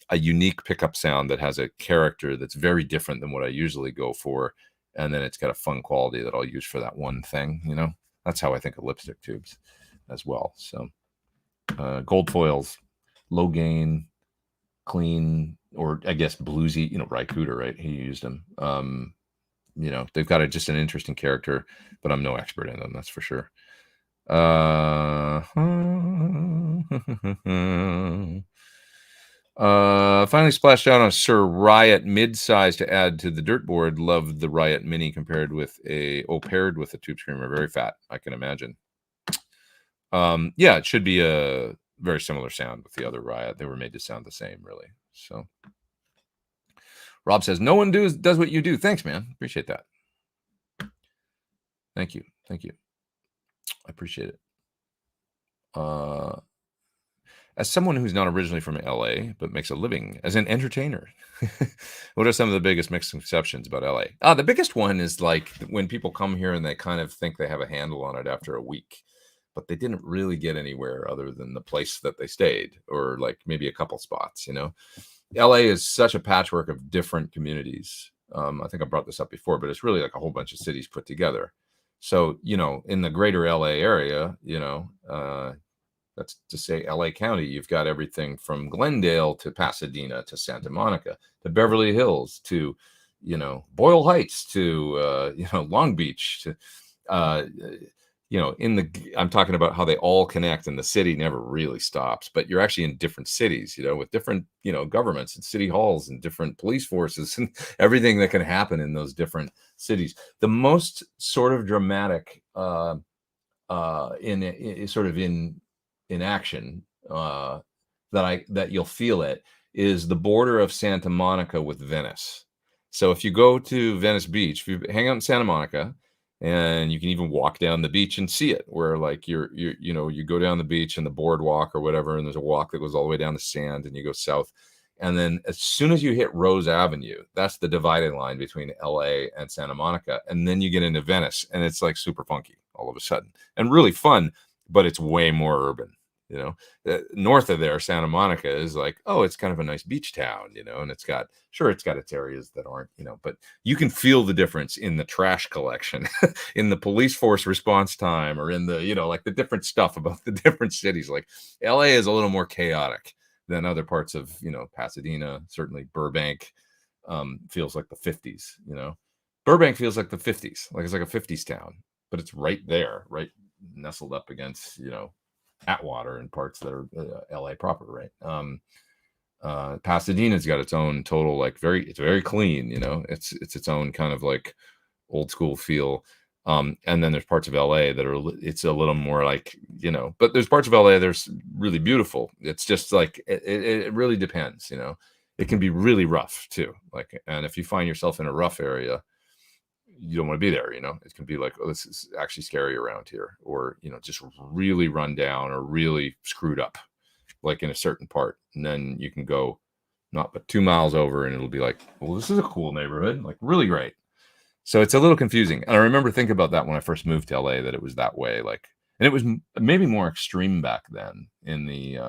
A unique pickup sound that has a character that's very different than what I usually go for. And then it's got a fun quality that I'll use for that one thing, you know. That's how I think of lipstick tubes as well. So gold foils, low gain, clean, or I guess bluesy, you know, Rycuda, right? He used them. You know, they've got just an interesting character, but I'm no expert in them, that's for sure. Finally splashed out on a Suhr Riot mid-size to add to the Dirtboard. Loved the Riot Mini paired with a Tube Screamer. Very fat, I can imagine. Yeah, it should be a very similar sound with the other Riot. They were made to sound the same, really. So Rob says, no one does what you do. Thanks, man. Appreciate that. Thank you. Thank you. I appreciate it. As someone who's not originally from LA, but makes a living as an entertainer, what are some of the biggest misconceptions about LA? The biggest one is like when people come here and they kind of think they have a handle on it after a week, but they didn't really get anywhere other than the place that they stayed, or like maybe a couple spots, you know. LA is such a patchwork of different communities. I think I brought this up before, but it's really like a whole bunch of cities put together. So, you know, in the greater LA area, you know, that's to say LA County, you've got everything from Glendale to Pasadena to Santa Monica to Beverly Hills to, you know, Boyle Heights to, you know, Long Beach to, you know, I'm talking about how they all connect and the city never really stops, but you're actually in different cities, you know, with different, you know, governments and city halls and different police forces and everything that can happen in those different cities. The most sort of dramatic sort of in action that you'll feel it is the border of Santa Monica with Venice. So if you go to Venice Beach, if you hang out in Santa Monica, and you can even walk down the beach and see it, where like you know, you go down the beach and the boardwalk or whatever, and there's a walk that goes all the way down the sand, and you go south, and then as soon as you hit Rose Avenue, that's the dividing line between LA and Santa Monica, and then you get into Venice, and it's like super funky all of a sudden and really fun, but it's way more urban. You know, north of there, Santa Monica is like, oh, it's kind of a nice beach town, you know, and it's got its areas that aren't, you know, but you can feel the difference in the trash collection, in the police force response time, or in the, you know, like the different stuff about the different cities. Like LA is a little more chaotic than other parts of, you know, Pasadena, certainly Burbank feels like the 50s, you know. Burbank feels like the 50s, like it's like a 50s town, but it's right there, right nestled up against, you know, Atwater and parts that are LA proper, right? Pasadena's got its own total, like it's very clean, you know, it's its own kind of like old school feel. And then there's parts of LA that are, it's a little more like, you know, but there's parts of LA there's really beautiful. It's just like, it really depends, you know. It can be really rough too. Like, and if you find yourself in a rough area, you don't want to be there, you know. It can be like, oh, this is actually scary around here, or, you know, just really run down or really screwed up, like in a certain part. And then you can go not but 2 miles over and it'll be like, well, this is a cool neighborhood, like really great. So it's a little confusing. And I remember thinking about that when I first moved to LA, that it was that way. Like, and it was maybe more extreme back then in the,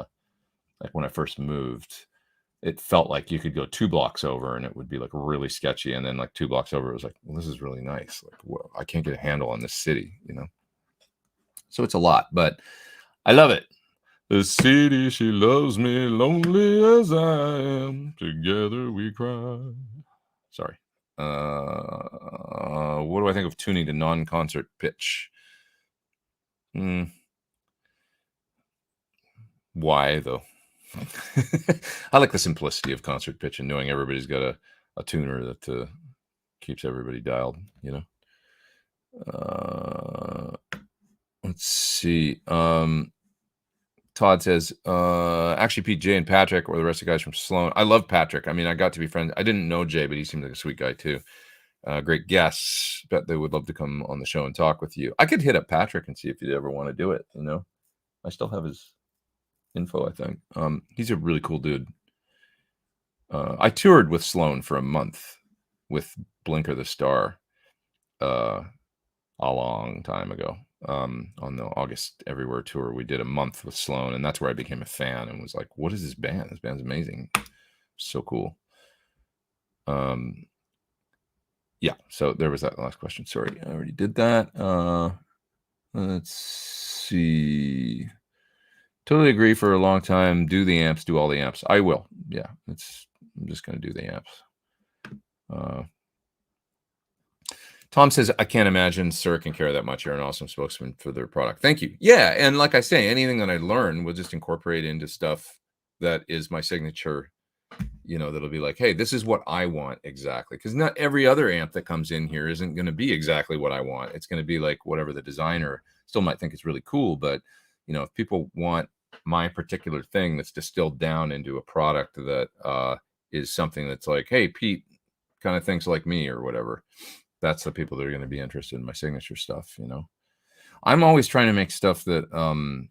like when I first moved, it felt like you could go 2 blocks over and it would be like really sketchy. And then like 2 blocks over, it was like, well, this is really nice. Like, well, I can't get a handle on this city, you know? So it's a lot, but I love it. The city, she loves me, lonely as I am. Together we cry. Sorry. What do I think of tuning to non-concert pitch? Why though? I like the simplicity of concert pitch and knowing everybody's got a tuner that keeps everybody dialed, you know. Let's see. Todd says, actually, Pete, Jay, and Patrick, or the rest of the guys from Sloan. I love Patrick. I mean, I got to be friends. I didn't know Jay, but he seemed like a sweet guy too. Great guests. Bet they would love to come on the show and talk with you. I could hit up Patrick and see if he'd ever want to do it. You know, I still have his info, I think. He's a really cool dude. I toured with Sloan for a month with Blinker the Star a long time ago. On the August Everywhere tour, we did a month with Sloan, and that's where I became a fan and was like, what is this band? This band's amazing. So cool. Yeah, so there was that last question. Sorry, I already did that. Let's see. Totally agree. For a long time, do the amps, do all the amps. I will. Yeah, I'm just going to do the amps. Tom says, I can't imagine Suhr can care that much. You're an awesome spokesman for their product. Thank you. Yeah, and like I say, anything that I learn will just incorporate into stuff that is my signature, you know, that'll be like, hey, this is what I want exactly. Because not every other amp that comes in here isn't going to be exactly what I want. It's going to be like whatever the designer still might think is really cool. But, you know, if people want my particular thing that's distilled down into a product that is something that's like, hey, Pete kind of thinks like me or whatever, that's the people that are going to be interested in my signature stuff, you know. I'm always trying to make stuff that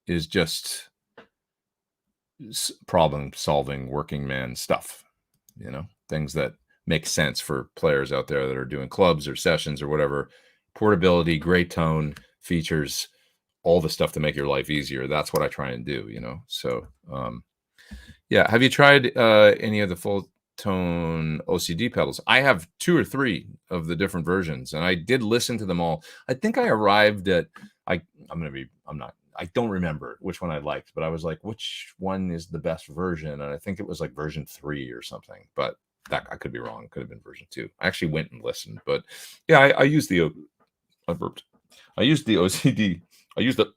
is just problem solving working man stuff, you know, things that make sense for players out there that are doing clubs or sessions or whatever. Portability, great tone, features, all the stuff to make your life easier. That's what I try and do, you know. So yeah, have you tried any of the full tone OCD pedals? I have 2 or 3 of the different versions, and I did listen to them all. I think I arrived at I don't remember which one I liked, but I was like, which one is the best version? And I think it was like version 3 or something, but that I could be wrong. It could have been version 2. I actually went and listened, but yeah, I used the I burped. I used the OCD. I used the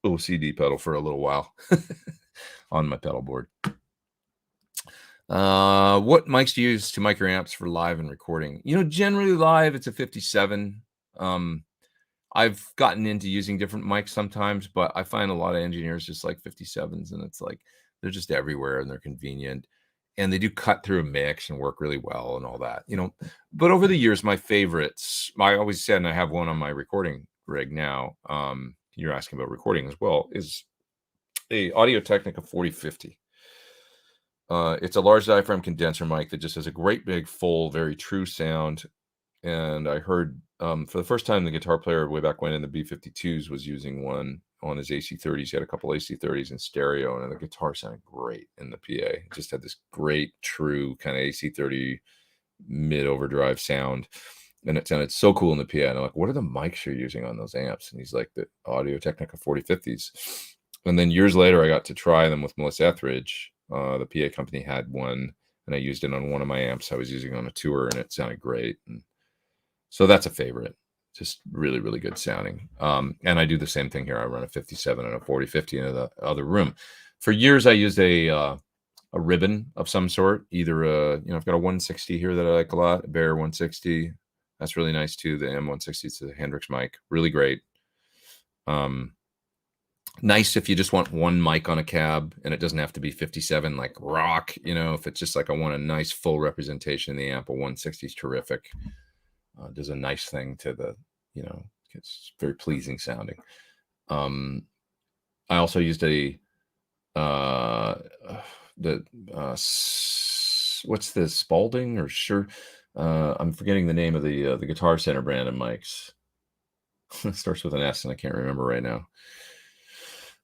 OCD pedal for a little while on my pedal board. What mics do you use to mic your amps for live and recording? You know, generally live, it's a 57. I've gotten into using different mics sometimes, but I find a lot of engineers just like 57s, and it's like they're just everywhere and they're convenient, and they do cut through a mix and work really well and all that, you know. But over the years, my favorites, I always said, and I have one on my recording rig now. You're asking about recording as well, is a Audio Technica 4050. It's a large diaphragm condenser mic that just has a great big full, very true sound. And I heard for the first time the guitar player way back when in the B52s was using one on his AC30s. He had a couple AC30s in stereo, and the guitar sounded great in the PA. It just had this great, true kind of AC30 mid overdrive sound, and it sounded so cool in the PA. And I'm like, what are the mics you're using on those amps? And he's like, the Audio Technica 4050s. And then years later, I got to try them with Melissa Etheridge. The PA company had one, and I used it on one of my amps I was using on a tour, and it sounded great. And so that's a favorite. Just really, really good sounding. And I do the same thing here. I run a 57 and a 4050 in the other room. For years, I used a ribbon of some sort. Either I've got a 160 here that I like a lot, a Bear 160. That's really nice too. The M160, it's a Hendrix mic, really great. Nice if you just want one mic on a cab, and it doesn't have to be 57 like rock. You know, if it's just like I want a nice full representation of the amp, a 160 is terrific. Does a nice thing to the, you know, it's very pleasing sounding. I also used what's the Spalding or Suhr? I'm forgetting the name of the Guitar Center brand of mics. It starts with an S, and I can't remember right now.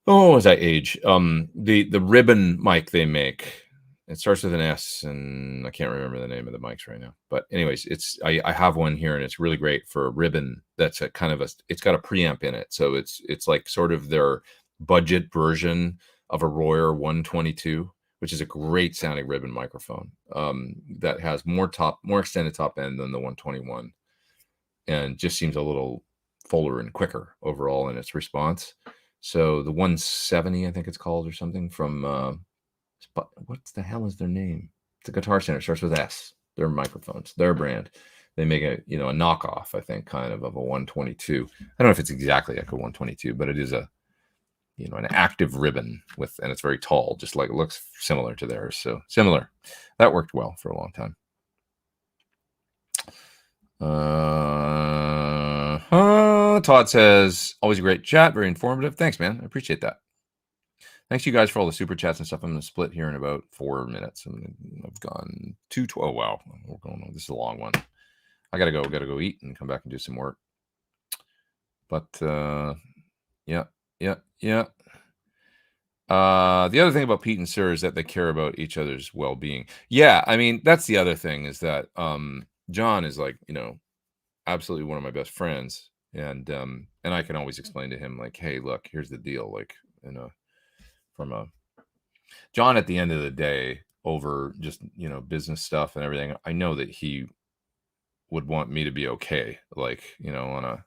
Oh, as I age, the ribbon mic they make. It starts with an S, and I can't remember the name of the mics right now. But anyways, I have one here, and it's really great for a ribbon. That's a kind of it's got a preamp in it, so it's like sort of their budget version of a Royer 122, which is a great sounding ribbon microphone. That has more extended top end than the 121, and just seems a little fuller and quicker overall in its response. So the 170, I think it's called, or something, from what the hell is their name? It's a Guitar Center, starts with S. Their microphones, their brand. They make a knockoff, I think, kind of a 122. I don't know if it's exactly like a 122, but it is an active ribbon and it's very tall, just like it looks similar to theirs. So similar. That worked well for a long time. Todd says, always a great chat, very informative. Thanks, man. I appreciate that. Thanks you guys for all the super chats and stuff. I'm going to split here in about 4 minutes. I've gone 2:12. Wow, we're going on. This is a long one. I gotta go eat and come back and do some work. But yeah. The other thing about Pete and Suhr is that they care about each other's well-being. Yeah, I mean, that's the other thing, is that John is like, absolutely one of my best friends, and I can always explain to him, like, hey, look, here's the deal, like, from John, at the end of the day, over just business stuff and everything, I know that he would want me to be okay, like, on a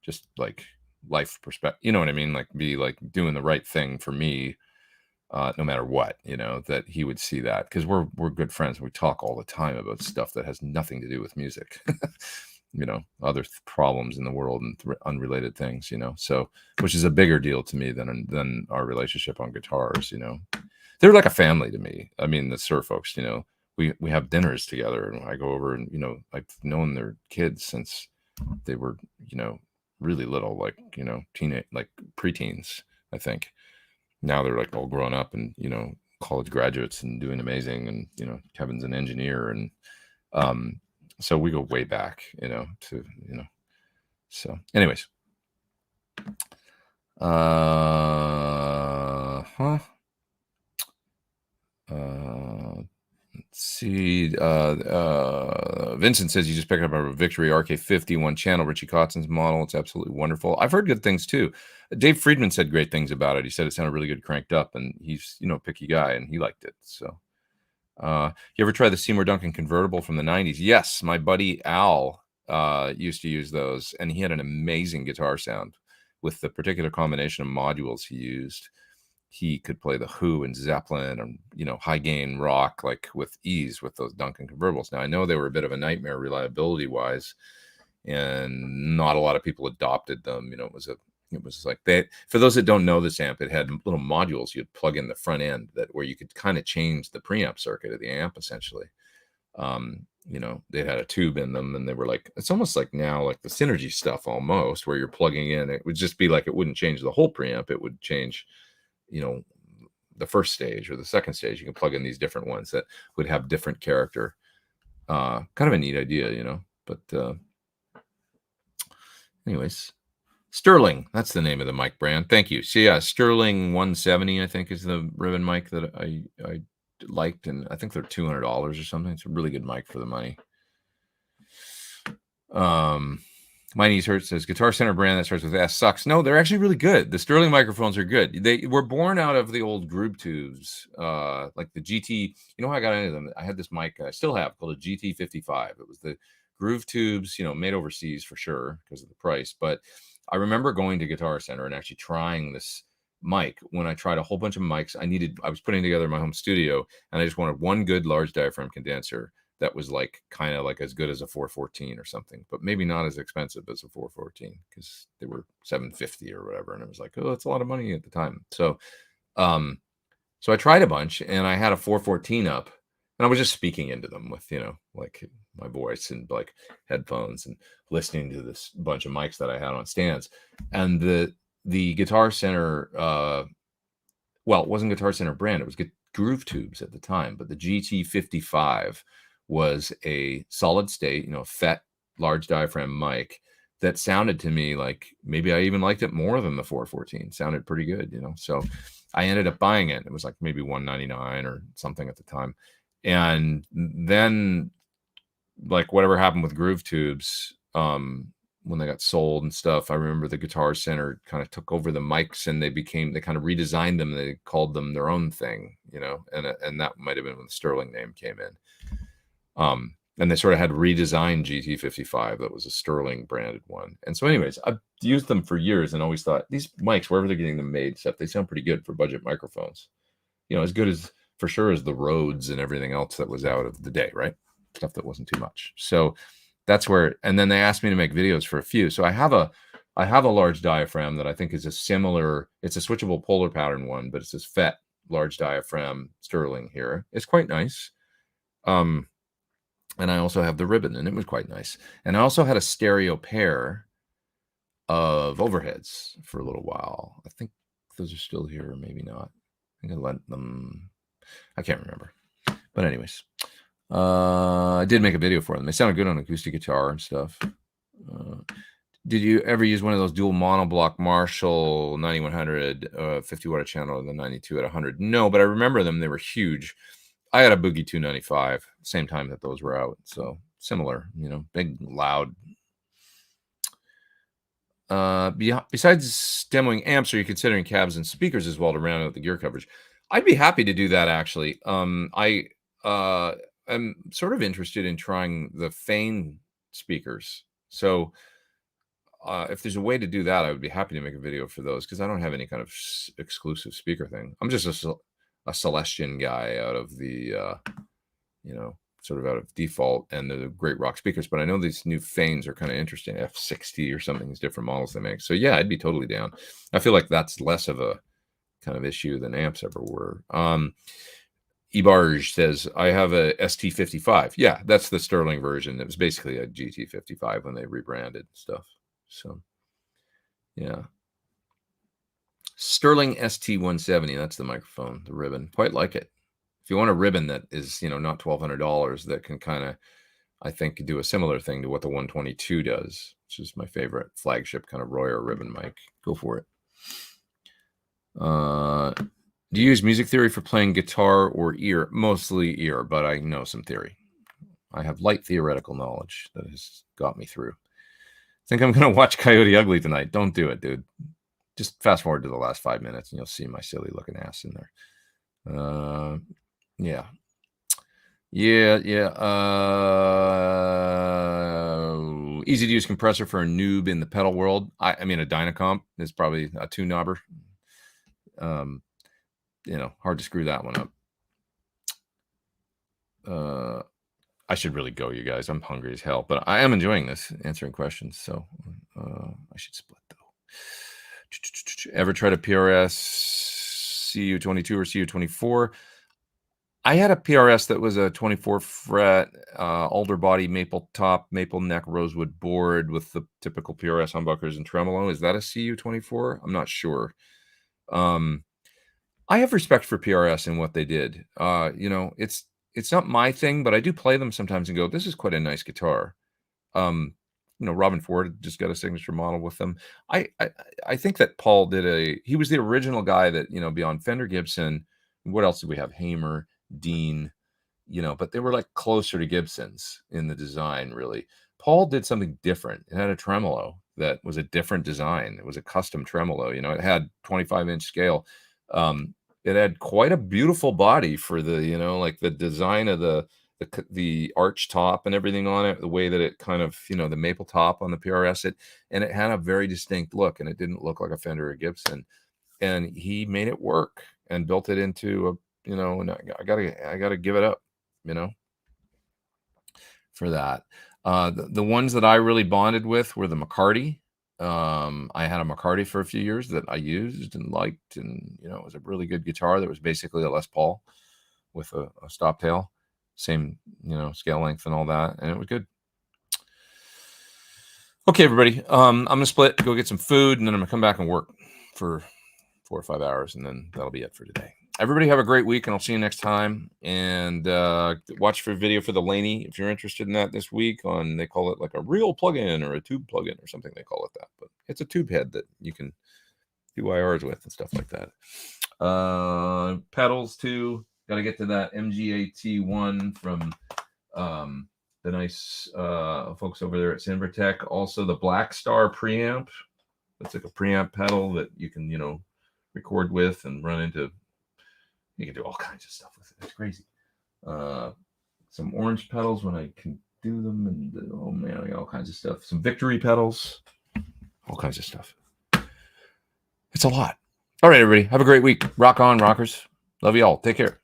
just like life perspective, you know what I mean, like be like doing the right thing for me, no matter what, that he would see that, because we're good friends. We talk all the time about stuff that has nothing to do with music. Other problems in the world and unrelated things, so, which is a bigger deal to me than our relationship on guitars. They're like a family to me. I mean, the Suhr folks, we have dinners together, and I go over, and I've known their kids since they were really little, like teenage, like preteens, I think. Now they're like all grown up and college graduates and doing amazing, and Kevin's an engineer, and so we go way back, to, so anyways. Let's see. Vincent says you just picked up a Victory RK51 channel, Richie Kotzen's model. It's absolutely wonderful. I've heard good things too. Dave Friedman said great things about it. He said it sounded really good cranked up, and he's a picky guy, and he liked it. So you ever try the Seymour Duncan convertible from the 90s? Yes, my buddy Al used to use those, and he had an amazing guitar sound with the particular combination of modules he used. He could play the Who and Zeppelin and, you know, high gain rock like with ease with those Duncan convertibles. Now I know they were a bit of a nightmare reliability wise, and not a lot of people adopted them. You know, it was like for those that don't know this amp, it had little modules you'd plug in the front end where you could kind of change the preamp circuit of the amp essentially. You know, they had a tube in them, and they were like, it's almost like now like the Synergy stuff almost, where you're plugging in. It would just be like, it wouldn't change the whole preamp. It would change, you know, the first stage or the second stage. You can plug in these different ones that would have different character. Kind of a neat idea, you know, but anyways, Sterling, that's the name of the mic brand. Thank you. So yeah, Sterling 170, I think, is the ribbon mic that I liked, and I think they're $200 or something. It's a really good mic for the money. My Knees Hurt says Guitar Center brand that starts with S sucks. No, they're actually really good. The Sterling microphones are good. They were born out of the old groove tubes, like the GT. You know how I got into them? I had this mic I still have called a GT55. It was the groove tubes, you know, made overseas for sure because of the price. But I remember going to Guitar Center and actually trying this mic. When I tried a whole bunch of mics, I was putting together my home studio, and I just wanted one good large diaphragm condenser that was like kind of like as good as a 414 or something, but maybe not as expensive as a 414 because they were $750 or whatever, and it was like, oh, that's a lot of money at the time. So so I tried a bunch, and I had a 414 up, and I was just speaking into them with, you know, like my voice and like headphones and listening to this bunch of mics that I had on stands. And the Guitar Center, well, it wasn't Guitar Center brand, it was Groove Tubes at the time, but the GT55 was a solid state, you know, FET large diaphragm mic that sounded to me like maybe I even liked it more than the 414. Sounded pretty good, you know. So I ended up buying it. It was like maybe $199 or something at the time. And then like whatever happened with Groove Tubes, when they got sold and stuff, I remember the Guitar Center kind of took over the mics, and they kind of redesigned them. They called them their own thing, you know, and that might have been when the Sterling name came in. And they sort of had redesigned GT55 that was a Sterling branded one. And so anyways, I've used them for years and always thought these mics, wherever they're getting them made, stuff, they sound pretty good for budget microphones. You know, as good as for sure as the Rhodes and everything else that was out of the day, right? Stuff that wasn't too much. So that's where, and then they asked me to make videos for a few. So I have a large diaphragm that I think is a similar, it's a switchable polar pattern one, but it's this FET large diaphragm Sterling here. It's quite nice. And I also have the ribbon, and it was quite nice. And I also had a stereo pair of overheads for a little while. I think those are still here, or maybe not. I think I lent them. I can't remember. But anyways, I did make a video for them. They sounded good on acoustic guitar and stuff. Did you ever use one of those dual monoblock Marshall 9100 50 watt channel, the 92 at 100? No, but I remember them. They were huge. I had a Boogie 295 same time that those were out, so similar, you know, big, loud. Besides demoing amps, are you considering cabs and speakers as well to round out the gear coverage? I'd be happy to do that, actually. I am sort of interested in trying the Fane speakers. So if there's a way to do that, I would be happy to make a video for those, because I don't have any kind of exclusive speaker thing. I'm just a Celestian guy out of the, you know, sort of out of default, and the great rock speakers. But I know these new Fanes are kind of interesting. F60 or something, these different models they make. So yeah, I'd be totally down. I feel like that's less of a kind of issue than amps ever were. Ebarge says, I have a ST55. Yeah, that's the Sterling version. It was basically a GT55 when they rebranded stuff. So yeah. Sterling ST170, that's the microphone, the ribbon. Quite like it. If you want a ribbon that is, you know, not $1,200, that can kind of, I think, do a similar thing to what the 122 does, which is my favorite flagship kind of Royer ribbon mic, go for it. Do you use music theory for playing guitar or ear? Mostly ear, but I know some theory. I have light theoretical knowledge that has got me through. I think I'm going to watch Coyote Ugly tonight. Don't do it, dude. Just fast forward to the last 5 minutes and you'll see my silly looking ass in there. Yeah. Easy to use compressor for a noob in the pedal world. I mean, a Dynacomp is probably a 2-knobber. You know, hard to screw that one up. I should really go, you guys. I'm hungry as hell, but I am enjoying this, answering questions. So I should split though. Ever tried a PRS CU22 or CU24? I had a PRS that was a 24 fret, alder body, maple top, maple neck, rosewood board with the typical PRS humbuckers and tremolo. Is that a CU24? I'm not sure. I have respect for PRS and what they did. You know, it's not my thing, but I do play them sometimes and go, this is quite a nice guitar. You know, Robin Ford just got a signature model with them. I think that Paul he was the original guy that, you know, beyond Fender, Gibson, what else did we have? Hamer, Dean, you know, but they were like closer to Gibsons in the design, really. Paul did something different. It had a tremolo that was a different design. It was a custom tremolo, you know, it had 25-inch scale. It had quite a beautiful body for the, you know, like the design of the arch top and everything on it, the way that it kind of, you know, the maple top on the PRS, and it had a very distinct look, and it didn't look like a Fender or Gibson. And he made it work and built it into a, you know, and I gotta give it up, you know, for that. The ones that I really bonded with were the McCarty. I had a McCarty for a few years that I used and liked, and you know, it was a really good guitar that was basically a Les Paul with a stop tail, same, you know, scale length and all that, and it was good. Okay, everybody, I'm gonna split, go get some food, and then I'm gonna come back and work for 4 or 5 hours, and then that'll be it for today. Everybody have a great week, and I'll see you next time. And watch for a video for the Laney if you're interested in that this week. They call it like a real plugin or a tube plugin or something. They call it that, but it's a tube head that you can do IRs with and stuff like that. Pedals too. Got to get to that MGAT1 from the nice folks over there at Sinvertek. Also the Black Star preamp. It's like a preamp pedal that you can, you know, record with and run into. You can do all kinds of stuff with it. It's crazy. Some orange pedals when I can do them, and oh man, I got all kinds of stuff. Some Victory pedals, all kinds of stuff. It's a lot. All right, everybody, have a great week. Rock on, rockers. Love you all. Take care.